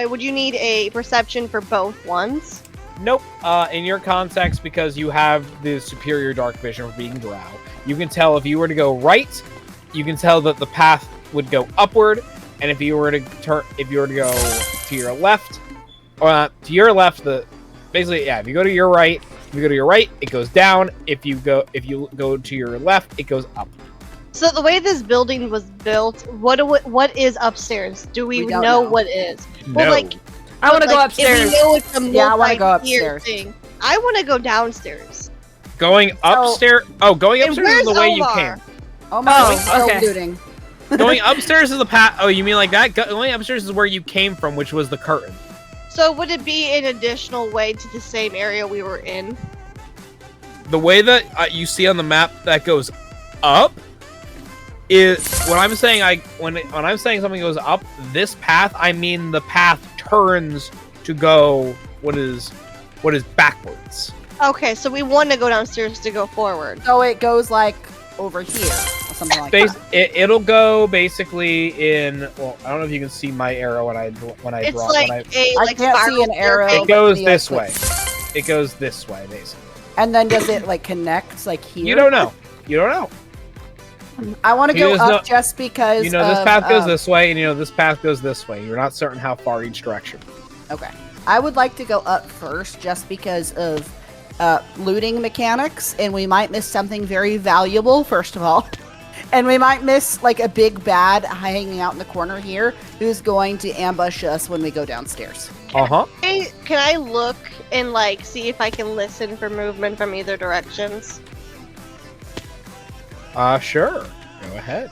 would you need a perception for both ones? Nope. In your context, because you have the superior dark vision for being drow, you can tell if you were to go right, you can tell that the path would go upward, and if you were to go to your left, or to your left, basically, if you go to your right, it goes down. If you go to your left, it goes up. So the way this building was built, what is upstairs? Do we know what is? No. Well, like, I want to go upstairs. If we know it's a I want to go upstairs. thing, I want to go downstairs. Going upstairs. Going upstairs is the way you came. Oh my god, okay. looting. Going upstairs is the path. Oh, you mean like that? Going upstairs is where you came from, which was the curtain. So would it be an additional way to the same area we were in? The way that you see on the map that goes up when I'm saying when I'm saying something goes up this path, I mean the path turns to go what is backwards. Okay, so we want to go downstairs to go forward. So it goes like over here, or something like that. It'll go basically in. Well, I don't know if you can see my arrow when I draw. It's like I can't see an arrow. It goes this way. It goes this way, basically. And then does it like connect like here? You don't know. You don't know. I want to go up just because. You know this path goes this way, and you know this path goes this way. You're not certain how far each direction. Okay. I would like to go up first just because of looting mechanics, and we might miss something very valuable, first of all. And we might miss like a big bad hanging out in the corner here who's going to ambush us when we go downstairs. Uh-huh. Can I look and like see if I can listen for movement from either directions? Sure. Go ahead.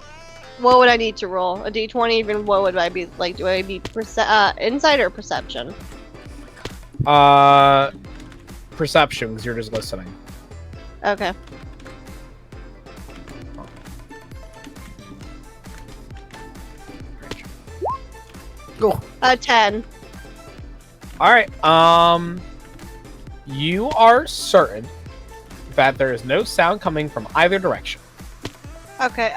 What would I need to roll? A d20? Even what would I be like? Do I be insight or perception? Perception, because you're just listening. Okay. Go. 10. All right. You are certain that there is no sound coming from either direction. Okay.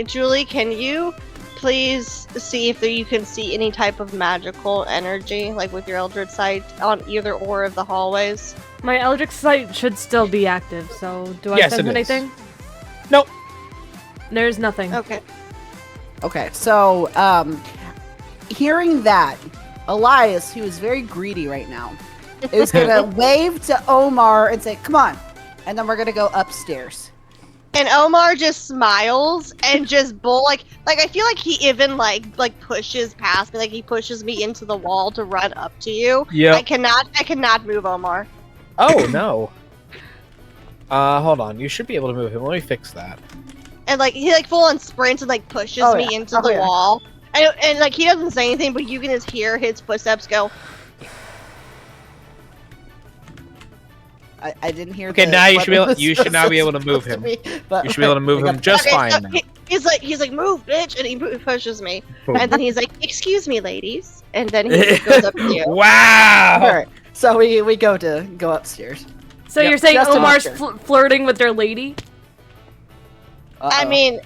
Julie, can you please see if you can see any type of magical energy, like with your Eldritch Sight, on either or of the hallways? My Eldritch Sight should still be active, so do I sense anything? Nope. There's nothing. Okay. Okay, so, hearing that, Elias, who is very greedy right now, is gonna wave to Omar and say, come on, and then we're gonna go upstairs. And Omar just smiles and just like I feel like he even like pushes past me, like he pushes me into the wall to run up to you. Yeah. I cannot move Omar. Oh no. Hold on. You should be able to move him. Let me fix that. And like he like full on sprints and like pushes me into the wall. And like he doesn't say anything, but you can just hear his footsteps go. I didn't hear. Okay, now you should now be able to move him. You should be able to move him just fine. So he's like move, bitch, and he pushes me, and then he's like, excuse me, ladies, and then he just goes up to you. Wow. All right, so we go upstairs. So you're saying Omar's flirting with their lady? I mean,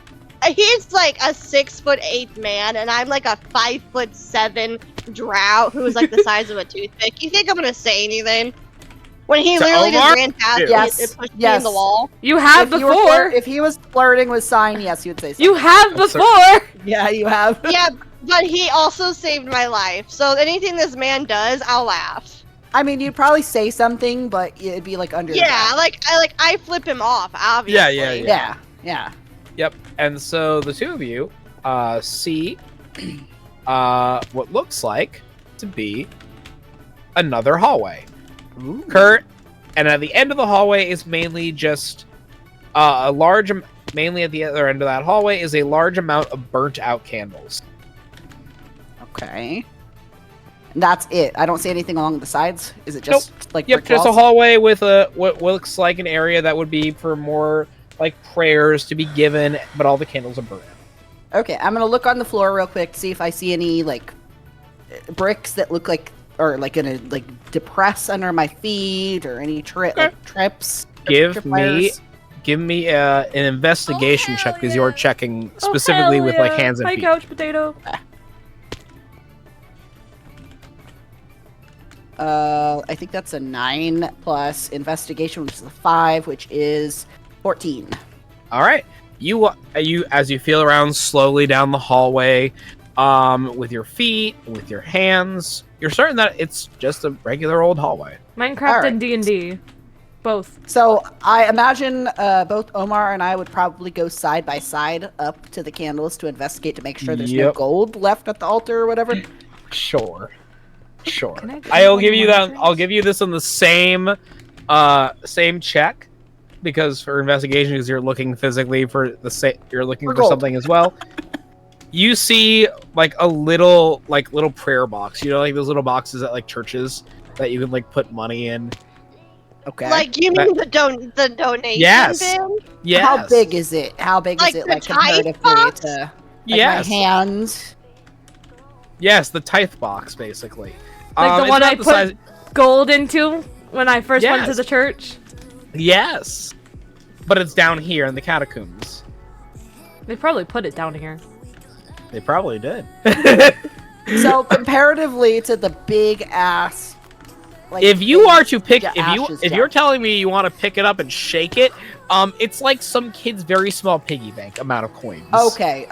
he's like a 6'8" man, and I'm like a 5'7" drow who's like the size of a toothpick. You think I'm gonna say anything? When he literally just ran past me and pushed me in the wall. You have before. If he was flirting with Sign, yes, you would say something. You have before. Yeah, you have. Yeah, but he also saved my life. So anything this man does, I'll laugh. I mean, you'd probably say something, but it'd be like under. Yeah, I flip him off, obviously. Yeah. Yep. And so the two of you see what looks like to be another hallway. Ooh. Kurt, and at the end of the hallway is mainly just mainly at the other end of that hallway is a large amount of burnt out candles. Okay. And that's it. I don't see anything along the sides. Is it just like brick walls? Just a hallway with what looks like an area that would be for more like prayers to be given, but all the candles are burnt out. Okay, I'm gonna look on the floor real quick to see if I see any like bricks that look like or like gonna like depress under my feet or any trips. Give me an investigation check because you're checking specifically with like hands and feet. Couch potato. I think that's a 9 plus investigation, which is a 5, which is 14. All right, you as you feel around slowly down the hallway, with your feet, with your hands, you're certain that it's just a regular old hallway. Minecraft and D&D, both. So I imagine both Omar and I would probably go side by side up to the candles to investigate to make sure there's no gold left at the altar or whatever. Sure. I'll give you that. I'll give you this on the same check because for investigation, because you're looking physically for you're looking for something as well. You see like a little prayer box. You know, like those little boxes at like churches that you can like put money in. Okay. Like, you mean the donation Yes. bin? Yes. How big is it? How big Like is it, the like, tithe comparatively box? to like, Yes. my hands? Yes, the tithe box, basically. Like the it's one not I the put size- gold into when I first went to Yes. the church. Yes. But it's down here in the catacombs. They probably put it down here. They probably did. So comparatively to the big ass, like, if you are to pick, yeah, ashes if down. you're telling me you want to pick it up and shake it, it's like some kid's very small piggy bank amount of coins. Okay.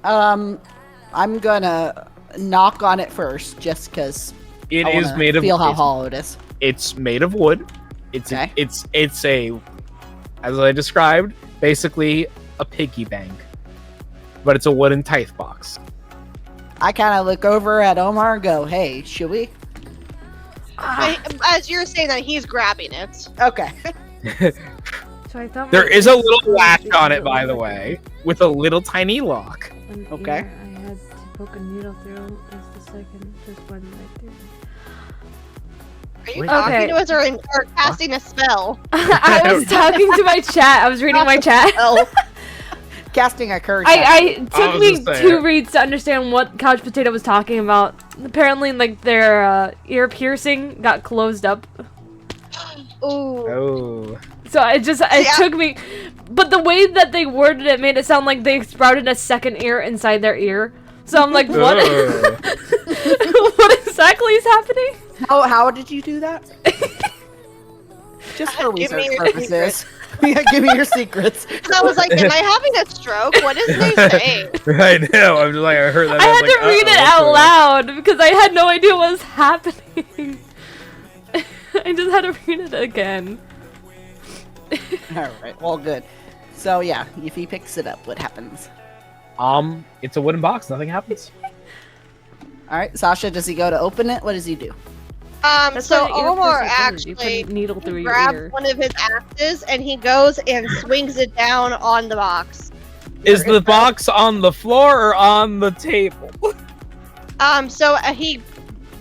I'm gonna knock on it first, just because It is made of. feel how hollow it is. It's made of wood. It's Okay. it's a, as I described, basically a piggy bank, but it's a wooden tithe box. I kind of look over at Omar and go, "Hey, should we?" As you're saying that, he's grabbing it. Okay. So I thought There my is a little ear latch was on it, the by the only way, with a little tiny lock. one Okay. ear I had to poke a needle through is the second, this one right there. Are you Wait. talking Okay. to us or casting a spell? I was talking to my chat. I was reading my chat. Oh, casting a curse. It took was me just saying. 2 reads to understand what Couch Potato was talking about. Apparently, like, their ear piercing got closed up. Ooh. Oh. So it took me... But the way that they worded it made it sound like they sprouted a second ear inside their ear. So I'm like, what? Oh. What exactly is happening? How did you do that? Just for Give me research your purposes. Yeah, give me your secrets. I was like, am I having a stroke? What is they saying? I know. I'm just like, I heard that. I was had like, to read it uh-oh, out what's loud because I had no idea what was happening. I just had to read it again. All right. Well, good. So yeah, if he picks it up, what happens? It's a wooden box. Nothing happens. All right, Sasha. Does he go to open it? What does he do? That's So what an ear Omar piercing is. You put actually a needle through your grabs ear. one of his axes and he goes and swings it down on the box. Is the box on the floor or on the table?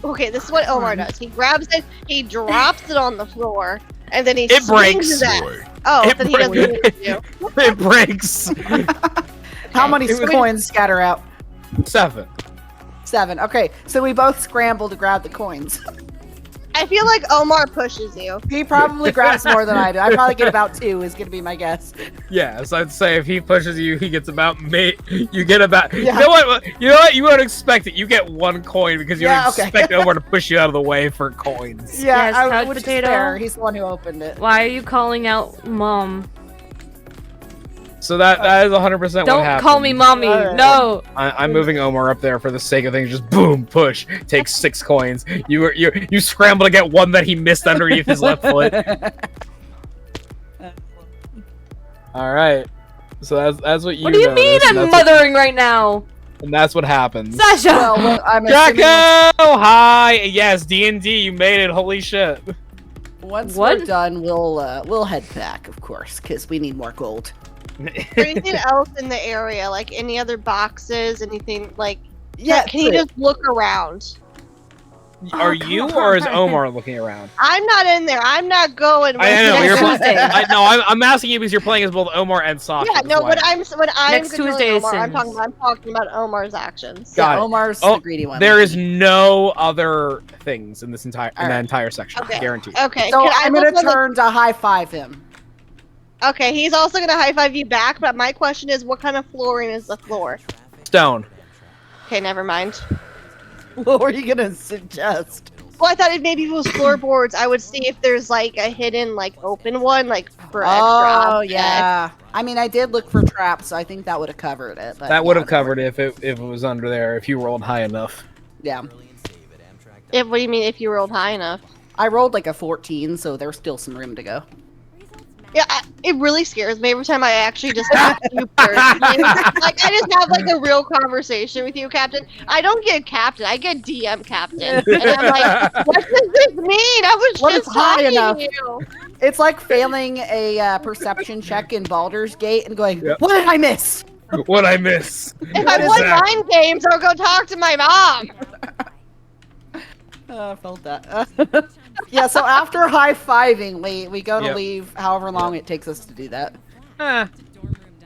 Okay, this is what Omar does. He grabs it, he drops it on the floor, and then he It swings breaks. it. Oh, It then he doesn't need to. It breaks. How many It was- coins scatter out? 7. 7. Okay, so we both scramble to grab the coins. I feel like Omar pushes you. He probably grabs more than I do. I probably get about 2 is gonna be my guess. Yes, I'd say if he pushes you, he gets about you get about. Yeah. You know what? You know what? You won't expect it. You get 1 coin because you Yeah, don't okay. expect Omar to push you out of the way for coins. Yeah, Yes, Couch which is Potato. fair. He's the one who opened it. Why are you calling out mom? So that is 100% what Don't happened. call me mommy. Alright. No. I'm moving Omar up there for the sake of things. Just boom, push. Takes 6 coins. You scramble to get 1 that he missed underneath his left foot. All right. So that's what you. What do you mean noticed, and I'm that's mothering right now? and that's what happens. Sasha! Well, I'm assuming Draco! Hi! Yes, D&D, you made it. Holy shit. once What? we're done, we'll head back, of course, because we need more gold. Anything else in the area? Like any other boxes? Anything like? Yeah, Can you just look around? Are you or is Omar looking around? I'm not in there. I'm not going. I know, with you're you. playing. I'm asking you because you're playing as both Omar and Sasha. Yeah, no. that's why. When I'm Next controlling Tuesday is Omar, I'm Sims. talking about Omar's actions. Got Yeah, it. Omar's Oh, the greedy one. There is no other things in this All that right. entire section. Okay. Guaranteed. Okay. So can I I'm gonna look on the- turn to high five him. Okay, he's also gonna high five you back. But my question is, what kind of flooring is the floor? Stone. Okay, never mind. What were you gonna suggest? Well, I thought maybe if it was floorboards, I would see if there's like a hidden, like open one, like for extra. Oh objects. yeah. I mean, I did look for traps, so I think that would have covered it. But That would yeah, have covered it if it was under there. If you rolled high enough. Yeah, What do you mean if you rolled high enough? I rolled like a 14, so there's still some room to go. Yeah, it really scares me every time I actually just talk to you personally. Like, I just have like a real conversation with you, Captain. I don't get Captain, I get DM Captain. And I'm like, what does this mean? I was What just is high talking enough? to you. It's like failing a perception check in Baldur's Gate and going, Yep. "What did I miss?" What I miss? If I won mind games, I'll go talk to my mom. I felt that. Yeah, so after high-fiving, we go to Yep. leave however long it takes us to do that.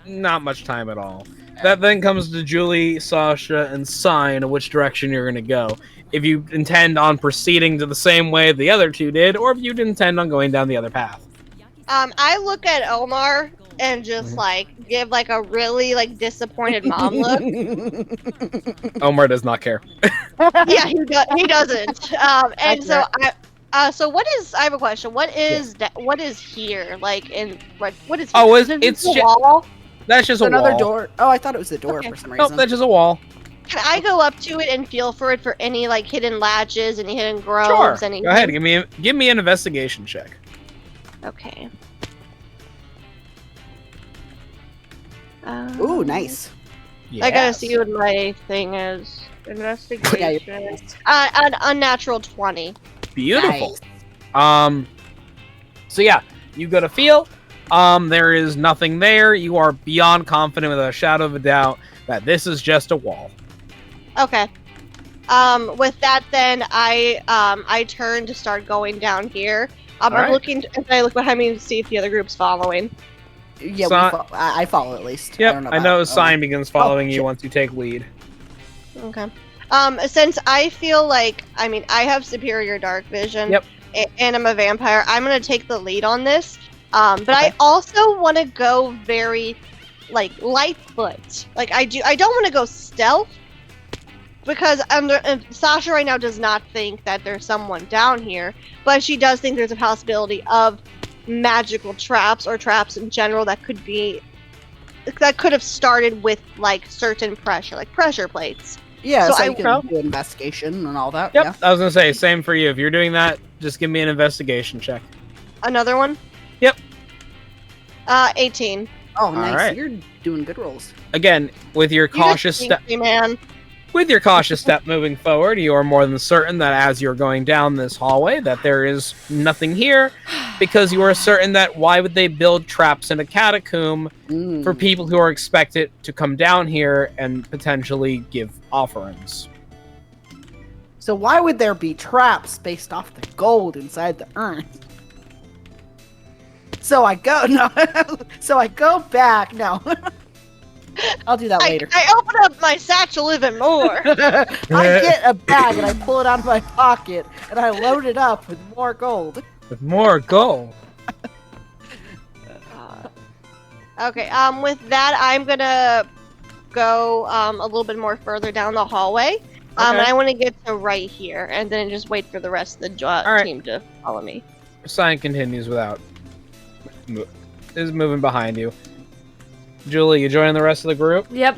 Not much time at all. That then comes to Julie, Sasha, and Sign which direction you're going to go. If you intend on proceeding to the same way the other two did, or if you intend on going down the other path. I look at Omar and just like give like a really like disappointed mom look. Omar does not care. Yeah, he doesn't. And so so what is? I have a question. What is what is here? Like in what is? Oh, is it's a wall? That's just another wall. door. Oh, I thought it was a door for some reason. Nope, that's just a wall. Can I go up to it and feel for it for any like hidden latches, any hidden groves, Sure. anything? Go ahead. Give me an investigation check. Okay. Ooh, nice. I gotta see what my thing is. Investigation. An unnatural 20. Beautiful. So yeah, you go to feel. There is nothing there. You are beyond confident without a shadow of a doubt that this is just a wall. Okay. With that, then I turn to start going down here. I'm Alright. looking. I look behind me to see if the other group's following. Yeah, I follow at least. Yep, I know Sign begins following you once you take lead. Okay. Since I feel like, I mean, I have superior dark vision. Yep. And I'm a vampire. I'm gonna take the lead on this. But I also want to go very, like, lightfoot. Like I don't want to go stealth because Sasha right now does not think that there's someone down here, but she does think there's a possibility of magical traps or traps in general that could have started with like certain pressure, like pressure plates. Yeah, so I you can do investigation and all that. Yep, Yeah. I was gonna say same for you. If you're doing that, just give me an investigation check. Another one. Yep. 18. Oh, nice. Alright. You're doing good rolls. Again, with your cautious step. Man. With your cautious step moving forward, you are more than certain that as you're going down this hallway that there is nothing here, because you are certain that why would they build traps in a catacomb for people who are expected to come down here and potentially give offerings? So why would there be traps based off the gold inside the urn? So I go back. No. I'll do that later. I open up my satchel even more. I get a bag and I pull it out of my pocket and I load it up with more gold. With more gold. Okay, with that, I'm gonna go a little bit more further down the hallway. And I want to get to right here, and then just wait for the rest of the team to follow me. Sign continues without... is moving behind you. Julie, you joining the rest of the group? Yep.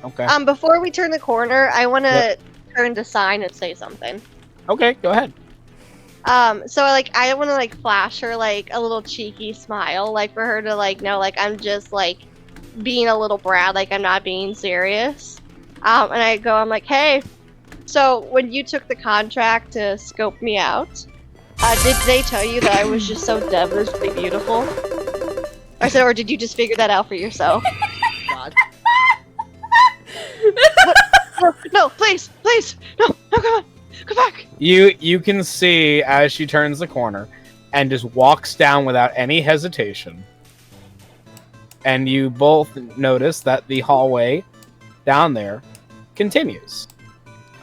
Okay. Before we turn the corner, I want to turn to Sign and say something. Okay, go ahead. So like I want to like flash her like a little cheeky smile, like for her to like know like I'm just like being a little brat, like I'm not being serious. And I'm like, hey, so when you took the contract to scope me out, did they tell you that I was just so devilishly beautiful? Or did you just figure that out for yourself? God. No, please, no, come on, come back. You can see as she turns the corner and just walks down without any hesitation. And you both notice that the hallway down there continues.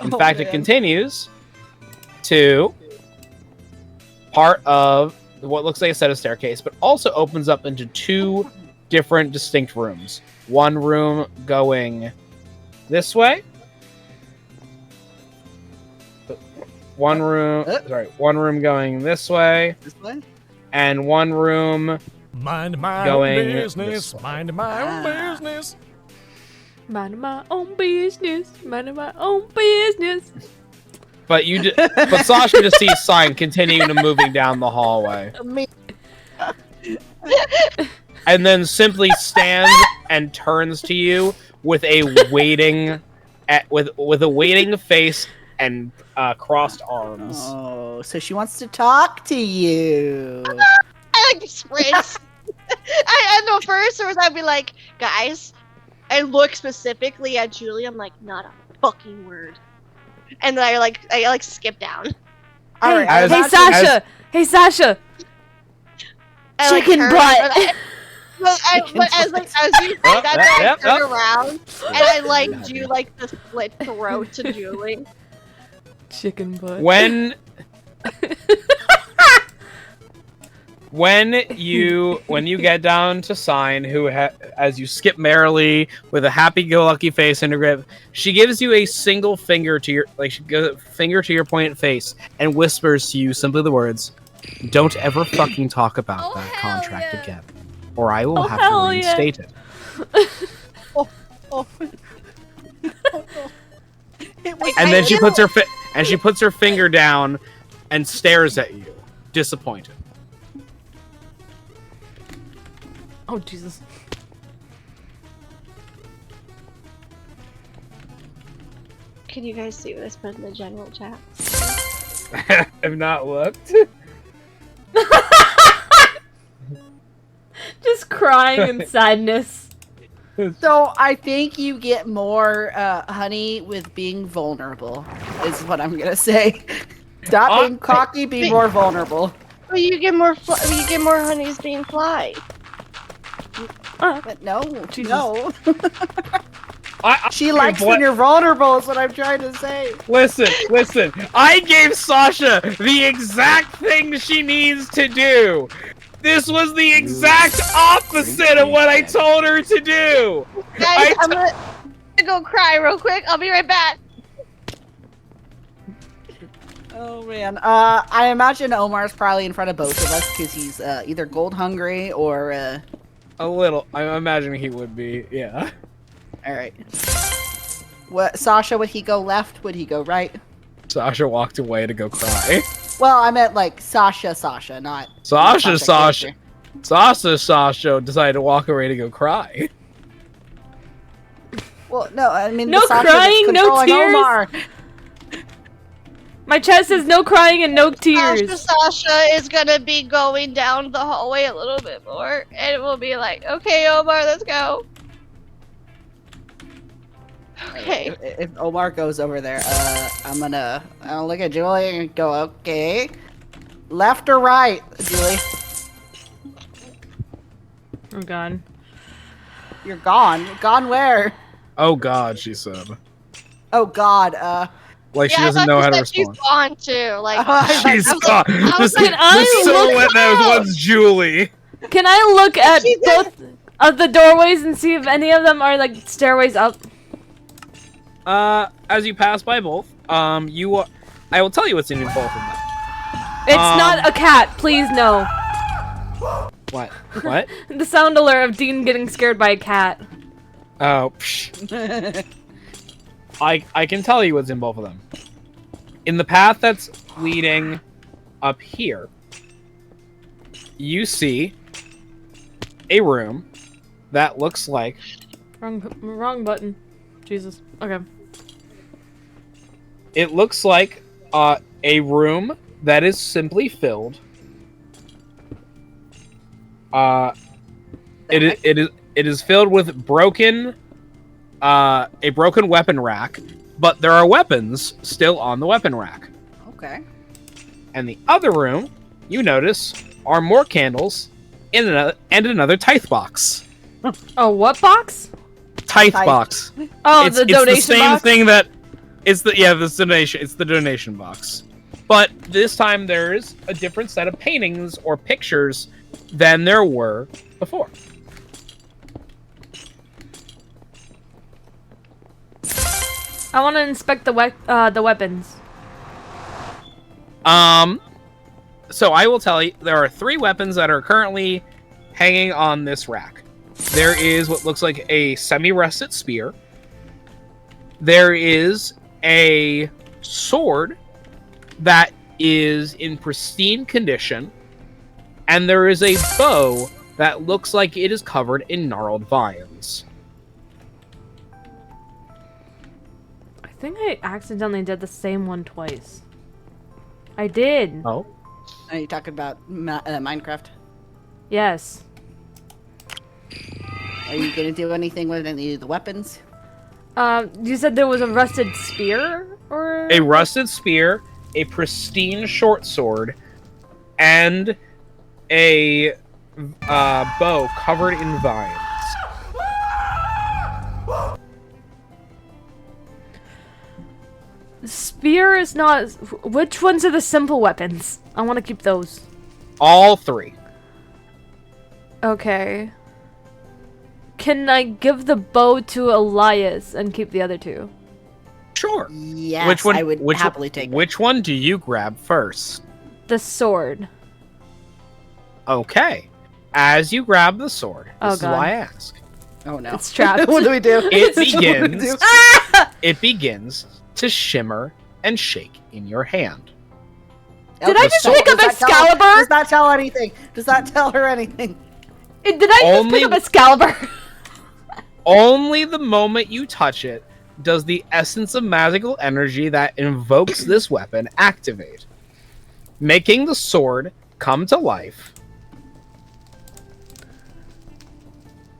In fact, it continues to part of what looks like a set of staircase, but also opens up into two different distinct rooms. One room going this way. One room going this way. This way? And one room Mind my going own business. Mind my own business. Minding my own business. Minding my own business. But but Sasha just sees Sign continuing to moving down the hallway. And then simply stands and turns to you with a waiting with a waiting face and crossed arms. Oh, so she wants to talk to you. I like sprints. I know first, or I'd be like, guys, I look specifically at Julie. I'm like, not a fucking word. And then I skip down. All right, Hey, Sasha! Hey, Sasha! I, like, Chicken turn, butt! but as you say that, I turn around and I like do like the split throat to Julie. Chicken butt. When you get down to Sign, who as you skip merrily with a happy-go-lucky face in her grip, she gives you a single finger to your pointed face and whispers to you simply the words, "Don't ever fucking talk about that contract again, or I will have to reinstate it." And then she puts her finger down and stares at you, disappointed. Oh, Jesus. Can you guys see what I put in the general chat? I've not looked. Just crying in sadness. So I think you get more honey with being vulnerable, is what I'm gonna say. Stop being cocky, be more vulnerable. Well, you get more honeys being fly. But no, Jesus. no. She likes when you're vulnerable, is what I'm trying to say. Listen. I gave Sasha the exact thing she needs to do. This was the exact opposite of what I told her to do. Guys, I'm gonna go cry real quick. I'll be right back. Oh man, I imagine Omar's probably in front of both of us because he's either gold hungry or a little. I'm imagining he would be. Yeah. All right. What, Sasha? Would he go left? Would he go right? Sasha walked away to go cry. Well, I meant like Sasha, not Sasha decided to walk away to go cry. Well, no, I mean no Sasha crying, that's no tears. Omar. My chat says no crying and no tears. Sasha is gonna be going down the hallway a little bit more, and we'll be like, "Okay, Omar, let's go." Okay. If Omar goes over there, I'll look at Julie and go, okay. Left or right, Julie? I'm gone. You're gone? Gone where? Oh God, she said. Oh God, like she doesn't know how to respond. She's gone too. Like she's gone. The silhouette that was once Julie. Can I look at both of the doorways and see if any of them are like stairways up? As you pass by both, I will tell you what's in both of them. It's not a cat, please no. What? What? The sound alert of Dean getting scared by a cat. Oh, psh. I can tell you what's in both of them. In the path that's leading up here, you see a room that looks like... Wrong button. Jesus. Okay. It looks like a room that is simply filled. It is filled with a broken weapon rack, but there are weapons still on the weapon rack. Okay. And the other room, you notice, are more candles and another tithe box. Oh, what box? Tithe box. Oh, the donation box? It's the same thing that... It's the donation box. But this time there is a different set of paintings or pictures than there were before. I want to inspect the weapons. So I will tell you, there are 3 weapons that are currently hanging on this rack. There is what looks like a semi-rusted spear. There is a sword that is in pristine condition. And there is a bow that looks like it is covered in gnarled vines. I think I accidentally did the same one twice. I did. Oh? Are you talking about Minecraft? Yes. Are you gonna do anything with any of the weapons? You said there was a rusted spear, or a rusted spear a pristine short sword, and a bow covered in vines. Spear is not... Which ones are the simple weapons? I want to keep those. All 3. Okay. Can I give the bow to Elias and keep the other 2? Sure. Yes, which one, I would happily take it. Which one do you grab first? The sword. Okay. As you grab the sword, this is God. why I ask. Oh no. It's trapped. What do we do? It What do we begins. do? It begins to shimmer and shake in your hand. Did I just pick up Excalibur? Does that tell anything? Does that tell her anything? Did I just pick up Excalibur? Only the moment you touch it does the essence of magical energy that invokes this weapon activate, making the sword come to life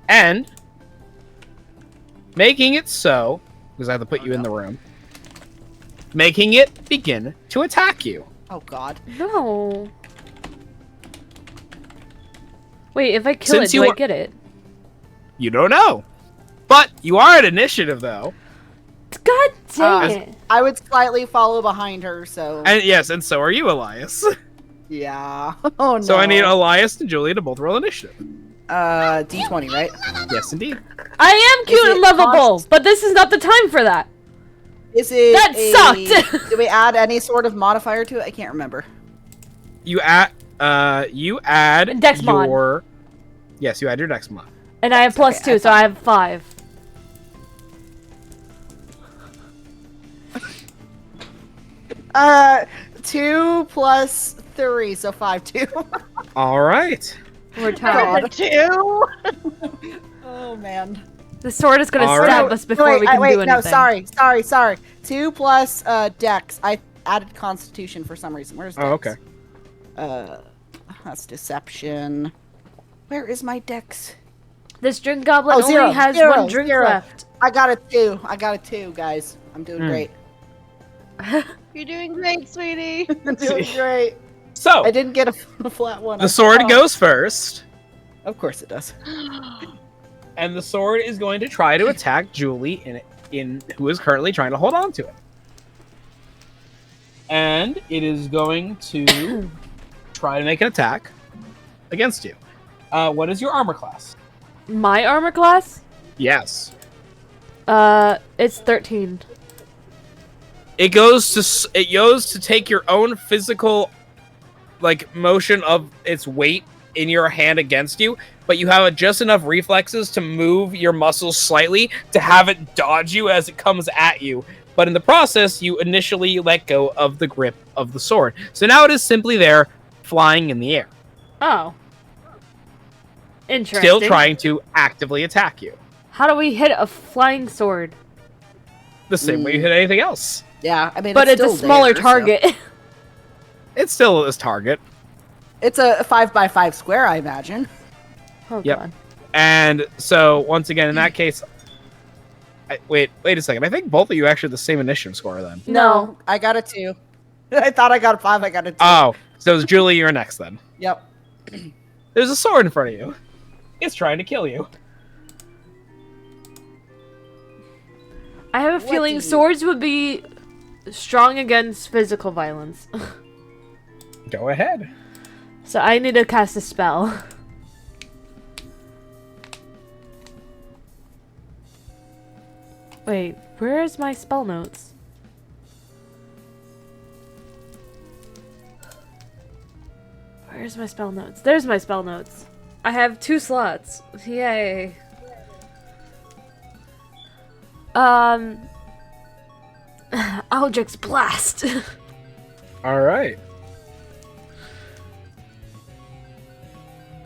and making it so, because I have to put you in the room, making it begin to attack you. Oh god. No. Wait, if I kill it, do I get it? You don't know. But you are at initiative, though. God dang it. I would slightly follow behind her, so... And yes, and so are you, Elias. Yeah. Oh, no. So I need Elias and Julia to both roll initiative. D20, right? Yes, indeed. I am cute and lovable, but this is not the time for that. Is it That sucked! Do we add any sort of modifier to it? I can't remember. You add Dex mod. your... Yes, you add your Dex mod. And I have +2, so I have 5. Uh, 2 plus 3, so 5, 2. All right. We're tired. 2? Oh, man. The sword is going to All stab right. us before we can do anything. No, sorry. 2 plus Dex. I added Constitution for some reason. Where's Dex? Oh, okay. That's Deception. Where is my Dex? This drink goblin only zero, has zero, 1 drink zero. left. I got a 2, guys. I'm doing great. You're doing great, sweetie. I'm doing great. So, I didn't get a flat one. the sword goes first. Of course it does. And the sword is going to try to attack Julie in who is currently trying to hold on to it. And it is going to try to make an attack against you. What is your armor class? My armor class? Yes. It's 13. It goes to take your own physical motion of its weight in your hand against you, but you have just enough reflexes to move your muscles slightly to have it dodge you as it comes at you. But in the process, you initially let go of the grip of the sword. So now it is simply there, flying in the air. Oh. Interesting. Still trying to actively attack you. How do we hit a flying sword? The same way you hit anything else. Yeah, I mean, but it's a still smaller there, target. So. It's still this target. It's a 5x5 square, I imagine. Oh, yep. God. And so, once again, in that case... Wait a second. I think both of you actually have the same initiative score, then. No, I got a 2. I thought I got a 5, I got a 2. Oh, so it's Julie, you're next, then. Yep. There's a sword in front of you. It's trying to kill you. I have a feeling swords would be strong against physical violence. Go ahead. So I need to cast a spell. Wait, where is my spell notes? Where's my spell notes? There's my spell notes. I have 2 slots. Yay. Eldritch Blast. Alright.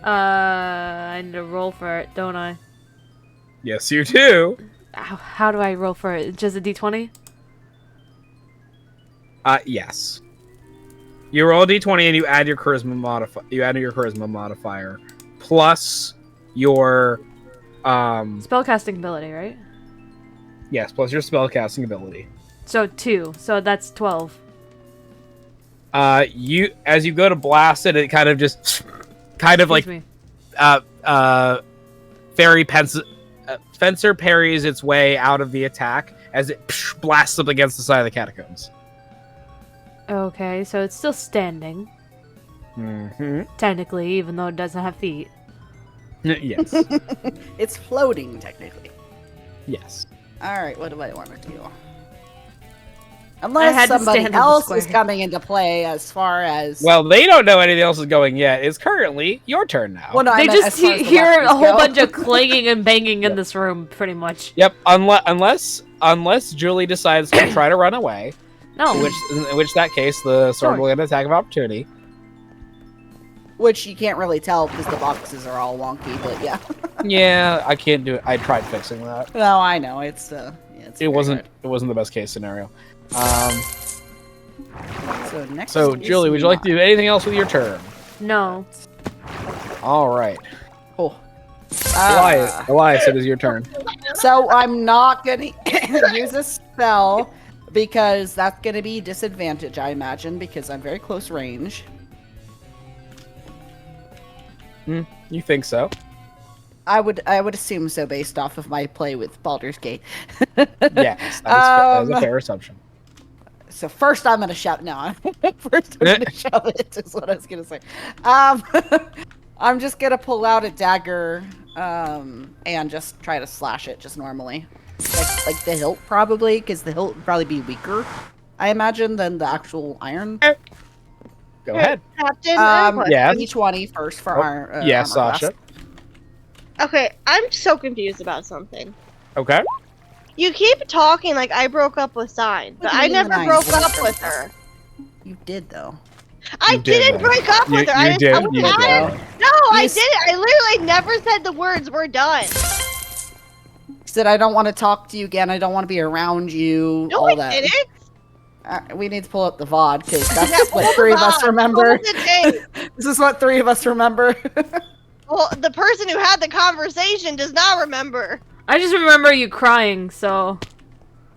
I need to roll for it, don't I? Yes, you do. How do I roll for it? Just a d20? Yes. You roll a d20 and you add your charisma modifier plus your spellcasting ability, right? Yes, plus your spellcasting ability. So 2. So that's 12. as you go to blast it, it kind of just, Fencer parries its way out of the attack as it blasts up against the side of the catacombs. Okay, so it's still standing. Mm-hmm. Technically, even though it doesn't have feet. Yes. It's floating, technically. Yes. Alright, what do I want to do? Unless somebody else is coming into play as far as... Well, they don't know anything else is going yet. It's currently your turn now. Well, no, they just hear a whole bunch of clanging and banging in this room, pretty much. Yep, unless Julie decides to try to run away. No. In which that case, the sword will get an attack of opportunity. Which you can't really tell because the boxes are all wonky, but yeah. Yeah, I can't do it. I tried fixing that. No, I know. It's it wasn't the best case scenario. So Julie, would you like to do anything else with your turn? No. All right. Cool. Elias, it is your turn. So I'm not gonna use a spell because that's gonna be disadvantage, I imagine, because I'm very close range. You think so? I would assume so based off of my play with Baldur's Gate. Yes, that is a fair assumption. So first I'm gonna shout. No, first I'm gonna shout it is what I was gonna say. I'm just gonna pull out a dagger and just try to slash it just normally, like the hilt probably, because the hilt would probably be weaker, I imagine, than the actual iron. Go ahead. Captain. Yeah. D20 first for our yes, armor Sasha. class. Okay, I'm so confused about something. Okay. You keep talking like I broke up with Sign, but I never broke up with her. You did though. I didn't break up with her. You did. No, I didn't. I literally never said the words "we're done." Said I don't want to talk to you again. I don't want to be around you. No, all I that. didn't. We need to pull up the VOD because that's what three of us remember. This is what three of us remember. Well, the person who had the conversation does not remember. I just remember you crying, so...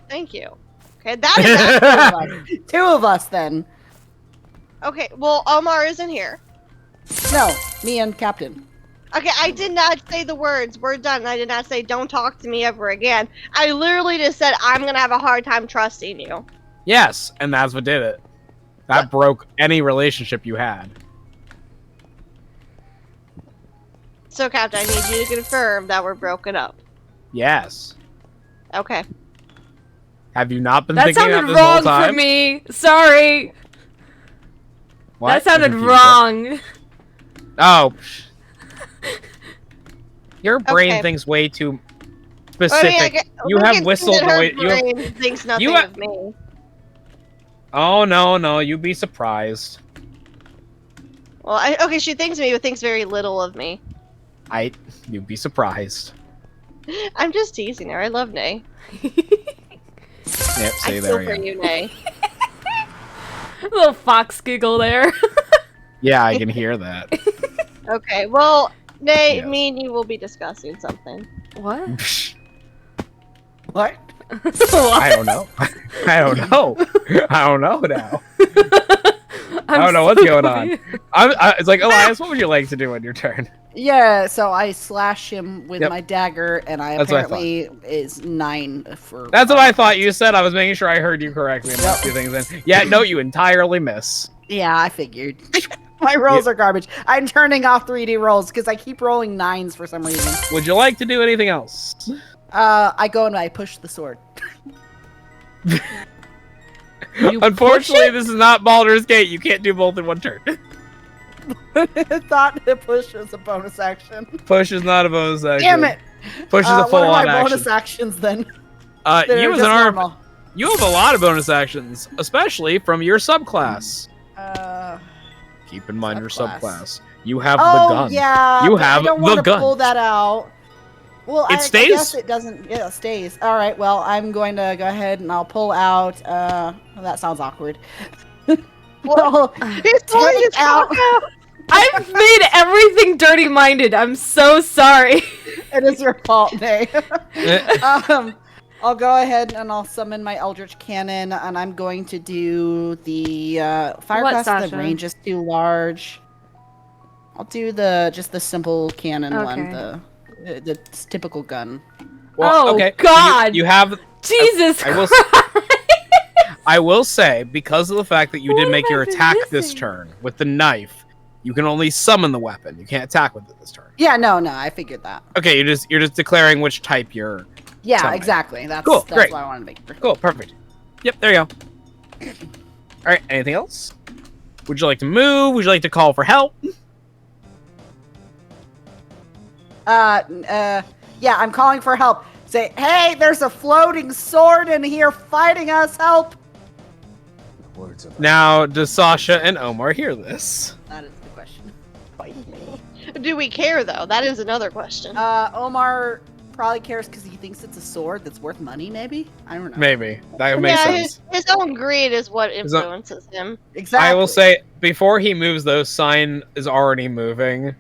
Thank you. Okay, that is two of us then. Okay, well, Omar isn't here. No, me and Captain. Okay, I did not say the words, "we're done." I did not say, "don't talk to me ever again." I literally just said, "I'm gonna have a hard time trusting you." Yes, and that's what did it. That broke any relationship you had. So, Captain, I need you to confirm that we're broken up. Yes. Okay. Have you not been that thinking about sounded this whole wrong time? for me. Sorry. What? That sounded wrong. Oh. Your brain thinks way too specific. You have whistled the way you thinks nothing of me. Oh no, you'd be surprised. Well, okay, she thinks of me, but thinks very little of me. You'd be surprised. I'm just teasing her. I love Nay. Yep, say there. I feel for you, Nay. Little fox giggle there. Yeah, I can hear that. Okay, well, Nay, me and you will be discussing something. What? What? I don't know. I don't know. I don't know now. I don't know what's going on. It's like, Elias, what would you like to do on your turn? Yeah, so I slash him with my dagger, and apparently is 9 for... That's what I thought you said. I was making sure I heard you correctly and those two things in. Yeah, no, you entirely miss. Yeah, I figured. My rolls are garbage. I'm turning off 3D rolls because I keep rolling 9s for some reason. Would you like to do anything else? I go and I push the sword. Unfortunately, this is not Baldur's Gate. You can't do both in one turn. I thought the push was a bonus action. Push is not a bonus action. Damn it! Push is a full-on action. What are my bonus actions then? You as an arm, you have a lot of bonus actions, especially from your subclass. Keep in mind your subclass. You have the gun. Yeah. You have I don't the want to gun. pull that out. Well, it stays. I guess it doesn't. Yeah, it stays. All right. Well, I'm going to go ahead and I'll pull out. That sounds awkward. Well, he's pulling his out. I've made everything dirty-minded. I'm so sorry. It is your fault, Nay. I'll go ahead and I'll summon my Eldritch Cannon, and I'm going to do the Firecast. The range is too large. I'll do just the simple cannon one, the typical gun. Well, okay. God! You have Jesus Christ! I will say, because of the fact that you did make your attack this turn with the knife, you can only summon the weapon. You can't attack with it this turn. Yeah, no, I figured that. Okay, you're just declaring which type you're. Yeah, summoning. Exactly. That's great. what I wanted to make sure. Cool, perfect. Yep, there you go. All right, anything else? Would you like to move? Would you like to call for help? Yeah, I'm calling for help. Say, hey, there's a floating sword in here fighting us. Help! Now, does Sasha and Omar hear this? That is the question. Do we care though? That is another question. Omar probably cares because he thinks it's a sword that's worth money. Maybe, I don't know. Maybe that makes sense. His own greed is what influences him. Exactly. I will say before he moves, though, Sign is already moving.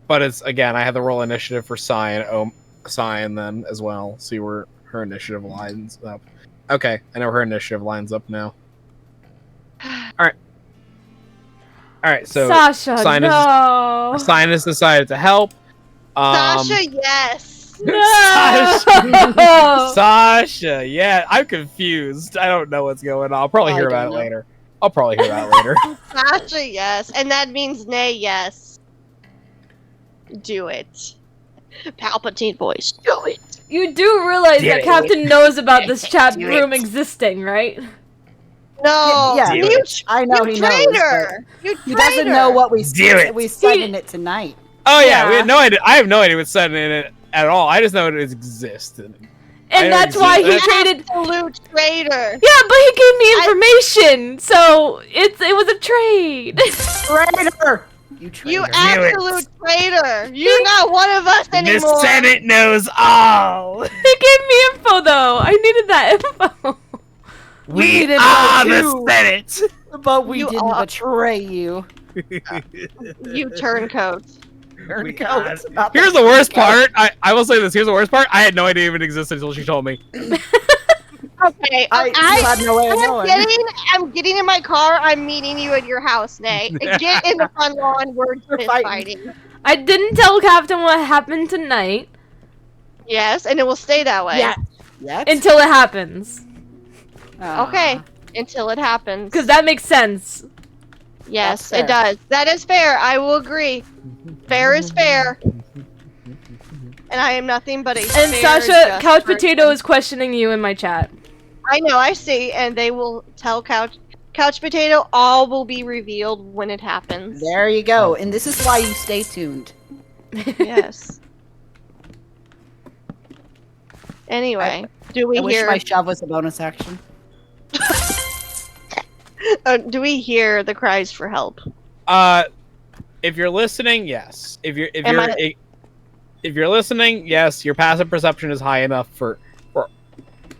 But it's again, I have to roll initiative for Sign then as well. See where her initiative lines up. Okay, I know her initiative lines up now. All right. So Sasha, Sign has decided to help. Sasha, yes. No! Sasha, yeah. I'm confused. I don't know what's going on. I'll probably hear about it later. Sasha, yes, and that means Nay, yes. Do it, Palpatine voice. Do it. You do realize that Captain knows about this chat room existing, right? No, yeah, I know he traitor. knows. He doesn't know what we said. We said in it tonight. Oh yeah, we had no idea. I have no idea what's said in it at all. I just know it exists. And that's why he traded. Absolute traitor. Yeah, but he gave me information, so it was a trade. Traitor. You traitor. You absolute traitor. You're not one of us anymore. The Senate knows all. He gave me info though. I needed that info. We are the Senate. But we didn't betray you. You turncoat. Here's the worst part. I will say this. Here's the worst part. I had no idea it even existed until she told me. Okay, I had no way of knowing. I'm getting in my car. I'm meeting you at your house, Nay. Get in the front lawn. We're fighting. I didn't tell Captain what happened tonight. Yes, and it will stay that way. Yeah. Until it happens. Okay, until it happens. Because that makes sense. Yes, it does. That is fair. I will agree. Fair is fair. And I am nothing but a And Sasha, Couch Potato is questioning you in my chat. I know, I see, and they will tell Couch Potato all will be revealed when it happens. There you go, and this is why you stay tuned. Yes. Anyway, do we I hear? wish my shove was a bonus action. Do we hear the cries for help? If you're listening, yes. If you're listening, yes. Your passive perception is high enough for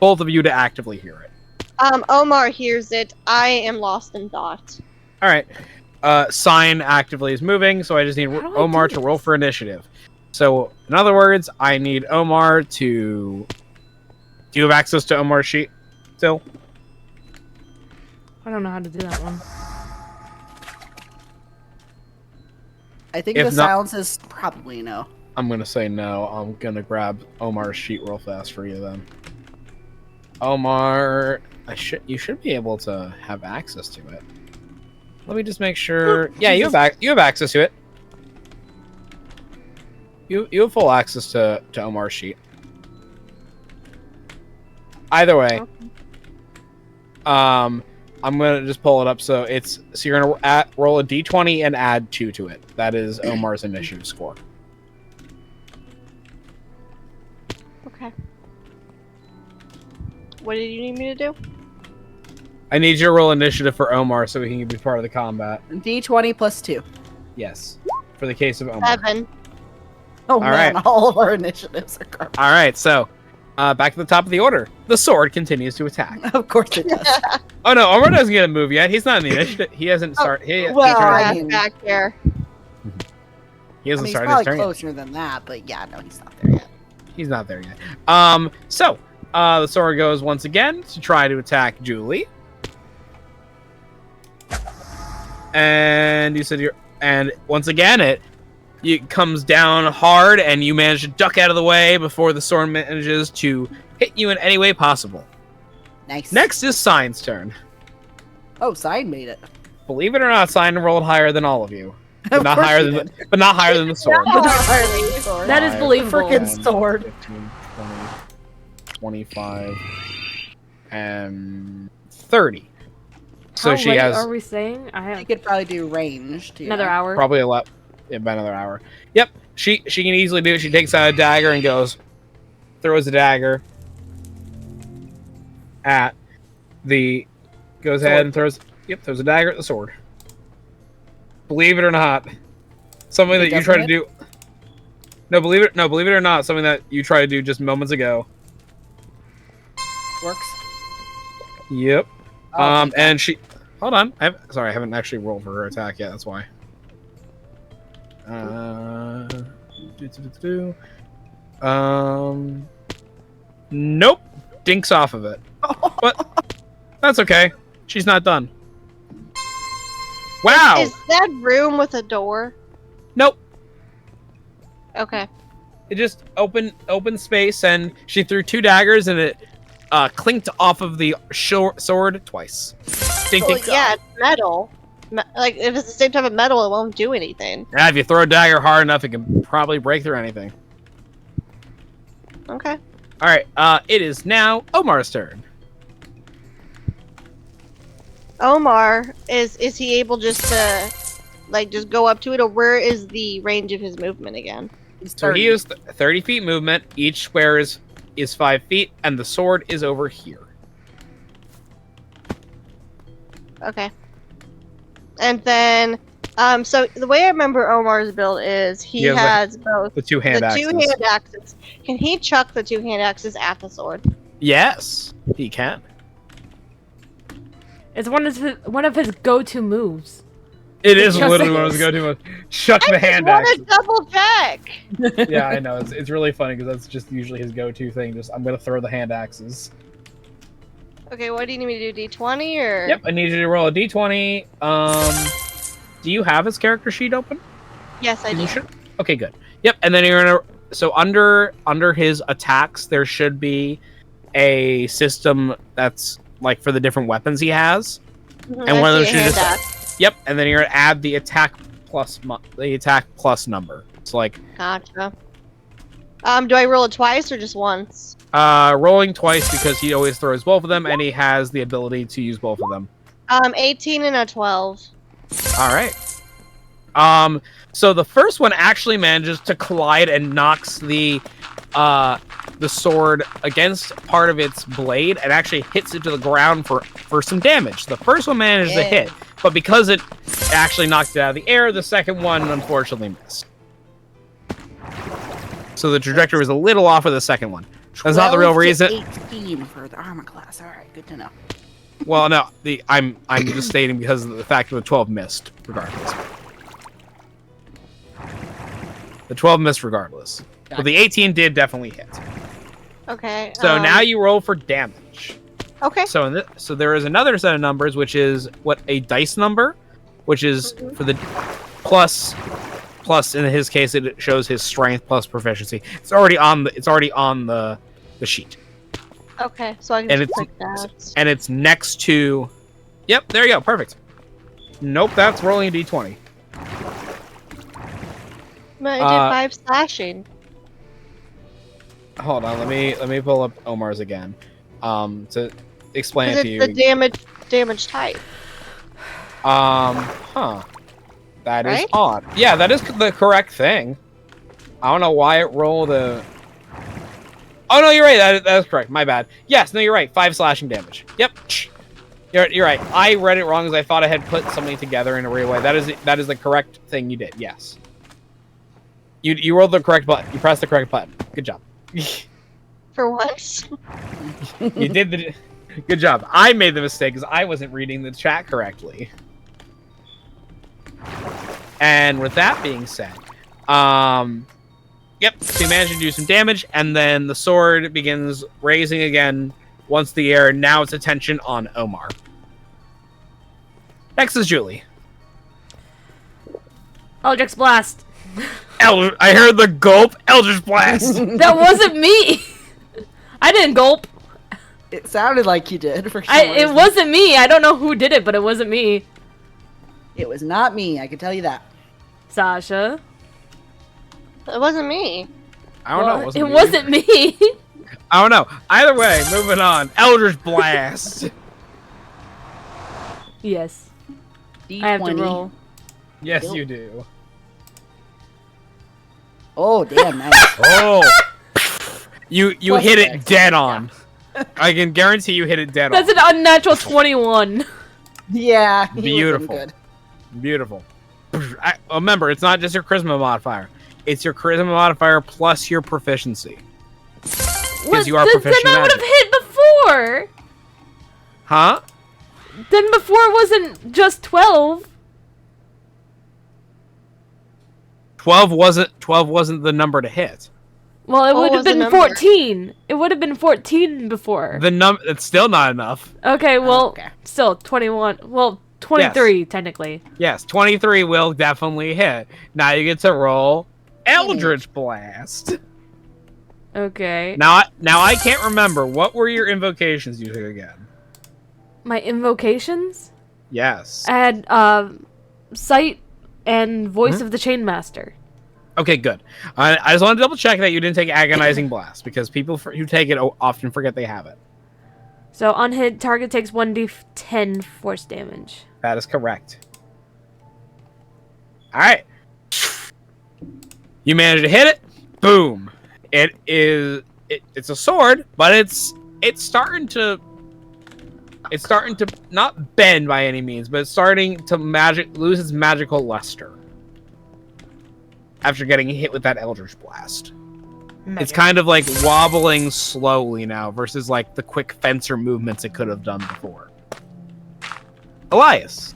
both of you to actively hear it. Omar hears it. I am lost in thought. All right. Sign actively is moving, so I just need Omar to roll for initiative. So, in other words, I need Omar to. Do you have access to Omar's sheet still? I don't know how to do that one. I think the silence is probably no. I'm gonna say no. I'm gonna grab Omar's sheet real fast for you then. Omar, you should be able to have access to it. Let me just make sure. Yeah, you have access to it. You have full access to Omar's sheet. Either way, I'm gonna just pull it up. So you're gonna roll a d20 and add 2 to it. That is Omar's initiative score. Okay. What did you need me to do? I need you to roll initiative for Omar so he can be part of the combat. D20 plus 2. Yes, for the case of Omar. 7. Oh man, all of our initiatives are garbage. All right, so back to the top of the order. The sword continues to attack. Of course it does. Oh no, Omar doesn't get a move yet. He's not in the initiative. He hasn't started. Back here. He hasn't started his he's probably turn yet. closer than that, but yeah, no, he's not there yet. he's not there yet. So the sword goes once again to try to attack Julie. And you said and once again it comes down hard, and you manage to duck out of the way before the sword manages to hit you in any way possible. Nice. Next is Sign's turn. Oh, Sign made it. Believe it or not, Sign rolled higher than all of you. But not higher than the sword. That is believable. Freaking sword. 15, 20, 25, and 30. So How she late has. are we saying? I could probably do ranged. Another hour. Probably a lot. Yeah, about another hour. Yep. She can easily do it. She takes out a dagger and throws a dagger at the. Goes sword. ahead and throws a dagger at the sword. Believe it or not, something that you try to do. No, believe it or not, something that you tried to do just moments ago. Works. Yep. Oh, and she. Hold on. I haven't actually rolled for her attack yet. That's why. Nope. Dinks off of it. But that's okay. She's not done. Wow. Is that room with a door? Nope. Okay. It just open space, and she threw 2 daggers, and it clinked off of the sword twice. Ding, Well, ding. yeah, it's metal. Like, if it's the same type of metal, it won't do anything. Yeah, if you throw a dagger hard enough, it can probably break through anything. Okay. All right. It is now Omar's turn. Omar, is he able just to, like, just go up to it, or where is the range of his movement again? So he is 30 feet movement. Each square is 5 feet, and the sword is over here. Okay. And then, so the way I remember Omar's build is he has both the 2 hand axes. 2 hand axes. Can he chuck the 2 hand axes at the sword? Yes, he can. It's one of his go-to moves. It is literally one of his go-to moves. Chuck the hand I axe. just want to double check. Yeah, I know. It's really funny because that's just usually his go-to thing. Just I'm gonna throw the hand axes. Okay, what do you need me to do? D20 or? Yep, I need you to roll a d20. Do you have his character sheet open? Yes, I do. Okay, good. Yep, and then you're gonna. So under his attacks, there should be a system that's like for the different weapons he has, and one of those should just. Yep, and then you're gonna add the attack plus number. It's like. Gotcha. Do I roll it twice or just once? Rolling twice because he always throws both of them, and he has the ability to use both of them. 18 and a 12. All right. So the first one actually manages to collide and knocks the sword against part of its blade and actually hits it to the ground for some damage. The first one managed to hit, but because it actually knocked it out of the air, the second one unfortunately missed. So the trajectory was a little off of the second one. That's not the real reason. 18 for the armor class. All right, good to know. Well, no, I'm just stating because of the fact that the 12 missed, regardless. The 12 missed regardless. Gotcha. But the 18 did definitely hit. Okay. So now you roll for damage. Okay. So so there is another set of numbers, which is a dice number, which is for the plus in his case it shows his strength plus proficiency. It's already on the sheet. Okay, so I can just click that. And it's next to. Yep, there you go. Perfect. Nope, that's rolling a d20. But I did 5 slashing. Hold on, let me pull up Omar's again. To explain it to you. It's the damage type. That right? is odd. Yeah, that is the correct thing. I don't know why it rolled a. Oh no, you're right. That is correct. My bad. Yes, no, you're right. 5 slashing damage. Yep. You're right. I read it wrong because I thought I had put something together in a real way. That is the correct thing you did. Yes. You rolled the correct button. You pressed the correct button. Good job. For once. You did the. Good job. I made the mistake because I wasn't reading the chat correctly. And with that being said, yeah, Yep. So you manage to do some damage, and then the sword begins raising again once the air. Now its attention on Omar. Next is Julie. Eldritch Blast. I heard the gulp. Eldritch Blast. That wasn't me. I didn't gulp. It sounded like you did. For some It reason. wasn't me. I don't know who did it, but it wasn't me. It was not me. I can tell you that. Sasha. It wasn't me. I don't know. It wasn't me. I don't know. Either way, moving on. Eldritch Blast. Yes. D20. I have to roll. Yes, you do. Oh, damn, nice. Oh. You Plus hit it six. dead on. I can guarantee you hit it dead That's on. an unnatural 21. Yeah. he Beautiful. wasn't good. Beautiful. Remember, it's not just your charisma modifier. It's your charisma modifier plus your proficiency. Because you are proficient Then I in would have magic. hit before. Huh? Then before it wasn't just 12. 12 wasn't the number to hit. Well, it What would have was the been number? 14. It would have been 14 before. It's still not enough. Okay, well, okay. still 21. Well, 23 technically. Yes, 23 will definitely hit. Now you get to roll Eldritch Blast. Okay. Now I can't remember. What were your invocations you took again? My invocations? Yes. I had Sight and Voice of the Chainmaster. Okay, good. I just want to double check that you didn't take Agonizing Blast, because people who take it often forget they have it. So on hit, target takes 1d10 force damage. That is correct. Alright. You manage to hit it. Boom. It's a sword, but it's starting to not bend by any means, but it's starting to lose its magical luster after getting hit with that Eldritch Blast. It's kind of like wobbling slowly now versus like the quick fencer movements it could have done before. Elias.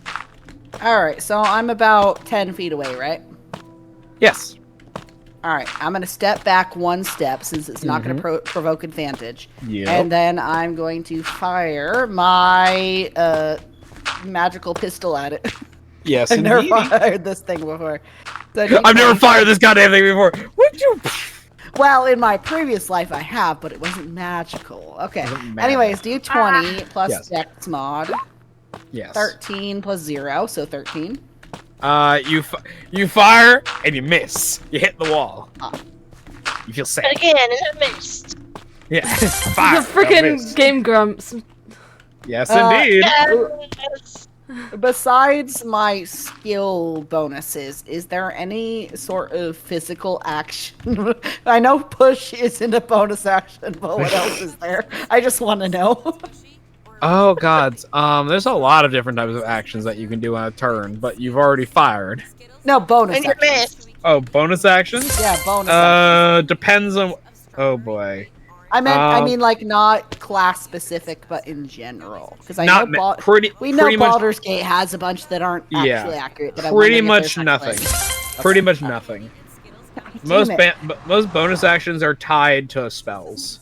Alright, so I'm about 10 feet away, right? Yes. Alright, I'm going to step back one step since it's not going to provoke advantage. Yep. And then I'm going to fire my magical pistol at it. Yes, I've never indeed. fired this thing before. So I've never fired this goddamn thing before. Would you? Well, in my previous life I have, but it wasn't magical. Okay. Anyways, do 20 plus Dex mod. Yes. 13 plus 0, so 13. You fire and you miss. You hit the wall. You feel sick. Again, and I missed. Yeah. Fire. The freaking Game Grumps. Yes, indeed. Yes. Besides my skill bonuses, is there any sort of physical action? I know push isn't a bonus action, but what else is there? I just want to know. Oh gods. There's a lot of different types of actions that you can do on a turn, but you've already fired. No, bonus And you actions. missed. Oh, bonus actions? Yeah, bonus actions. Depends on. Oh boy. I mean, like, not class specific, but in general. Because I Not know pretty much much- Baldur's Gate has a bunch that aren't actually accurate. But I'm Pretty wondering if much there's nothing. actually- Pretty much nothing. Most bonus actions are tied to spells.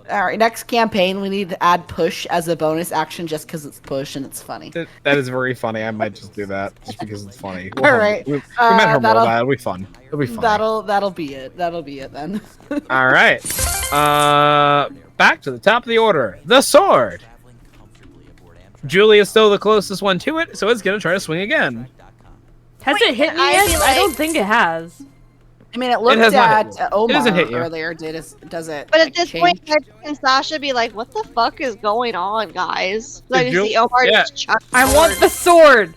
All right, next campaign we need to add push as a bonus action just because it's push and it's funny. That is very funny. I might just do that just because it's funny. All right. We met her more. that'll- That'll be fun. It'll be fun. That'll be it. That'll be it then. All right. Back to the top of the order. The sword. Julie is still the closest one to it, so it's gonna try to swing again. Has it hit me I yet? feel I don't like- think it has. I mean, it looked has not at hit you. It Omar doesn't hit you. earlier. Does it? But at like, this change? point, can Sasha be like, "What the fuck is going on, guys?" I just Ju- see Omar yeah. just chuck I want the sword.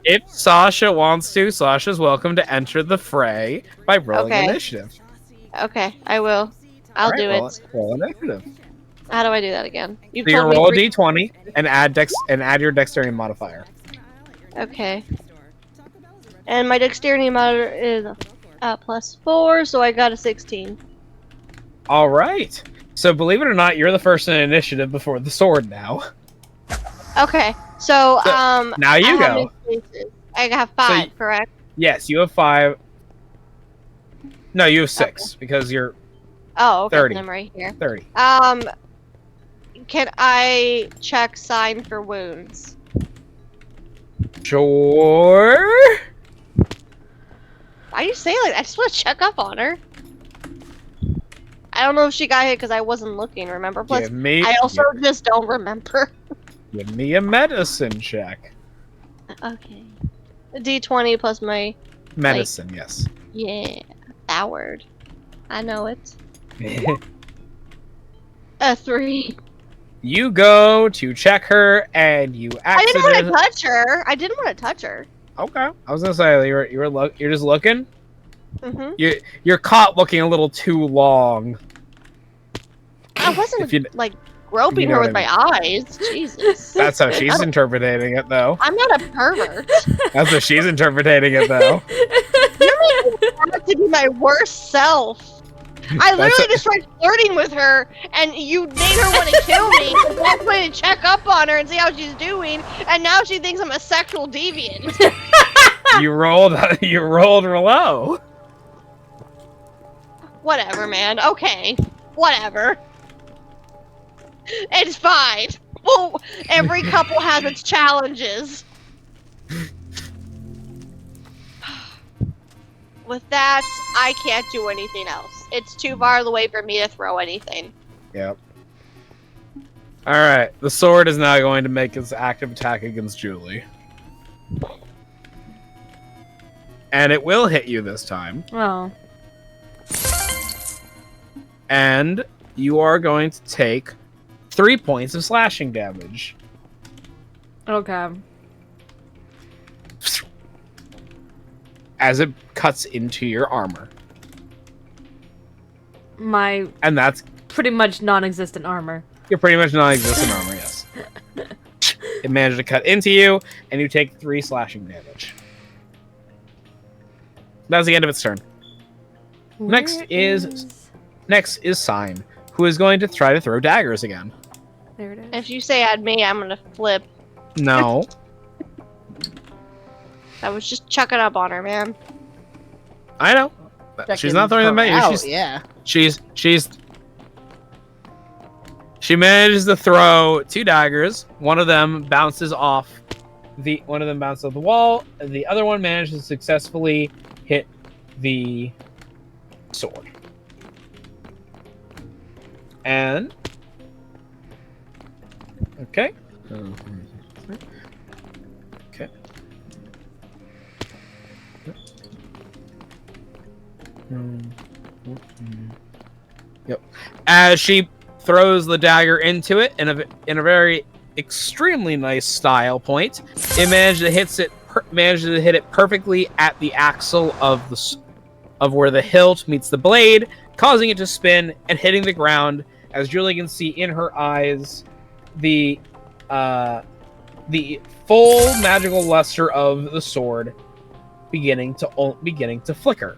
If Sasha wants to, Sasha's welcome to enter the fray by rolling Okay. initiative. Okay, I will. I'll All right, do roll it. Roll initiative. How do I do that again? You So you told me roll a three- d20 and add your dexterity modifier. Okay. And my dexterity modifier is +4, so I got a 16. All right. So believe it or not, you're the first in initiative before the sword now. Okay, so now you I have go. many spaces. I have 5, you- correct? Yes, you have 5. No, you have 6 because you're Oh, okay. 30. I'm right here. 30. Can I check sign for wounds? Sure. Why do you say like I just want to check up on her. I don't know if she got hit because I wasn't looking. Remember? Plus, I also just don't remember. Give me a medicine check. Okay. A D20 plus my Medicine, yes. Yeah, that word. I know it. A 3. You go to check her, and you I didn't want to touch her. I didn't want to touch her. Okay, I was gonna say you're just looking. Mhm. You're caught looking a little too long. I wasn't like groping her with my eyes. Jesus. That's how she's interpreting it, though. I'm not a pervert. That's how she's interpreting it, though. You're making me want to be my worst self. I literally just tried flirting with her, and you made her want to kill me. That's why to check up on her and see how she's doing, and now she thinks I'm a sexual deviant. You rolled low. Whatever, man. Okay. Whatever. It's fine. Well, every couple has its challenges. With that, I can't do anything else. It's too far away for me to throw anything. Yep. Alright, the sword is now going to make its active attack against Julie. And it will hit you this time. Oh. And you are going to take 3 points of slashing damage. Okay. As it cuts into your armor. And that's pretty much non-existent armor. You're pretty much non-existent armor, yes. It managed to cut into you, and you take 3 slashing damage. That's the end of its turn. Next is Sign, who is going to try to throw daggers again. There it is. If you say at me, I'm gonna flip. No. I was just chucking up on her, man. I know. She's not throwing them at you. She manages to throw 2 daggers. One of them bounces off the wall, and the other one manages to successfully hit the sword. And okay. Okay. Yep. As she throws the dagger into it in a very extremely nice style point, it manages to hit it perfectly at the axle of where the hilt meets the blade, causing it to spin and hitting the ground. As Julie can see in her eyes, the full magical luster of the sword beginning to flicker.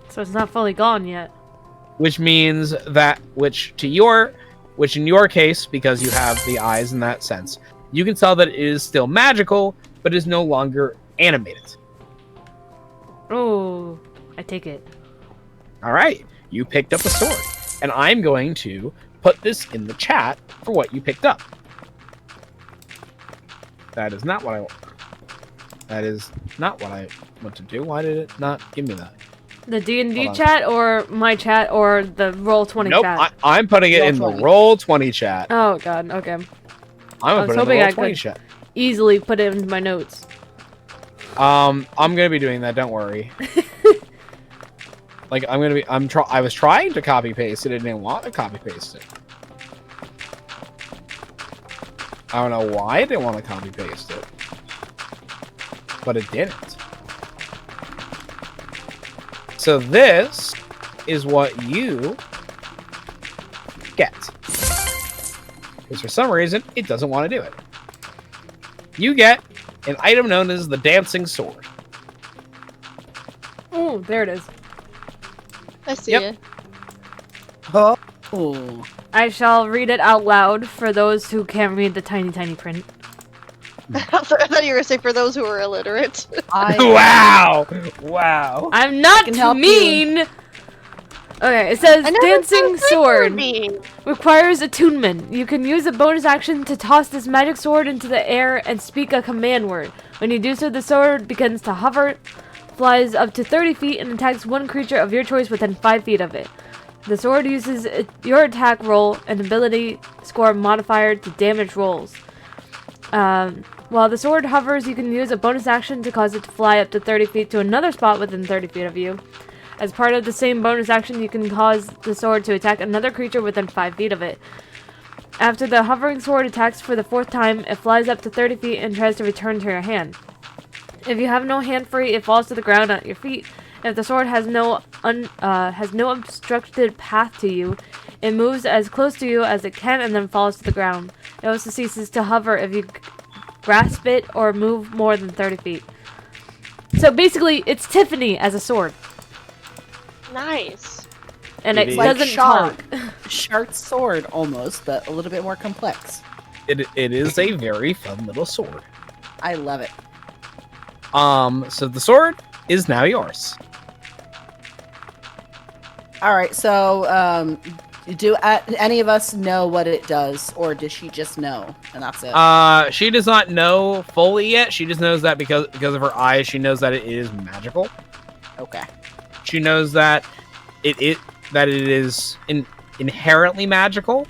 So it's not fully gone yet. Which means that, which in your case, because you have the eyes in that sense, you can tell that it is still magical, but is no longer animated. Oh, I take it. All right, you picked up a sword, and I'm going to put this in the chat for what you picked up. That is not what I want. That is not what I want to do. Why did it not give me that? The D&D chat, or my chat, or the Roll20 nope, chat? I'm putting it in the Roll20 chat. Oh god, okay. I was hoping I could easily put it into my notes. I'm gonna be doing that. Don't worry. Like I was trying to copy paste it. I didn't want to copy paste it. I don't know why I didn't want to copy paste it, but it didn't. So this is what you get. Because for some reason, it doesn't want to do it. You get an item known as the Dancing Sword. Oh, there it is. I see it. Oh. I shall read it out loud for those who can't read the tiny, tiny print. I thought you were gonna say for those who are illiterate. Wow! Wow. I'm not mean! Okay, it says Dancing Sword requires attunement. You can use a bonus action to toss this magic sword into the air and speak a command word. When you do so, the sword begins to hover, flies up to 30 feet, and attacks one creature of your choice within 5 feet of it. The sword uses your attack roll and ability score modifier to damage rolls. While the sword hovers, you can use a bonus action to cause it to fly up to 30 feet to another spot within 30 feet of you. As part of the same bonus action, you can cause the sword to attack another creature within 5 feet of it. After the hovering sword attacks for the 4th time, it flies up to 30 feet and tries to return to your hand. If you have no hand free, it falls to the ground at your feet. If the sword has no obstructed path to you, it moves as close to you as it can and then falls to the ground. It also ceases to hover if you grasp it or move more than 30 feet. So basically, it's Tiffany as a sword. Nice. And it like doesn't talk. Shart's sword, almost, but a little bit more complex. It is a very fun little sword. I love it. So the sword is now yours. All right, so do any of us know what it does, or does she just know and that's it? She does not know fully yet. She just knows that because of her eyes, she knows that it is magical. Okay. She knows that it is inherently magical.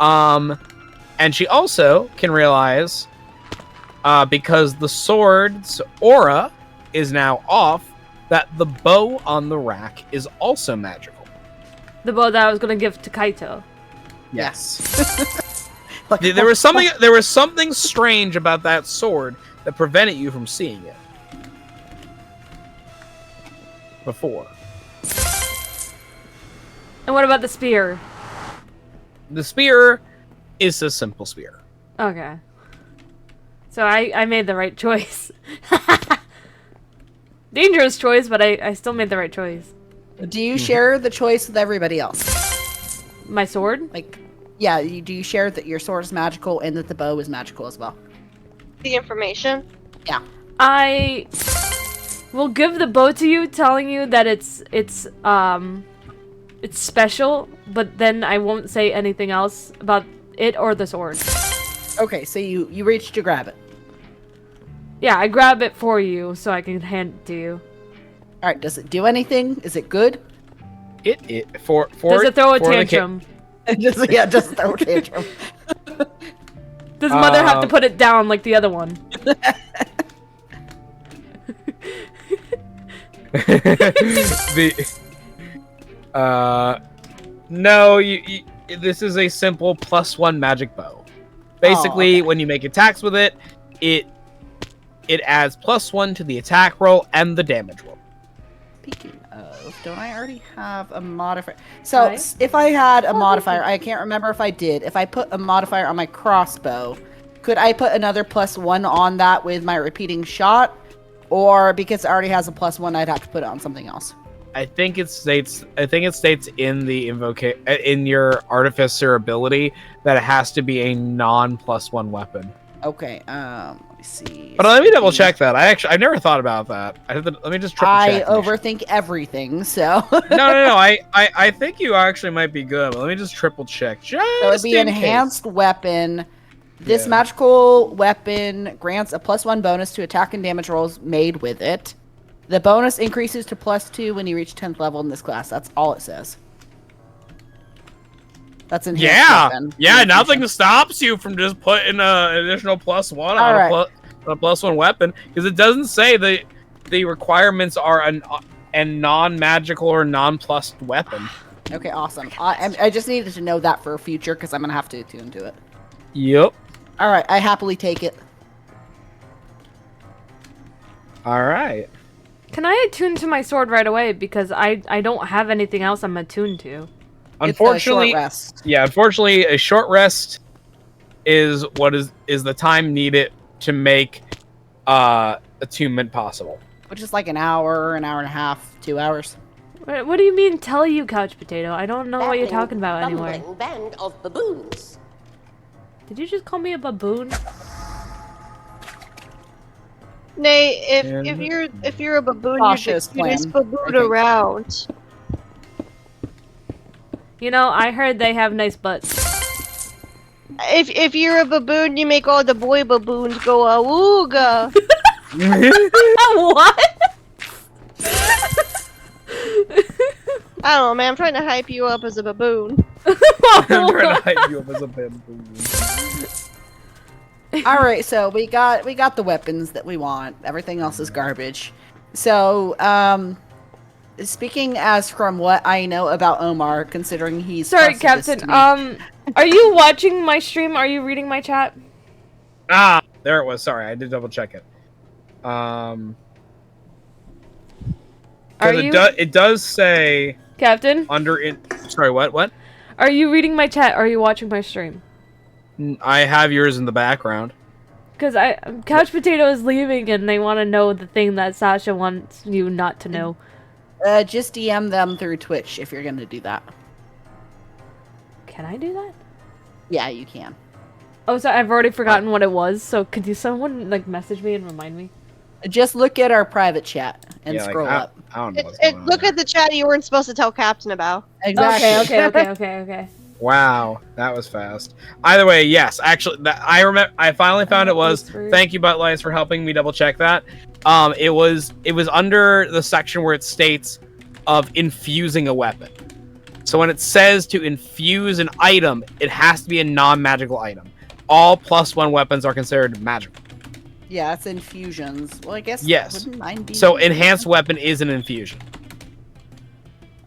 And she also can realize, because the sword's aura is now off, that the bow on the rack is also magical. The bow that I was gonna give to Kaito. Yes. There was something strange about that sword that prevented you from seeing it before. And what about the spear? The spear is a simple spear. Okay. So I made the right choice. Dangerous choice, but I still made the right choice. Do you share the choice with everybody else? My sword? Like, yeah, do you share that your sword is magical and that the bow is magical as well? The information? Yeah. I will give the bow to you, telling you that it's special, but then I won't say anything else about it or the sword. Okay, so you reach to grab it. Yeah, I grab it for you so I can hand it to you. All right, does it do anything? Is it good? Does it throw a tantrum? Just throw a tantrum. Does mother have to put it down like the other one? No, this is a simple +1 magic bow. Basically, when you make attacks with it, it adds +1 to the attack roll and the damage roll. Speaking of, don't I already have a modifier? So if I had a modifier, I can't remember if I did. If I put a modifier on my crossbow, could I put another +1 on that with my repeating shot? Or because it already has a +1, I'd have to put it on something else? I think it states in the in your artificer ability that it has to be a non+1 weapon. Okay, let me see. But let me double check that. I never thought about that. Let me just triple check. I overthink everything, so. No. I think you actually might be good. But let me just triple check. So it would be enhanced weapon. This magical weapon grants a +1 bonus to attack and damage rolls made with it. The bonus increases to +2 when you reach 10th level in this class. That's all it says. That's enhanced weapon. Yeah, nothing stops you from just putting an additional +1 on a +1 weapon, because it doesn't say the requirements are a non-magical or non-plus weapon. Okay, awesome. I just needed to know that for future, because I'm going to have to attune to it. Yep. Alright, I happily take it. Alright. Can I attune to my sword right away? Because I don't have anything else I'm attuned to. Unfortunately, it's a short rest. Unfortunately, a short rest is what is the time needed to make attunement possible. Which is like an hour and a half, 2 hours. What do you mean, tell you, Couch Potato? I don't know what you're talking about anymore. Band of baboons. Did you just call me a baboon? Nay, if you're a baboon, Cautious you just plan, baboon around. You know, I heard they have nice butts. If you're a baboon, you make all the boy baboons go awooga. What? I don't know, man. I'm trying to hype you up as a baboon. I'm trying to hype you up as a baboon. All right, so we got the weapons that we want. Everything else is garbage. So, speaking as from what I know about Omar, considering he's sorry, Captain. Are you watching my stream? Are you reading my chat? Ah, there it was. Sorry, I did double check it. It does say Captain? Sorry, what? Are you reading my chat? Or are you watching my stream? I have yours in the background. Because Couch Potato is leaving and they want to know the thing that Sasha wants you not to know. Just DM them through Twitch if you're gonna do that. Can I do that? Yeah, you can. Oh, so I've already forgotten what it was, so could someone, like, message me and remind me? Just look at our private chat and scroll up. I don't know what's going on Look at the chat you weren't supposed to tell Captain about. Exactly. Okay. Wow, that was fast. Either way, yes, actually, I finally found it was. Thank you, Buttlights, for helping me double check that. It was under the section where it states of infusing a weapon. So when it says to infuse an item, it has to be a non-magical item. All +1 weapons are considered magical. Yeah, it's infusions. Well, I guess. Yes. Wouldn't mine be So enhanced weapon is an infusion.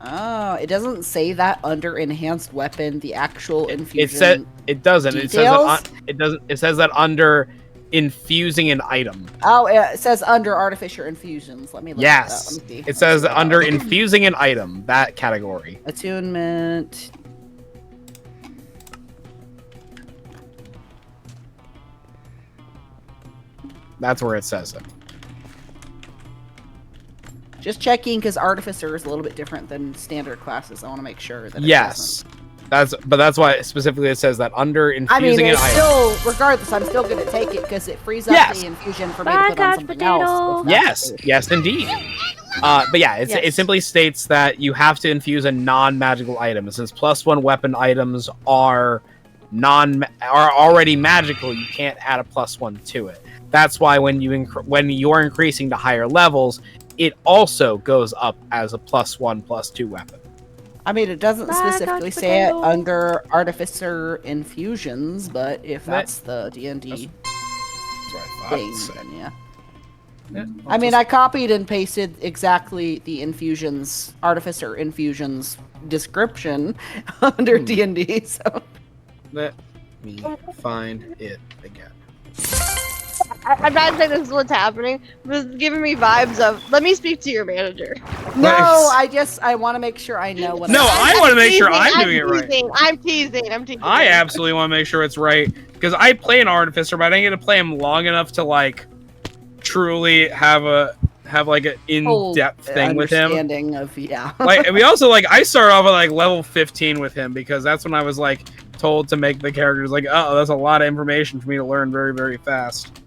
Oh, it doesn't say that under enhanced weapon, the actual infusion. It doesn't. Details? It says that under infusing an item. Oh, it says under artificer infusions. Let me look at that. Yes. Let me see. It says under infusing an item, that category. Attunement. That's where it says it. Just checking because artificer is a little bit different than standard classes. I want to make sure that. Yes. That's why specifically it says that under infusing an item. Still, regardless, I'm still going to take it because it frees up the infusion for me to put on something else. Yes, indeed. But yeah, it simply states that you have to infuse a non-magical item. And since +1 weapon items are already magical, you can't add a +1 to it. That's why when you're increasing to higher levels, it also goes up as a +1, +2 weapon. I mean, it doesn't specifically say it under artificer infusions, but if that's the D&D thing, then yeah. I mean, I copied and pasted exactly the infusions, artificer infusions description under D&D, so. Let me find it again. I'm not saying this is what's happening. This is giving me vibes of, let me speak to your manager. No, I want to make sure I know what I want to make sure I'm doing it right. I'm teasing. I absolutely want to make sure it's right. Because I play an artificer, but I didn't get to play him long enough to, like, truly have like an in-depth thing with him. Like, we also, like, I started off at, like, level 15 with him because that's when I was, like, told to make the characters, like, oh, that's a lot of information for me to learn very, very fast.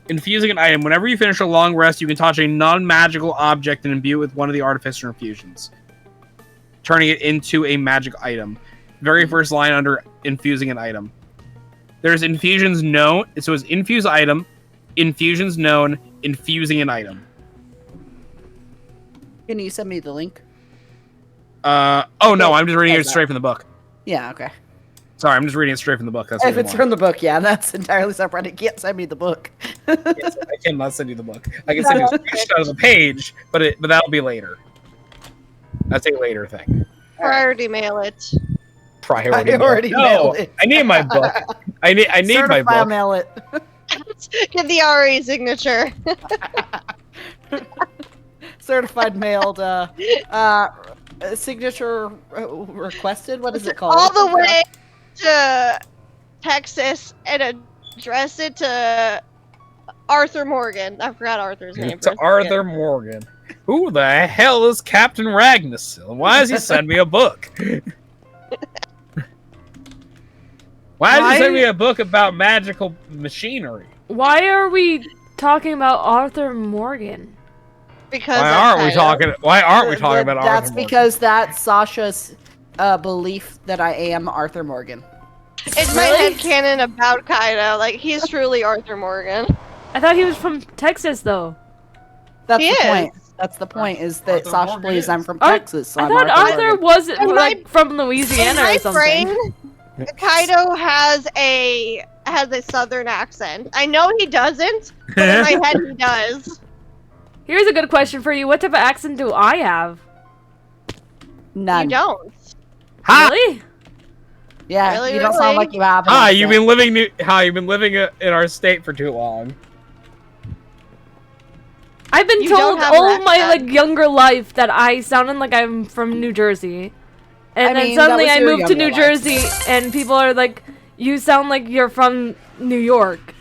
Infusing an item. Whenever you finish a long rest, you can touch a non-magical object and imbue it with one of the artificer infusions, turning it into a magic item. Very first line under infusing an item. There's infusions known. So it's infuse item, infusions known, infusing an item. Can you send me the link? Oh no, I'm just reading it straight from the book. Yeah, okay. Sorry, I'm just reading it straight from the book. That's if it's from the book, yeah, that's entirely separate. You can't send me the book. Yes, I cannot send you the book. I can send you a screenshot of the page, but that'll be later. That's a later thing. Priority mail it. Priority mail it. I need my book. I need my book. Mail it. Get the RE signature. Certified mailed. Signature requested. What is it called? All the way to Texas and address it to Arthur Morgan. I forgot Arthur's name. To Arthur Morgan. Who the hell is Captain Ragnarsson? Why does he send me a book? Why did you send me a book about magical machinery? Why are we talking about Arthur Morgan? Because Why aren't we talking about Arthur Morgan? That's because that's Sasha's belief that I am Arthur Morgan. It's my headcanon about Kaido. Like, he's truly Arthur Morgan. I thought he was from Texas, though. That's the point. That's the point, is that Sasha believes I'm from Texas. So I thought Arthur wasn't like from Louisiana or something. In my brain, Kaido has a southern accent. I know he doesn't, but in my head he does. Here's a good question for you. What type of accent do I have? None. You don't. Really? Yeah, Really, you don't sound like you have. Hi, you've been living in our state for too long. I've been You told don't have all an my accent. younger life that I sounded like I'm from New Jersey, and I then mean, that suddenly was I your moved to New younger life. Jersey, and people are like, "You sound like you're from New York,"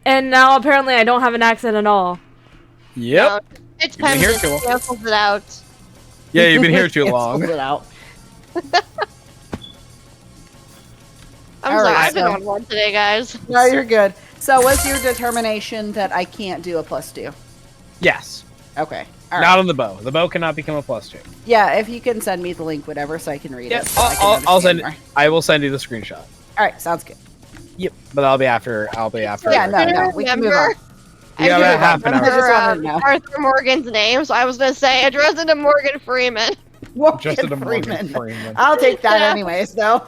and now apparently I don't have an accent at all. Yep. It's You've been here permanent. too long. Cancels it out. Yeah, you've been here too long. It out. I'm All sorry, right, I've been so- on one today, guys. No, you're good. So, what's your determination that I can't do a +2? Yes. Okay. All right. Not on the bow. The bow cannot become a +2. Yeah, if you can send me the link, whatever, so I can read Yeah, it. So I can I'll send. understand I will send you the screenshot. more. All right, sounds good. Yep, but I'll be after. Yeah, no, we can move on. You got about half an I hour. just wanted to know. Arthur Morgan's name, so I was gonna say address it to Morgan Freeman. Just Morgan a Morgan Freeman. Freeman. I'll take that Yeah. anyways, though.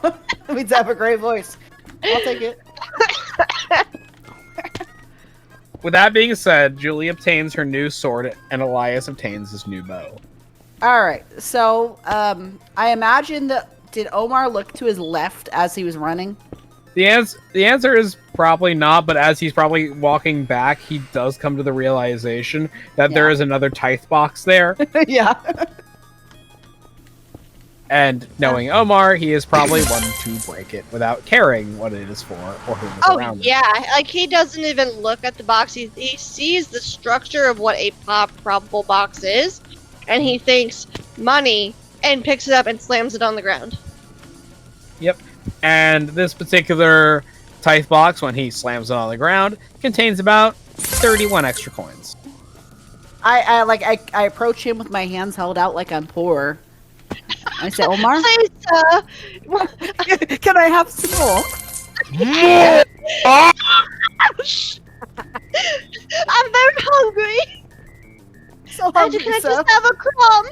We'd have a great voice. I'll take it. With that being said, Julie obtains her new sword, and Elias obtains his new bow. All right, so I imagine that did Omar look to his left as he was running? The answer is probably not, but as he's probably walking back, he does come to the realization that there is another tithe box there. Yeah. And knowing Omar, he is probably one to break it without caring what it is for or who is around Yeah, like he doesn't even look at the box. He sees the structure of what a probable box is, and he thinks money and picks it up and slams it on the ground. Yep. And this particular tithe box, when he slams it on the ground, contains about 31 extra coins. I approach him with my hands held out like I'm poor. I say, Omar, can I have some more? I'm very hungry. So hungry, Can I sir. just have a crumb?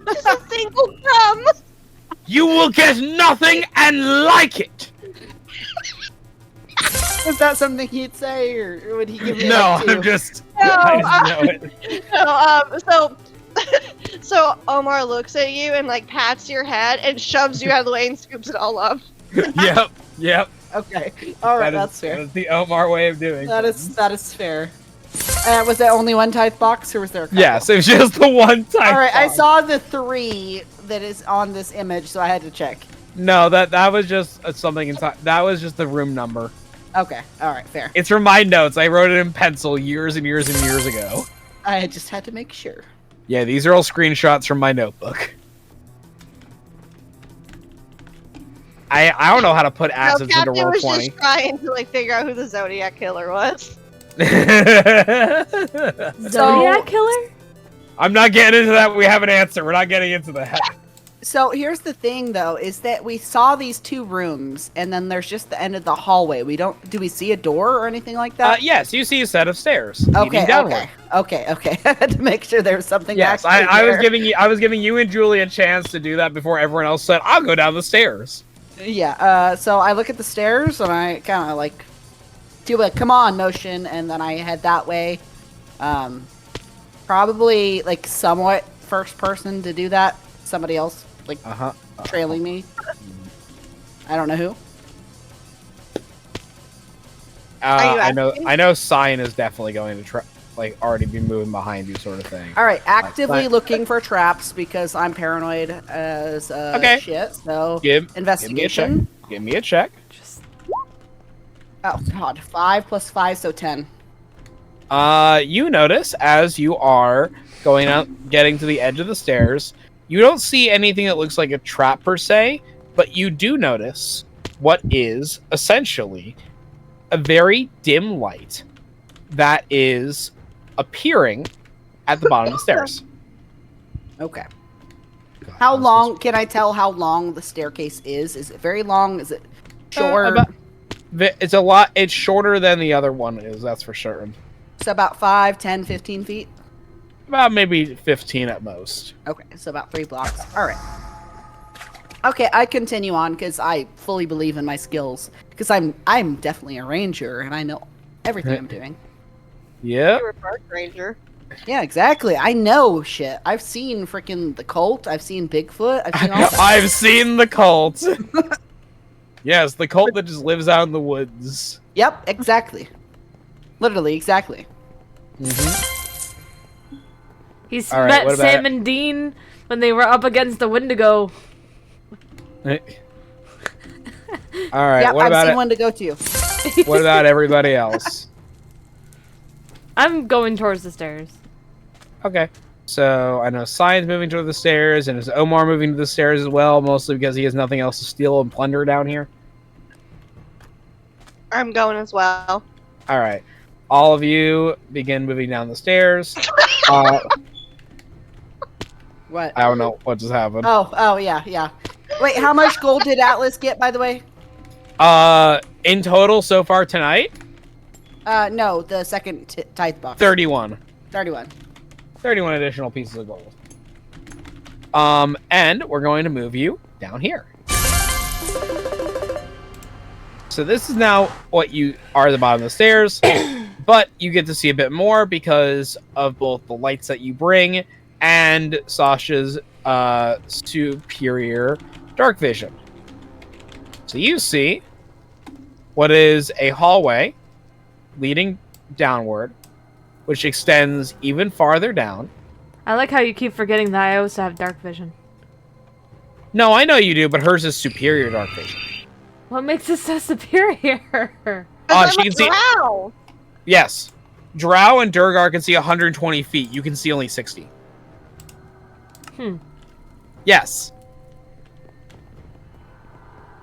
Just a single crumb. You will get nothing and like it! Is that something he'd say, or would he give me No, like 2? I'm just... No, I just know it. So Omar looks at you and like pats your head and shoves you out of the way and scoops it all up. Yep. Okay. All right, that's fair. That is the Omar way of doing That things. is fair. Was there only one tithe box, or was there a couple? Yes, it was just the one time. All right, I saw the 3 that is on this image, so I had to check. No, that was just something inside. That was just the room number. Okay, all right, fair. It's from my notes. I wrote it in pencil years and years and years ago. I just had to make sure. Yeah, these are all screenshots from my notebook. I don't know how to put acids into Captain roll was 20. just trying to like figure out who the Zodiac killer was. Zodiac killer? I'm not getting into that. We have an answer. We're not getting into that. So here's the thing, though, is that we saw these 2 rooms, and then there's just the end of the hallway. Do we see a door or anything like that? Yes, you see a set of stairs. Okay, leading downward. okay. I had to make sure there was something. Yes, actually I was there. giving you and Julie a chance to do that before everyone else said, "I'll go down the stairs." Yeah. So I look at the stairs and I kind of like do a come on motion, and then I head that way. Probably like somewhat first person to do that. Somebody else like trailing me. I don't know who. I know Cyan is definitely going to already be moving behind you, sort of thing. All right, actively looking for traps because I'm paranoid as shit. So investigation. Give me a check. Oh god, 5 + 5, so 10. You notice as you are going out, getting to the edge of the stairs, you don't see anything that looks like a trap per se, but you do notice what is essentially a very dim light that is appearing at the bottom of the stairs. Okay. How long, can I tell how long the staircase is? Is it very long? Is it short? It's shorter than the other one is, that's for certain. So about 5, 10, 15 feet? About maybe 15 at most. Okay, so about 3 blocks. Alright. Okay, I continue on because I fully believe in my skills. Because I'm definitely a ranger and I know everything I'm doing. Yeah. You're a park ranger. Yeah, exactly. I know shit. I've seen freaking the cult. I've seen Bigfoot. I've seen all I've seen the cult. Yes, the cult that just lives out in the woods. Yep, exactly. Literally, exactly. He's All right, met what about Sam and Dean when they were up against the Wendigo. All right, Yep, what I've about seen one to go to. What about everybody else? I'm going towards the stairs. Okay. So, I know Cyan's moving toward the stairs, and is Omar moving to the stairs as well, mostly because he has nothing else to steal and plunder down here? I'm going as well. Alright. All of you begin moving down the stairs. What? I don't know what just happened. Oh, yeah. Wait, how much gold did Atlas get, by the way? In total so far tonight? No, the second tithe box. 31. 31. 31 additional pieces of gold. And we're going to move you down here. So this is now what you are at the bottom of the stairs, but you get to see a bit more because of both the lights that you bring and Sasha's superior dark vision. So you see what is a hallway leading downward, which extends even farther down. I like how you keep forgetting that I also have dark vision. No, I know you do, but hers is superior dark vision. What makes it so superior? She can see. Wow. Yes, Drow and Durgar can see 120 feet. You can see only 60. Yes.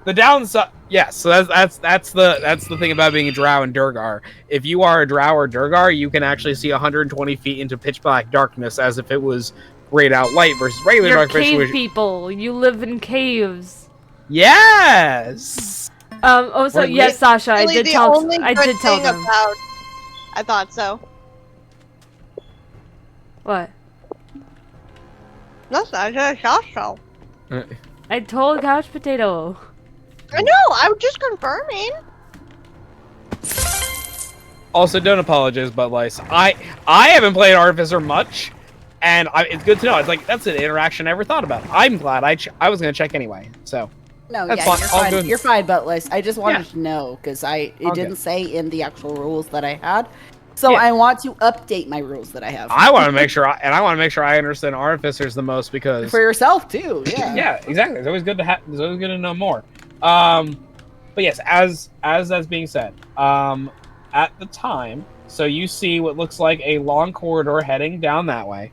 The downside, yes. So that's the thing about being a Drow and Durgar. If you are a Drow or Durgar, you can actually see 120 feet into pitch black darkness, as if it was grayed out light versus regular You're dark vision. cave people. You live in caves. Yes. Also, yes, Sasha, I did tell them. I thought so. What? No, Sasha. I told Couch Potato. I know. I was just confirming. Also, don't apologize, Bud Lice. I haven't played Artificer much, and it's good to know. It's like that's an interaction I never thought about. I'm glad I was gonna check anyway. So. No, that's yeah, fine. you're fine. You're fine, Buttless. I just wanted Yeah. to know because it All didn't good. say in the actual rules that I had, so Yeah. I want to update my rules that I have. I want to make sure, I understand Artificers the most because For yourself too. Yeah. yeah, exactly. It's always good to It's always good to know more. But yes, as that's being said, at the time, so you see what looks like a long corridor heading down that way.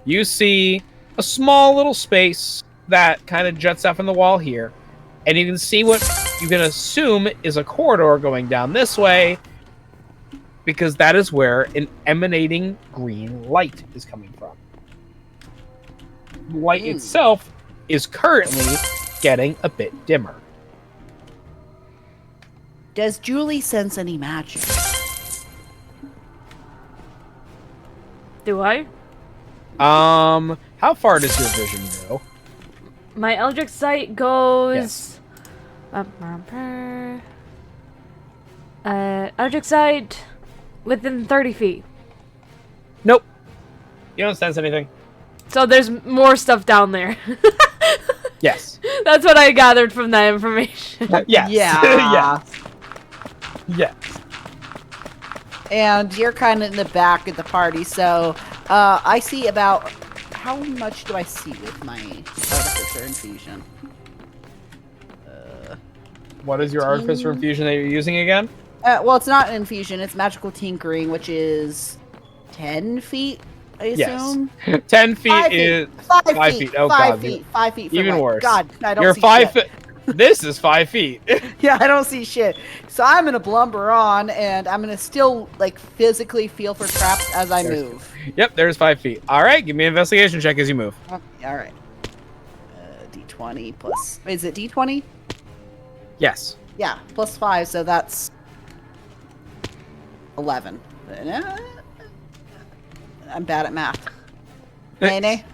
You see a small little space that kind of juts out from the wall here, and you can see what you can assume is a corridor going down this way, because that is where an emanating green light is coming from. The light itself is currently getting a bit dimmer. Does Julie sense any magic? Do I? How far does your vision go? My Eldritch Sight goes... Yes. Eldritch Sight within 30 feet. Nope. You don't sense anything. So there's more stuff down there. Yes. That's what I gathered from that information. Yes. Yeah. Yes. And you're kind of in the back of the party, so I see about... How much do I see with my Artificer Infusion? What is your Artificer Infusion that you're using again? Well, it's not an infusion, it's magical tinkering, which is 10 feet, I assume? Yes. 10 feet is 5 5 feet. Oh, 5 God. feet. 5 feet. Even worse. God, I don't You're see 5 shit. This is 5 feet. Yeah, I don't see shit. So I'm gonna blumber on, and I'm gonna still like physically feel for traps as I move. Yep, there's 5 feet. All right, give me an investigation check as you move. Okay, all right. D20 plus. Is it D20? Yes. Yeah, plus 5, so that's 11. I'm bad at math. Nene?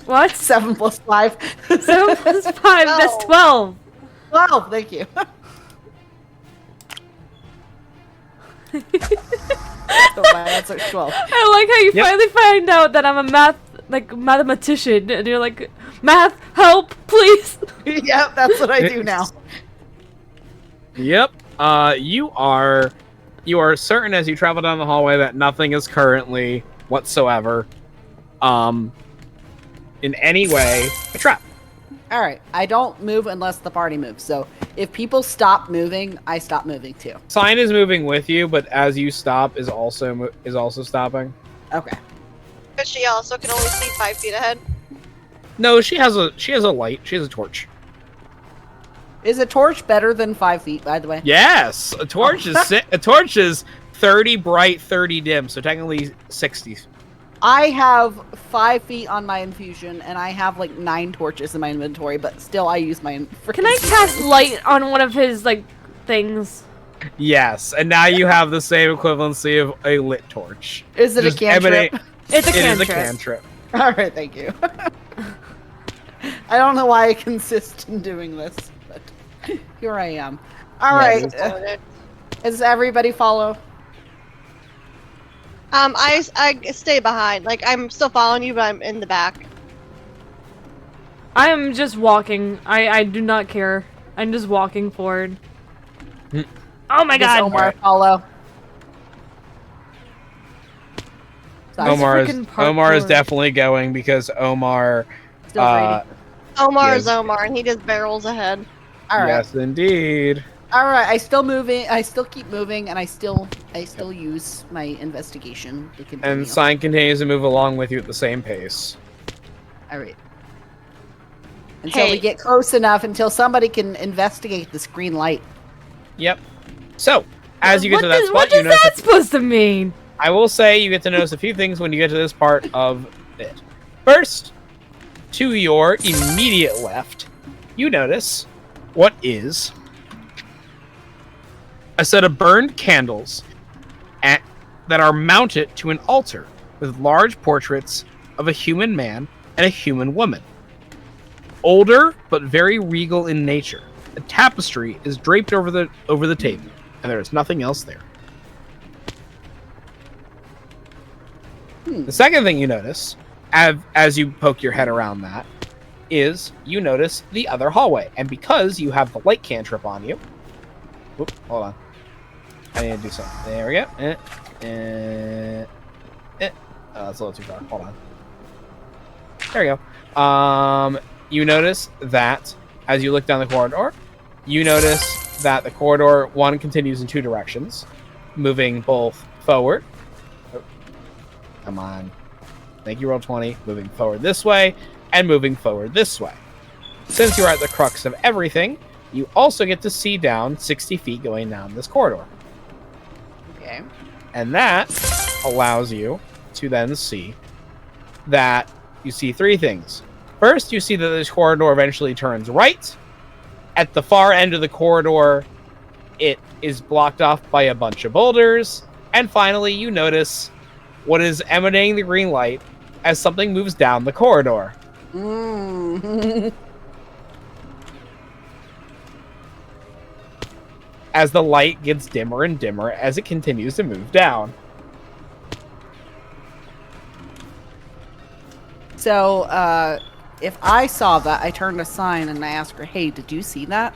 What? 7 plus 5. 7 plus 5, that's 12. 12, thank you. So my answer's 12. I like how you finally find out that I'm a mathematician, and you're like, math, help, please. Yep, that's what I do now. Yep. You are certain as you travel down the hallway that nothing is currently whatsoever, in any way a trap. All right, I don't move unless the party moves. So if people stop moving, I stop moving too. Sign is moving with you, but as you stop is also stopping. Okay. But she also can only see 5 feet ahead. No, she has a light. She has a torch. Is a torch better than 5 feet, by the way? Yes, a torch is 30 bright, 30 dim, so technically 60. I have 5 feet on my infusion, and I have like 9 torches in my inventory, but still I use my. Can I cast light on one of his things? Yes, and now you have the same equivalency of a lit torch. Is it a cantrip? It's a cantrip. It is a cantrip. All right, thank you. I don't know why I consist in doing this, but here I am. All right. Does everybody follow? I stay behind. Like, I'm still following you, but I'm in the back. I am just walking. I do not care. I'm just walking forward. Oh my god! Does Omar follow? Omar is definitely going because Omar. Omar is Omar, and he just barrels ahead. All right. Yes, indeed. All right, I still keep moving, and I still use my investigation to continue. And Sign continues to move along with you at the same pace. All right. Until we get close enough, until somebody can investigate this green light. Yep. So, as you get to that spot, what is that supposed to mean? I will say you get to notice a few things when you get to this part of it. First, to your immediate left, you notice what is a set of burned candles that are mounted to an altar with large portraits of a human man and a human woman. Older, but very regal in nature. A tapestry is draped over the table, and there is nothing else there. The second thing you notice, as you poke your head around that, is you notice the other hallway. And because you have the light cantrip on you... Whoop, hold on. I need to do something. There we go. Oh, that's a little too far. Hold on. There we go. You notice that as you look down the corridor, you notice that the corridor, one, continues in 2 directions, moving both forward. Oh, come on. Thank you, roll 20. Moving forward this way, and moving forward this way. Since you're at the crux of everything, you also get to see down 60 feet going down this corridor. Okay. And that allows you to then see that you see 3 things. First, you see that this corridor eventually turns right. At the far end of the corridor, it is blocked off by a bunch of boulders. And finally, you notice what is emanating the green light as something moves down the corridor. As the light gets dimmer and dimmer as it continues to move down. So, if I saw that, I turned a sign and I asked her, "Hey, did you see that?"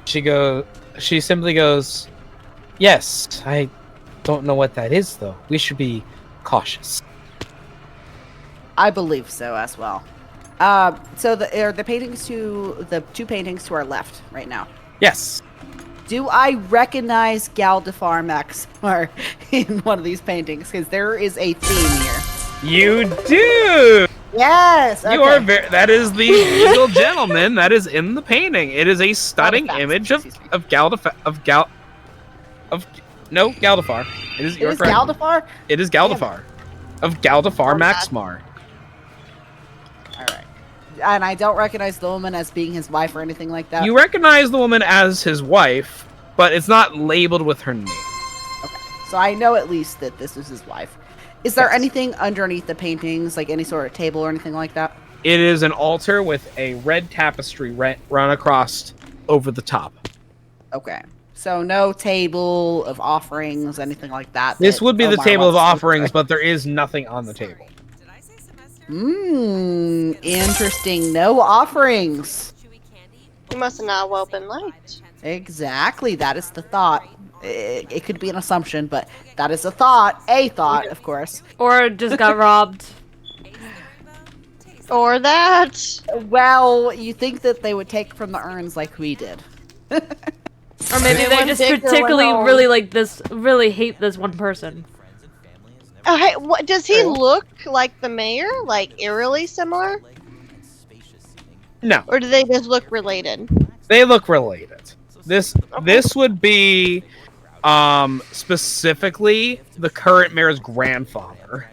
She simply goes, "Yes, I don't know what that is, though. We should be cautious." I believe so as well. So the paintings the 2 paintings to our left right now. Yes. Do I recognize Gal Defar Maximar in one of these paintings? Because there is a theme here. You do! Yes. You are that is the legal gentleman that is in the painting. It is a stunning image of Galdafar. It is. It is Galdafar. It is Galdafar. Of Galdafar Maxmar. All right. And I don't recognize the woman as being his wife or anything like that. You recognize the woman as his wife, but it's not labeled with her name. Okay. So I know at least that this is his wife. Is there anything underneath the paintings, like any sort of table or anything like that? It is an altar with a red tapestry run across over the top. Okay. So no table of offerings, anything like that. This would be the table of offerings, offerings, but there is nothing on the table. Interesting. No offerings. You must have not opened light. Exactly. That is the thought. It could be an assumption, but that is a thought. A thought, of course. Or just got robbed. Or that. Well, you think that they would take from the urns like we did. Or maybe they just particularly really hate this one person. Oh, hey, what does he look like the mayor? Like eerily similar? No. Or do they just look related? They look related. This would be specifically the current mayor's grandfather.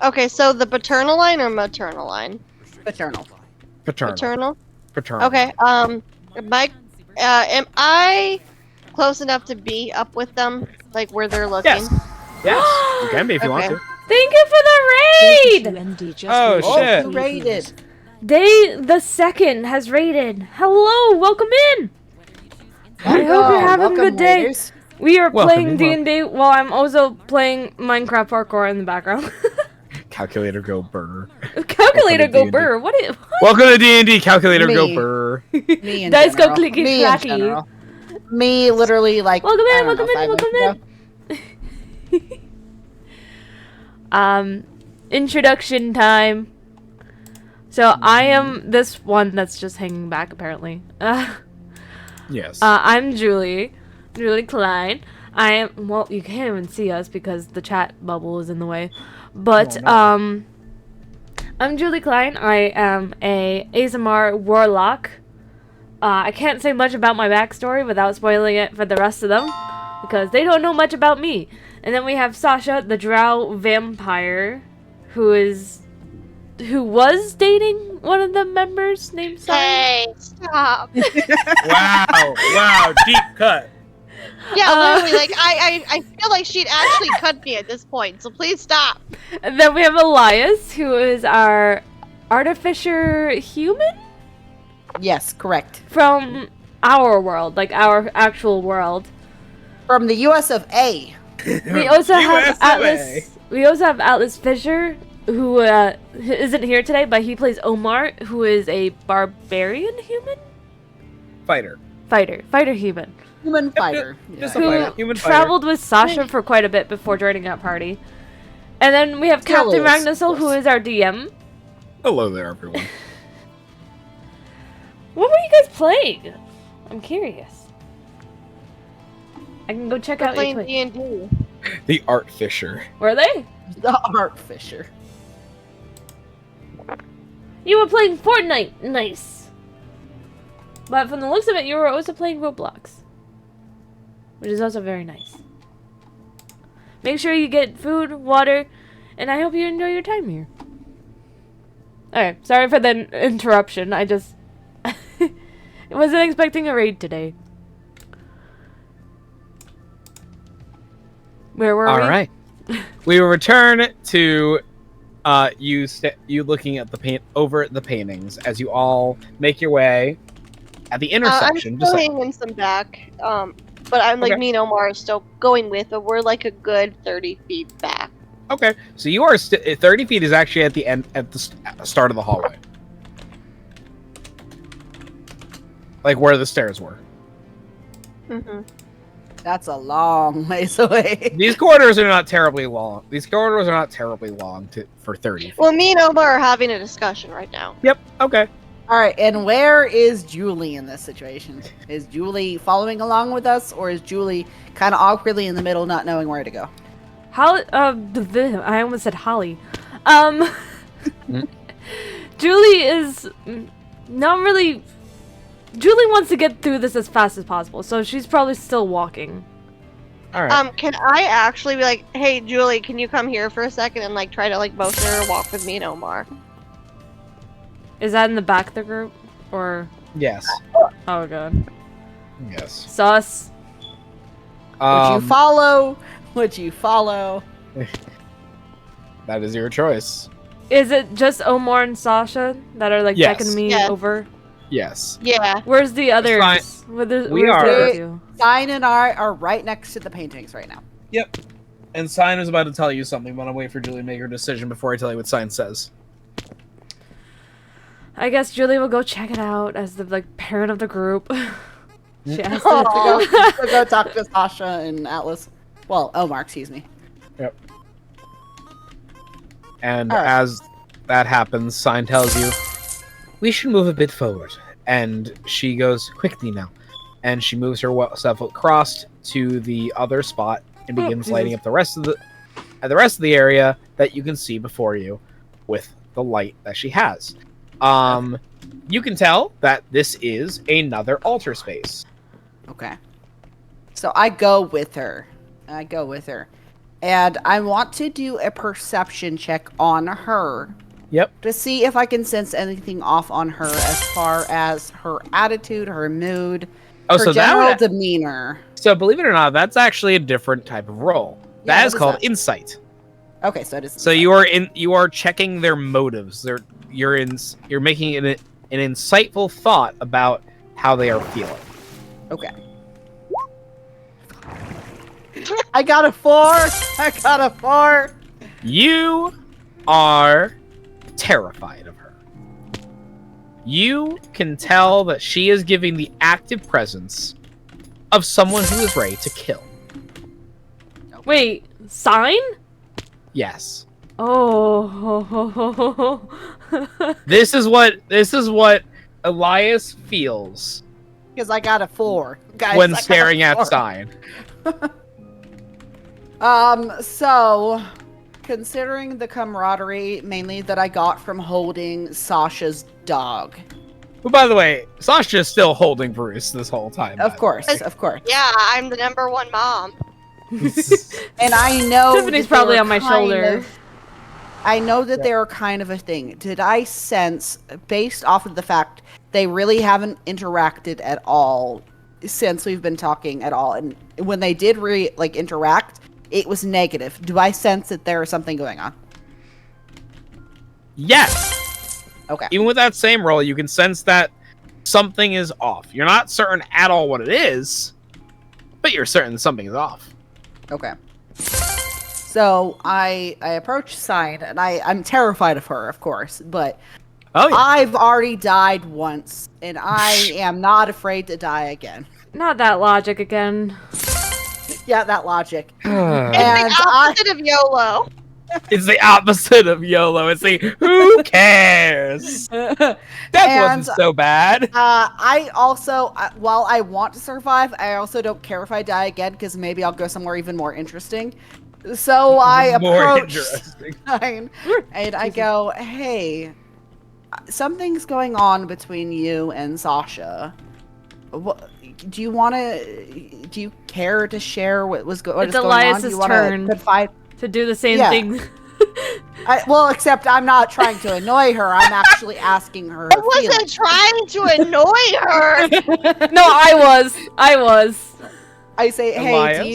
Okay, so the paternal line or maternal line? Paternal. Paternal. Okay, am I close enough to be up with them? Like where they're looking? Yes, you can be if you want to. Thank you for the raid! Oh, shit. Who raided? Day the second has raided. Hello, welcome in! I hope you're having a good day. Raiders. We are playing D&D while I'm also playing Minecraft parkour in the background. Calculator go burr. Calculator go burr. What? Welcome to D&D. Calculator go burr. Me in Dice go general. clicky Me in clacky. general. Me literally like. Welcome I in. don't know, Welcome 5 in. Welcome in. Introduction time. So I am this one that's just hanging back apparently. Yes. I'm Julie Klein. I am, well, you can't even see us because the chat bubble is in the way. But, I'm Julie Klein. I am a ASMR warlock. I can't say much about my backstory without spoiling it for the rest of them, because they don't know much about me. And then we have Sasha, the drow vampire, who was dating one of the members named Sasha. Hey, stop. Wow, deep cut. Yeah, literally, like, I feel like she'd actually cut me at this point, so please stop. And then we have Elias, who is our artificer human? Yes, correct. From our world, like our actual world. From the US of A. We also have Atlas. We also have Atlas Fisher, who isn't here today, but he plays Omar, who is a barbarian human? Fighter human. Human fighter. Just Who a fighter. Human fighter. traveled with Sasha for quite a bit before joining that party. And then we have Still Captain is, Magnusel, who is our DM. Hello there, everyone. What were you guys playing? I'm curious. I can go check out your Playing Twitch. D&D. The Art Fisher. Were they? The Art Fisher. You were playing Fortnite. Nice. But from the looks of it, you were also playing Roblox. Which is also very nice. Make sure you get food, water, and I hope you enjoy your time here. Alright, sorry for the interruption. I just... wasn't expecting a raid today. Where were we? Alright. We will return to you looking at the paintings as you all make your way at the intersection. I'm still hanging some back. But I'm like, me and Omar are still going with, but we're like a good 30 feet back. Okay, so you are 30 feet is actually at the end, at the start of the hallway, like where the stairs were. Mm-hmm. That's a long ways away. These corridors are not terribly long. For 30 feet. Well, me and Omar are having a discussion right now. Yep. Okay. All right, and where is Julie in this situation? Is Julie following along with us, or is Julie kind of awkwardly in the middle, not knowing where to go? I almost said Holly. Julie is not really... Julie wants to get through this as fast as possible, so she's probably still walking. Alright. Can I actually be like, hey, Julie, can you come here for a second and like try to like motion her to walk with me and Omar? Is that in the back of the group? Or... Yes. Oh god. Yes. Sus. Would you follow? Would you follow? That is your choice. Is it just Omar and Sasha that are like checking me over? Yes. Yeah. Where's the others? Sign and I are right next to the paintings right now. Yep. And Sign is about to tell you something, but I'll wait for Julie to make her decision before I tell you what Sign says. I guess Julie will go check it out as the like parent of the group. She has to go talk to Sasha and Atlas. Well, Omar, excuse me. Yep. And as that happens, Sign tells you, we should move a bit forward. And she goes, quickly now. And she moves herself across to the other spot and begins lighting up the rest of the area that you can see before you with the light that she has. You can tell that this is another altar space. Okay. So I go with her. And I want to do a perception check on her. Yep. To see if I can sense anything off on her as far as her attitude, her mood, her general demeanor. So believe it or not, that's actually a different type of roll. That is called insight. Okay, so it is. So you are checking their motives. You're making an insightful thought about how they are feeling. Okay. I got a 4. You are terrified of her. You can tell that she is giving the active presence of someone who is ready to kill. Wait, Sign? Yes. Oh. This is what Elias feels. Because I got a 4. Guys, when staring at Sign. So, considering the camaraderie mainly that I got from holding Sasha's dog. Who, by the way, Sasha's still holding Bruce this whole time. Of course. Yeah, I'm the #1 mom. And I know Tiffany's probably on my shoulder. I know that they're kind of a thing. Did I sense, based off of the fact they really haven't interacted at all since we've been talking at all, and when they did interact, it was negative. Do I sense that there is something going on? Yes. Okay. Even with that same roll, you can sense that something is off. You're not certain at all what it is, but you're certain something is off. Okay. So I approach Sign, and I'm terrified of her, of course, but I've already died once, and I am not afraid to die again. Not that logic again. Yeah, that logic. It's the opposite of YOLO. It's the opposite of YOLO. It's the who cares? That wasn't so bad. I also, while I want to survive, I also don't care if I die again, because maybe I'll go somewhere even more interesting. So I approach Sign, and I go, hey, something's going on between you and Sasha. What, do you care to share what is going on? It's Elias's turn to do the same thing. Well, except I'm not trying to annoy her. I'm actually asking her. I wasn't trying to annoy her. No, I was. I say, hey, Elias?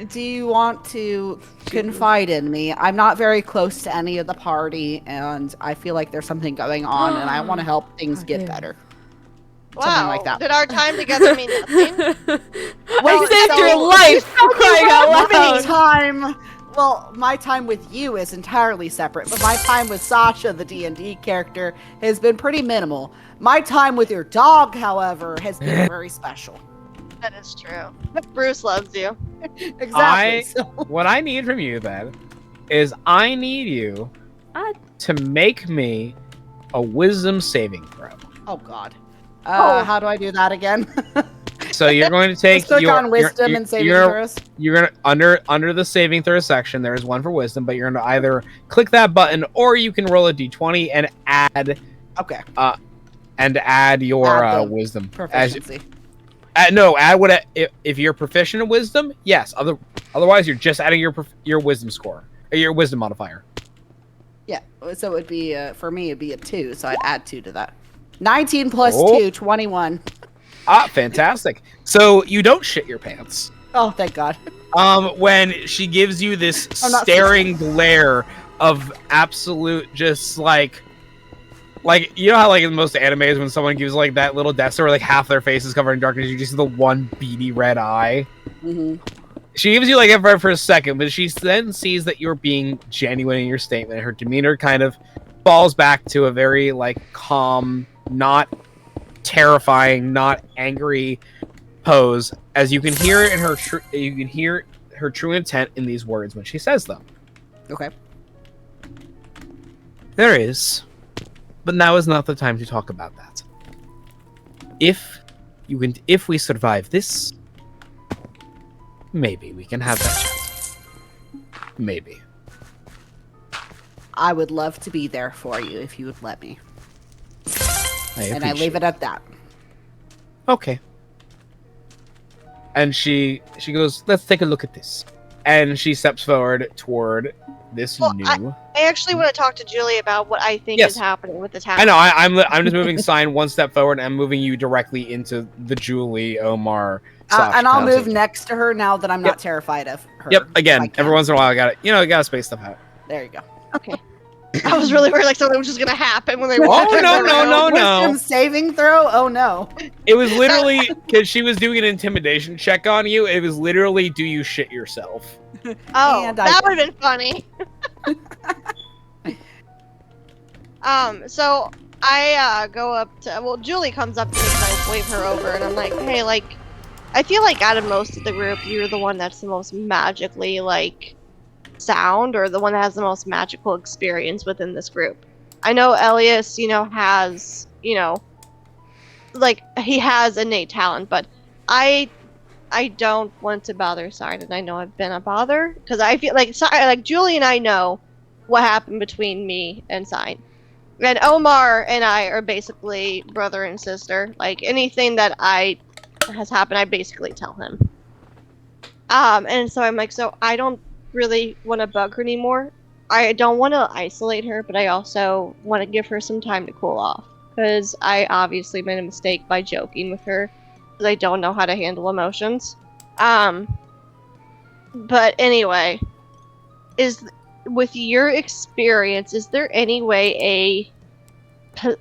do you want to confide in me? I'm not very close to any of the party, and I feel like there's something going on, and I want to help things get better. Wow, like that. Did our time together mean nothing? Well, I saved your life for crying out loud. Well, my time with you is entirely separate, but my time with Sasha, the D&D character, has been pretty minimal. My time with your dog, however, has been very special. That is true. Bruce loves you. Exactly. What I need from you, then, is I need you to make me a wisdom saving throw. Oh, God. How do I do that again? So you're going to take Just click on wisdom and saving throws. You're gonna under the saving throw section. There is one for wisdom, but you're gonna either click that button or you can roll a d20 and add. Okay. And add your Add the wisdom proficiency. No, add what if you're proficient in wisdom. Yes. Otherwise, you're just adding your wisdom score, or your wisdom modifier. Yeah. So it would be for me. It'd be a 2. So I'd add 2 to that. 19 plus 2, 21. Ah, fantastic. So you don't shit your pants. Oh, thank God. When she gives you this staring glare of absolute, just like you know how like in most animes when someone gives like that little death stare where like half their face is covered in darkness, you just see the one beady red eye. Mm-hmm. She gives you like it for a second, but she then sees that you're being genuine in your statement. Her demeanor kind of falls back to a very like calm, not terrifying, not angry pose, as you can hear it in her you can hear her true intent in these words when she says them. Okay. There is, but now is not the time to talk about that. If we survive this, maybe we can have that chat. Maybe. I would love to be there for you if you would let me. And I leave it at that. Okay. And she goes, let's take a look at this. And she steps forward toward this new... I actually want to talk to Julie about what I think is happening with the town. I know, I'm just moving Sign one step forward and I'm moving you directly into the Julie, Omar, Sasha and I'll move conversation. next to her now that I'm not terrified of her. Yep, again, every once in a while I gotta space stuff out. There you go. Okay. I was really worried like something was just gonna happen when they were no. Wisdom saving throw? Oh no. It was literally because she was doing an intimidation check on you. It was literally, do you shit yourself? Oh, that would have been funny. So I go up to, Julie comes up to me and I wave her over and I'm like, hey, like, I feel like out of most of the group, you're the one that's the most magically, like, sound, or the one that has the most magical experience within this group. I know Elias, has, like, he has innate talent, but I don't want to bother Sign, and I know I've been a bother, because I feel like Julie and I know what happened between me and Sign. And Omar and I are basically brother and sister. Like, anything that has happened, I basically tell him. And so I'm like, so I don't really want to bug her anymore. I don't want to isolate her, but I also want to give her some time to cool off. Because I obviously made a mistake by joking with her. Because I don't know how to handle emotions. But anyway, with your experience, is there any way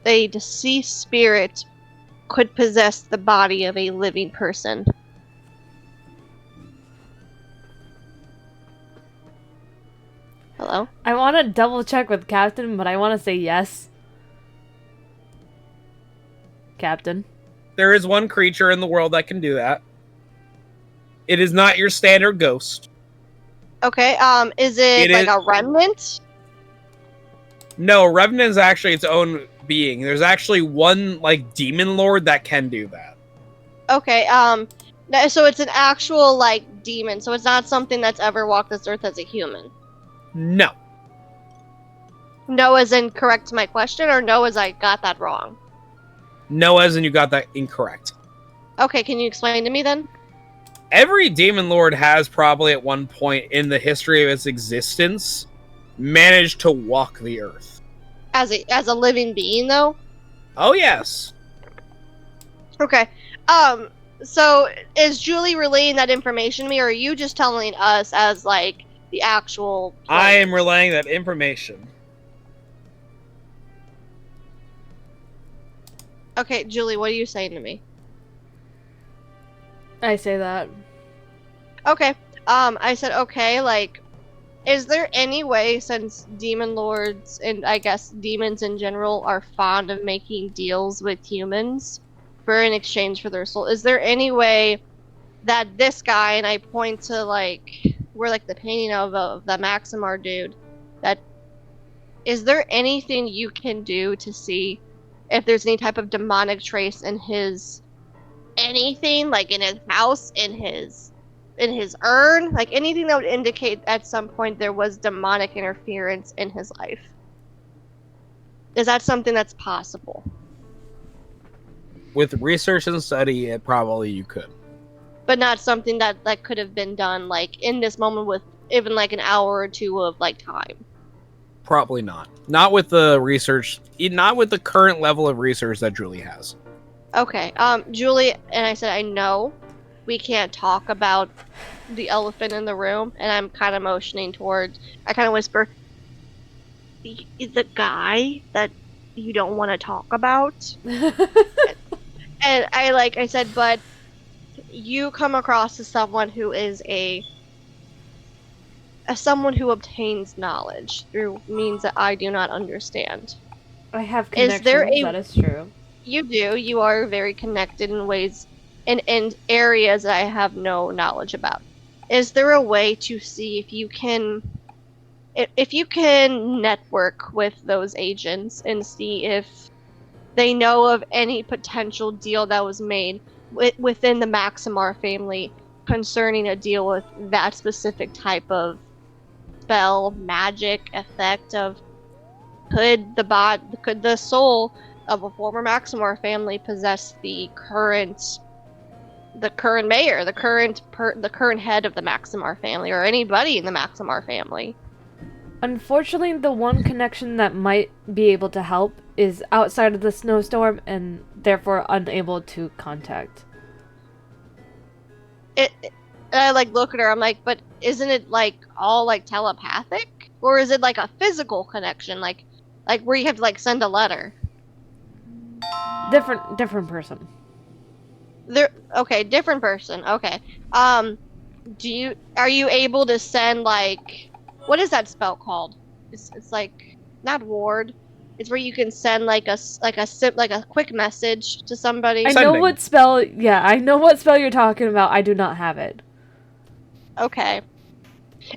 a deceased spirit could possess the body of a living person? Hello? I want to double check with Captain, but I want to say yes. Captain. There is one creature in the world that can do that. It is not your standard ghost. Okay, is it like a remnant? No, Revenant is actually its own being. There's actually one, like, demon lord that can do that. Okay, so it's an actual, like, demon, so it's not something that's ever walked this earth as a human? No. No as in correct my question, or no as I got that wrong? No as in you got that incorrect. Okay, can you explain to me then? Every demon lord has probably at one point in the history of its existence managed to walk the earth. As a living being, though? Oh, yes. Okay. So is Julie relaying that information to me, or are you just telling us as, like, the actual players? I am relaying that information. Okay, Julie, what are you saying to me? I say that. Okay. I said, okay, like, is there any way, since demon lords and I guess demons in general are fond of making deals with humans for in exchange for their soul, is there any way that this guy, and I point to, like, where, like, the painting of the Maximar dude, that, is there anything you can do to see if there's any type of demonic trace in his anything, like in his house, in his urn, like anything that would indicate at some point there was demonic interference in his life. Is that something that's possible? With research and study, probably you could. But not something that could have been done like in this moment with even like an hour or two of like time. Probably not. Not with the research, not with the current level of research that Julie has. Okay, Julie, and I said, I know we can't talk about the elephant in the room, and I'm kind of motioning towards, I kind of whisper, the guy that you don't want to talk about. And I said, but you come across as someone who is someone who obtains knowledge through means that I do not understand. I have connections, that is true. You do. You are very connected in ways, in areas that I have no knowledge about. Is there a way to see if you can network with those agents and see if they know of any potential deal that was made within the Maximar family concerning a deal with that specific type of spell, magic, effect of could the soul of a former Maximar family possess the current mayor, the current head of the Maximar family, or anybody in the Maximar family? Unfortunately, the one connection that might be able to help is outside of the snowstorm and therefore unable to contact. I look at her, I'm like, but isn't it all telepathic? Or is it a physical connection, like where you have to send a letter? Different person. Okay, different person. Okay. Are you able to send what is that spell called? It's not ward. It's where you can send a quick message to somebody. I know what spell. Yeah, I know what spell you're talking about. I do not have it. Okay.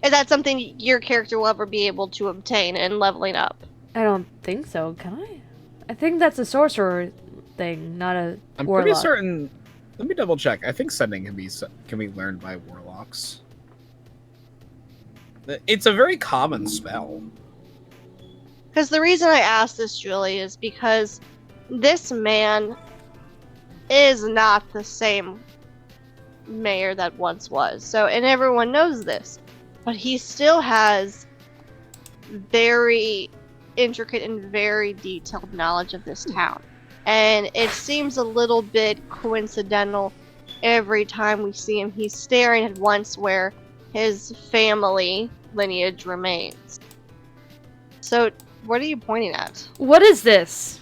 Is that something your character will ever be able to obtain in leveling up? I don't think so. Can I? I think that's a sorcerer thing, not a I'm warlock. pretty certain. Let me double check. I think sending can be learned by warlocks. It's a very common spell. Because the reason I asked this, Julie, is because this man is not the same mayor that once was. So, and everyone knows this, but he still has very intricate and very detailed knowledge of this town. And it seems a little bit coincidental every time we see him. He's staring at once where his family lineage remains. So, what are you pointing at? What is this?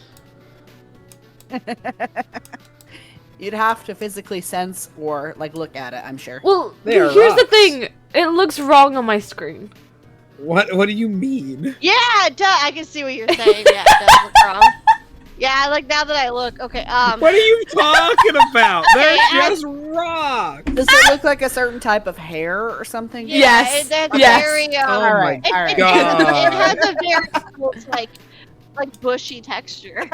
You'd have to physically sense or look at it, I'm sure. Well, here's the thing. It looks wrong on my screen. What do you mean? Yeah, I can see what you're saying. Yeah, it does look wrong. Yeah, now that I look, okay, What are you talking about? They're just rocks! Does it look like a certain type of hair or something? Yeah, Yes. That's Yes. very, Oh my it God. has a very cool, bushy texture.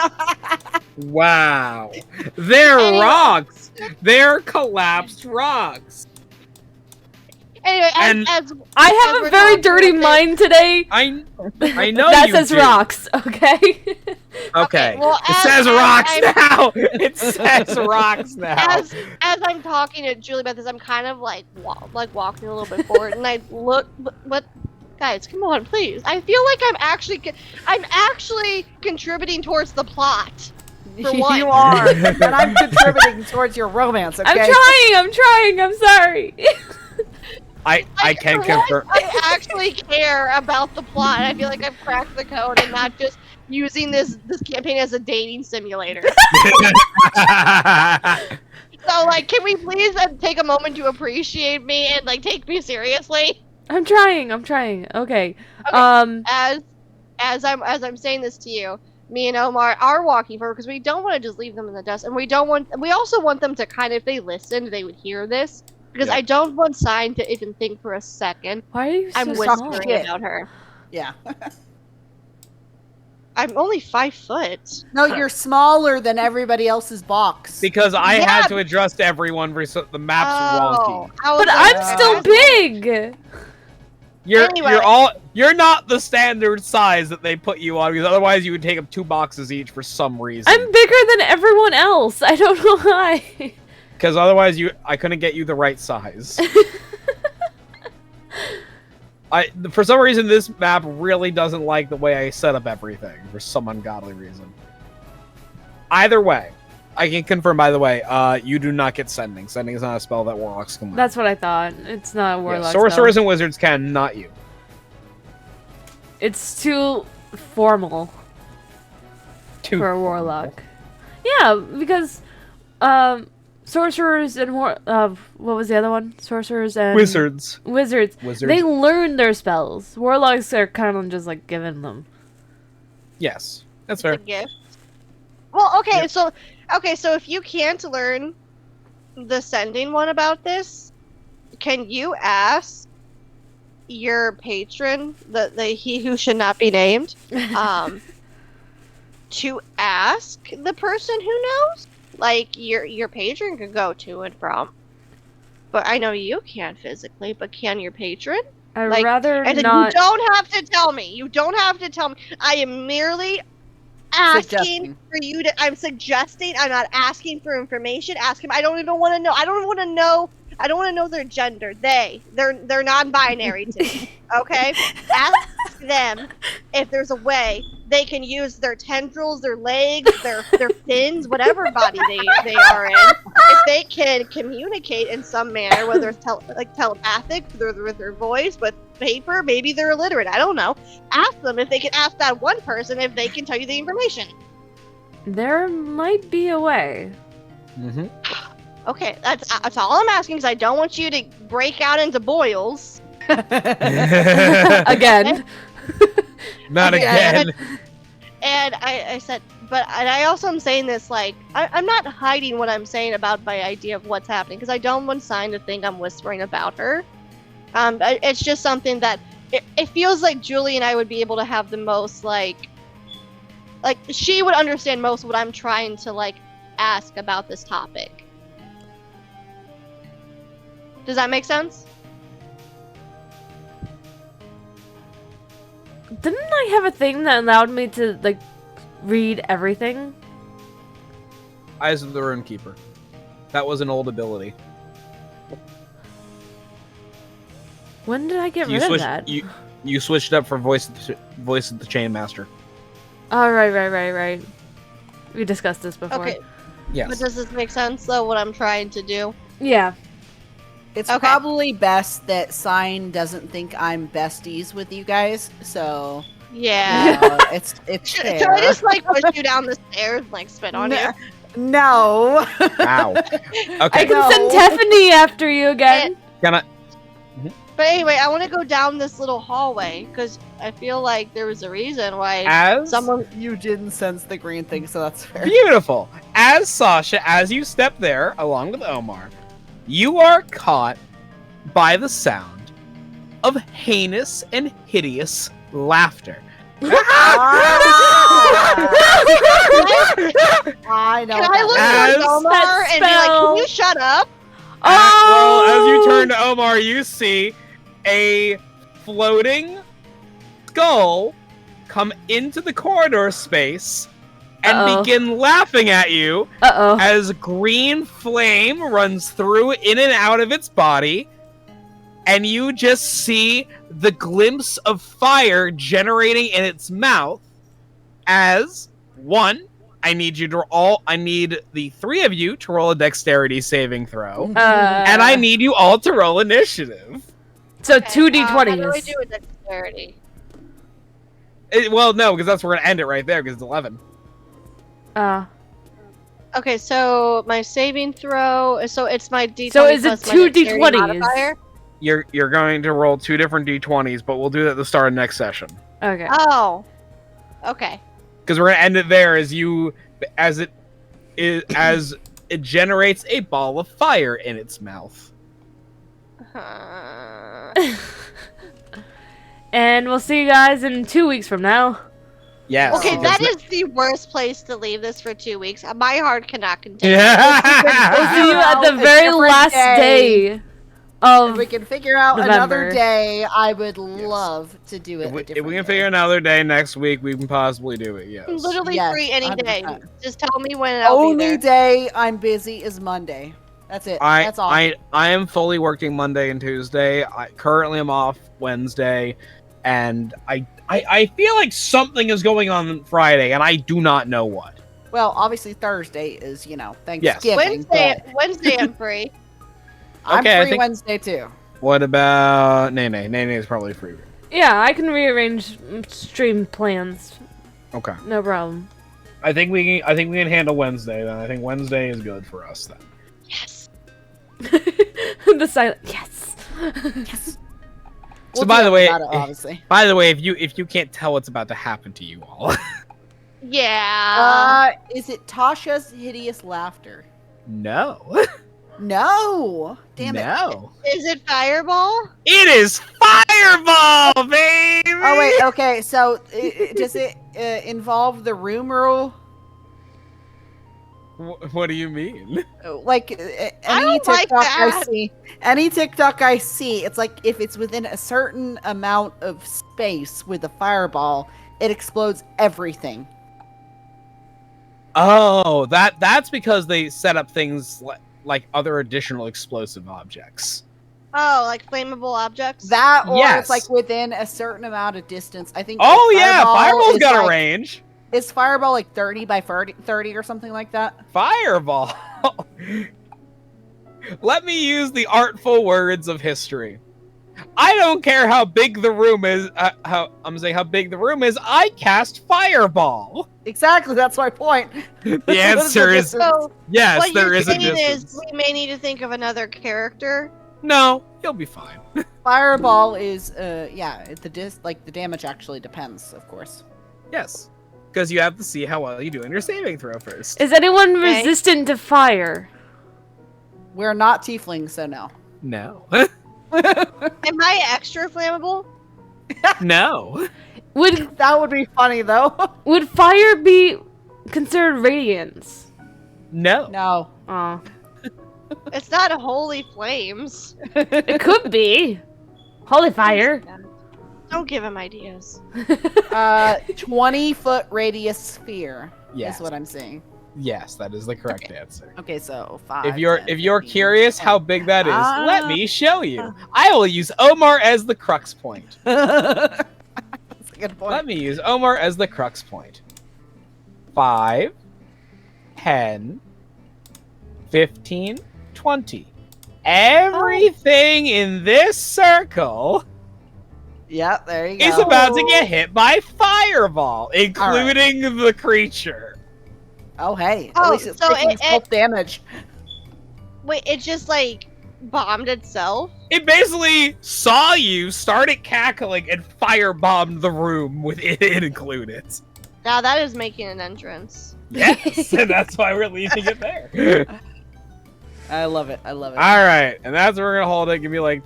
Wow. They're Anyway. rocks! They're collapsed rocks! Anyway, And as I have we're a very talking dirty about this- mind today. I know That you says do. rocks, okay? Okay. well, It says as rocks I'm- now! It says rocks now! As I'm talking to Julie about this, I'm kind of walking a little bit forward, and I look. What, guys? Come on, please. I feel like I'm actually contributing towards the plot. For once. You are, and I'm contributing towards your romance. Okay. I'm trying. I'm sorry. I can For once, confirm. I actually care about the plot. I feel like I've cracked the code and not just using this campaign as a dating simulator. So, can we please take a moment to appreciate me and take me seriously? I'm trying. Okay. As I'm saying this to you, me and Omar are walking forward because we don't want to just leave them in the dust, and we also want them to kind of, if they listened, they would hear this. Because I don't want Sign to even think for a second. Why are you so I'm small? whispering about her. Yeah. I'm only 5 foot. No, you're smaller than everybody else's box. Because I had to adjust everyone for the map's wonky. But I'm still big. You're not the standard size that they put you on, because otherwise you would take up 2 boxes each for some reason. I'm bigger than everyone else. I don't know why. Because otherwise I couldn't get you the right size. For some reason, this map really doesn't like the way I set up everything, for some ungodly reason. Either way, I can confirm, by the way, you do not get Sending. Sending is not a spell that Warlocks can learn. That's what I thought. It's not a Warlock Sorcerers spell. and Wizards can, not you. It's too formal for a Warlock. Yeah, because Sorcerers and what was the other one? Sorcerers and Wizards. Wizards. They learn their spells. Warlocks are kind of just like given them. Yes, that's fair. It's a gift. Well, okay, so if you can't learn the Sending one about this, can you ask your patron, the he who should not be named, to ask the person who knows? Like, your patron could go to and from. But I know you can't physically, but can your patron? I'd rather and not... You don't have to tell me. You don't have to tell me. I am merely asking for you to... I'm suggesting. I'm not asking for information. Ask him. I don't even want to know. I don't want to know... I don't want to know their gender. They're non-binary to me. Okay? Ask them if there's a way they can use their tendrils, their legs, their fins, whatever body they are in. If they can communicate in some manner, whether it's telepathic, with their voice, with paper, maybe they're illiterate. I don't know. Ask them if they can ask that one person if they can tell you the information. There might be a way. Mm-hmm. Okay, that's all I'm asking, because I don't want you to break out into boils. Again. Not again. And I said, and I also am saying this, like, I'm not hiding what I'm saying about my idea of what's happening, because I don't want Sign to think I'm whispering about her. It's just something that, it feels like Julie and I would be able to have the most, like, she would understand most of what I'm trying to, like, ask about this topic. Does that make sense? Didn't I have a thing that allowed me to, like, read everything? Eyes of the Runekeeper. That was an old ability. When did I get rid of that? You switched up for Voice of the Chainmaster. Oh, right. We discussed this before. Okay. Yes. But does this make sense, though, what I'm trying to do? Yeah. It's probably best that Sign doesn't think I'm besties with you guys, so... Yeah. It's Should fair. I just, like, push you down the stairs and, like, spit on you? No. Wow. Okay. I can send Tiffany after you again. Can I... But anyway, I want to go down this little hallway, because I feel like there was a reason why You didn't sense the green thing, so that's fair. Beautiful. As Sasha, as you step there, along with Omar, you are caught by the sound of heinous and hideous laughter. I know. Can I look at Omar and be like, can you shut up? Well, as you turn to Omar, you see a floating skull come into the corridor space and begin laughing at you as green flame runs through in and out of its body, and you just see the glimpse of fire generating in its mouth as I need the 3 of you to roll a dexterity saving throw, and I need you all to roll initiative. So 2 d20s. How do I do a dexterity? Well, no, because that's where we're gonna end it right there, because it's 11. Okay, so my saving throw. So it's my d20. So is it 2 d20s? You're going to roll 2 different d20s, but we'll do that at the start of next session. Okay. Oh. Okay. Because we're gonna end it there as it generates a ball of fire in its mouth. And we'll see you guys in 2 weeks from now. Yes. Okay, because that is the worst place to leave this for 2 weeks. My heart cannot contain it. Yeah. We'll see you at the A very different last day If of we can figure out November. another day, I would love to do it. If we can figure another day next week, we can possibly do it. Yes. I'm literally Yes, free any day. 100%. Just tell me when and I'll be Only there. day I'm busy is Monday. That's it. That's all. I am fully working Monday and Tuesday. I currently am off Wednesday, and I feel like something is going on Friday, and I do not know what. Well, obviously Thursday is, Thanksgiving. Wednesday I'm free. I'm Okay, I free think- Wednesday too. What about Nene? Nene is probably free. Yeah, I can rearrange stream plans. Okay. No problem. I think we can handle Wednesday then. I think Wednesday is good for us then. Yes. The silent yes. Yes. So by the way, obviously. if you can't tell what's about to happen to you all. Yeah. Is it Tasha's hideous laughter? No. No. Damn it. No. Is it Fireball? It is Fireball, baby. Oh wait. Okay. So does it involve the room rule? What do you mean? Like any TikTok I see, it's like if it's within a certain amount of space with a fireball, it explodes everything. Oh, that's because they set up things like other additional explosive objects. Oh, like flammable objects? That or Yes. it's like within a certain amount of distance. I think. Oh yeah, Fireball Fireball's is got a like- range. Is Fireball like 30 by 30 or something like that? Fireball. Let me use the artful words of history. I don't care how big the room is. How big the room is. I cast Fireball. Exactly, that's my point. The answer is So, yes. what There you're is a saying distance. is we may need to think of another character. No, you'll be fine. Fireball is the damage actually depends, of course. Yes, because you have to see how well you do in your saving throw first. Is anyone Okay. resistant to fire? We're not tieflings, so no. No. Am I extra flammable? No. That would be funny though. Would fire be considered radiance? No. No. Oh, It's not holy flames. it could be. Holy fire. Don't give him ideas. 20-foot radius sphere Yes. is what I'm saying. Yes, that is the correct answer. Okay, so 5. If you're 10, if you're 15, curious 20. how big that is, let me show you. I will use Omar as the crux point. That's a good point. Let me use Omar as the crux point. 5, 10, 15, 20. Everything in this circle Yeah, there you go. is about to get hit by Fireball, including the creature. Oh, hey. At Oh, least it's so taking self damage. Wait, it just like bombed itself? It basically saw you, started cackling, and firebombed the room with it included. Now that is making an entrance. Yes, and that's why we're leaving it there. I love it. I love it. All right, and that's where we're gonna hold it. Give me like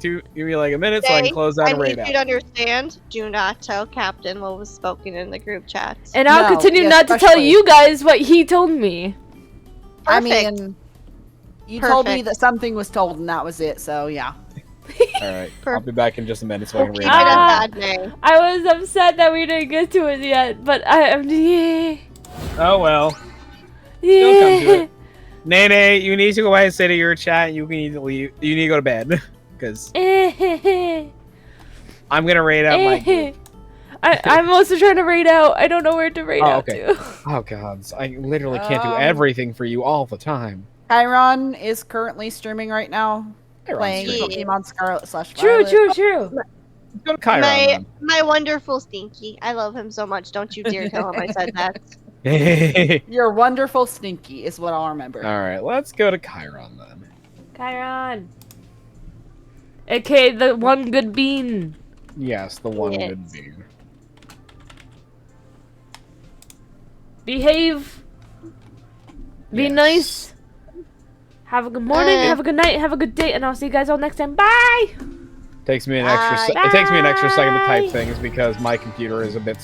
a minute so I can close out I a raid need out. you to understand, do not tell Captain what was spoken in the group chat. And I'll No, continue yeah, not to tell especially- you guys what he told me. I Perfect. mean, you told me Perfect. that something was told and that was it, so yeah. All right, I'll be back in just a minute so I can Keep raid it out. Ah. at that name. I was upset that we didn't get to it yet, but yeah. Oh well, Yeah. still come to it. Nene, you need to go ahead and say to your chat. You need to leave. You need to go to bed because I'm gonna raid out my group. I'm also trying to raid out. I don't know where to raid out okay. to. Oh gods, I literally can't do everything for you all the time. Chiron is currently streaming right now, playing streaming. Pokemon Scarlet / True, Violet. true. Go to Chiron. My wonderful Stinky. I love him so much. Don't you dare tell him I said that. then. Your wonderful Stinky is what I'll remember. All right, let's go to Chiron then. Chiron. Okay, the one good bean. Yes, the one Yes. good bean. Behave. Be Yes. nice. Have a good morning, have a good night, have a good day, and I'll see you guys all next time. Bye! Takes me an extra. Bye. It takes me an extra second to type Bye. things because my computer is a bit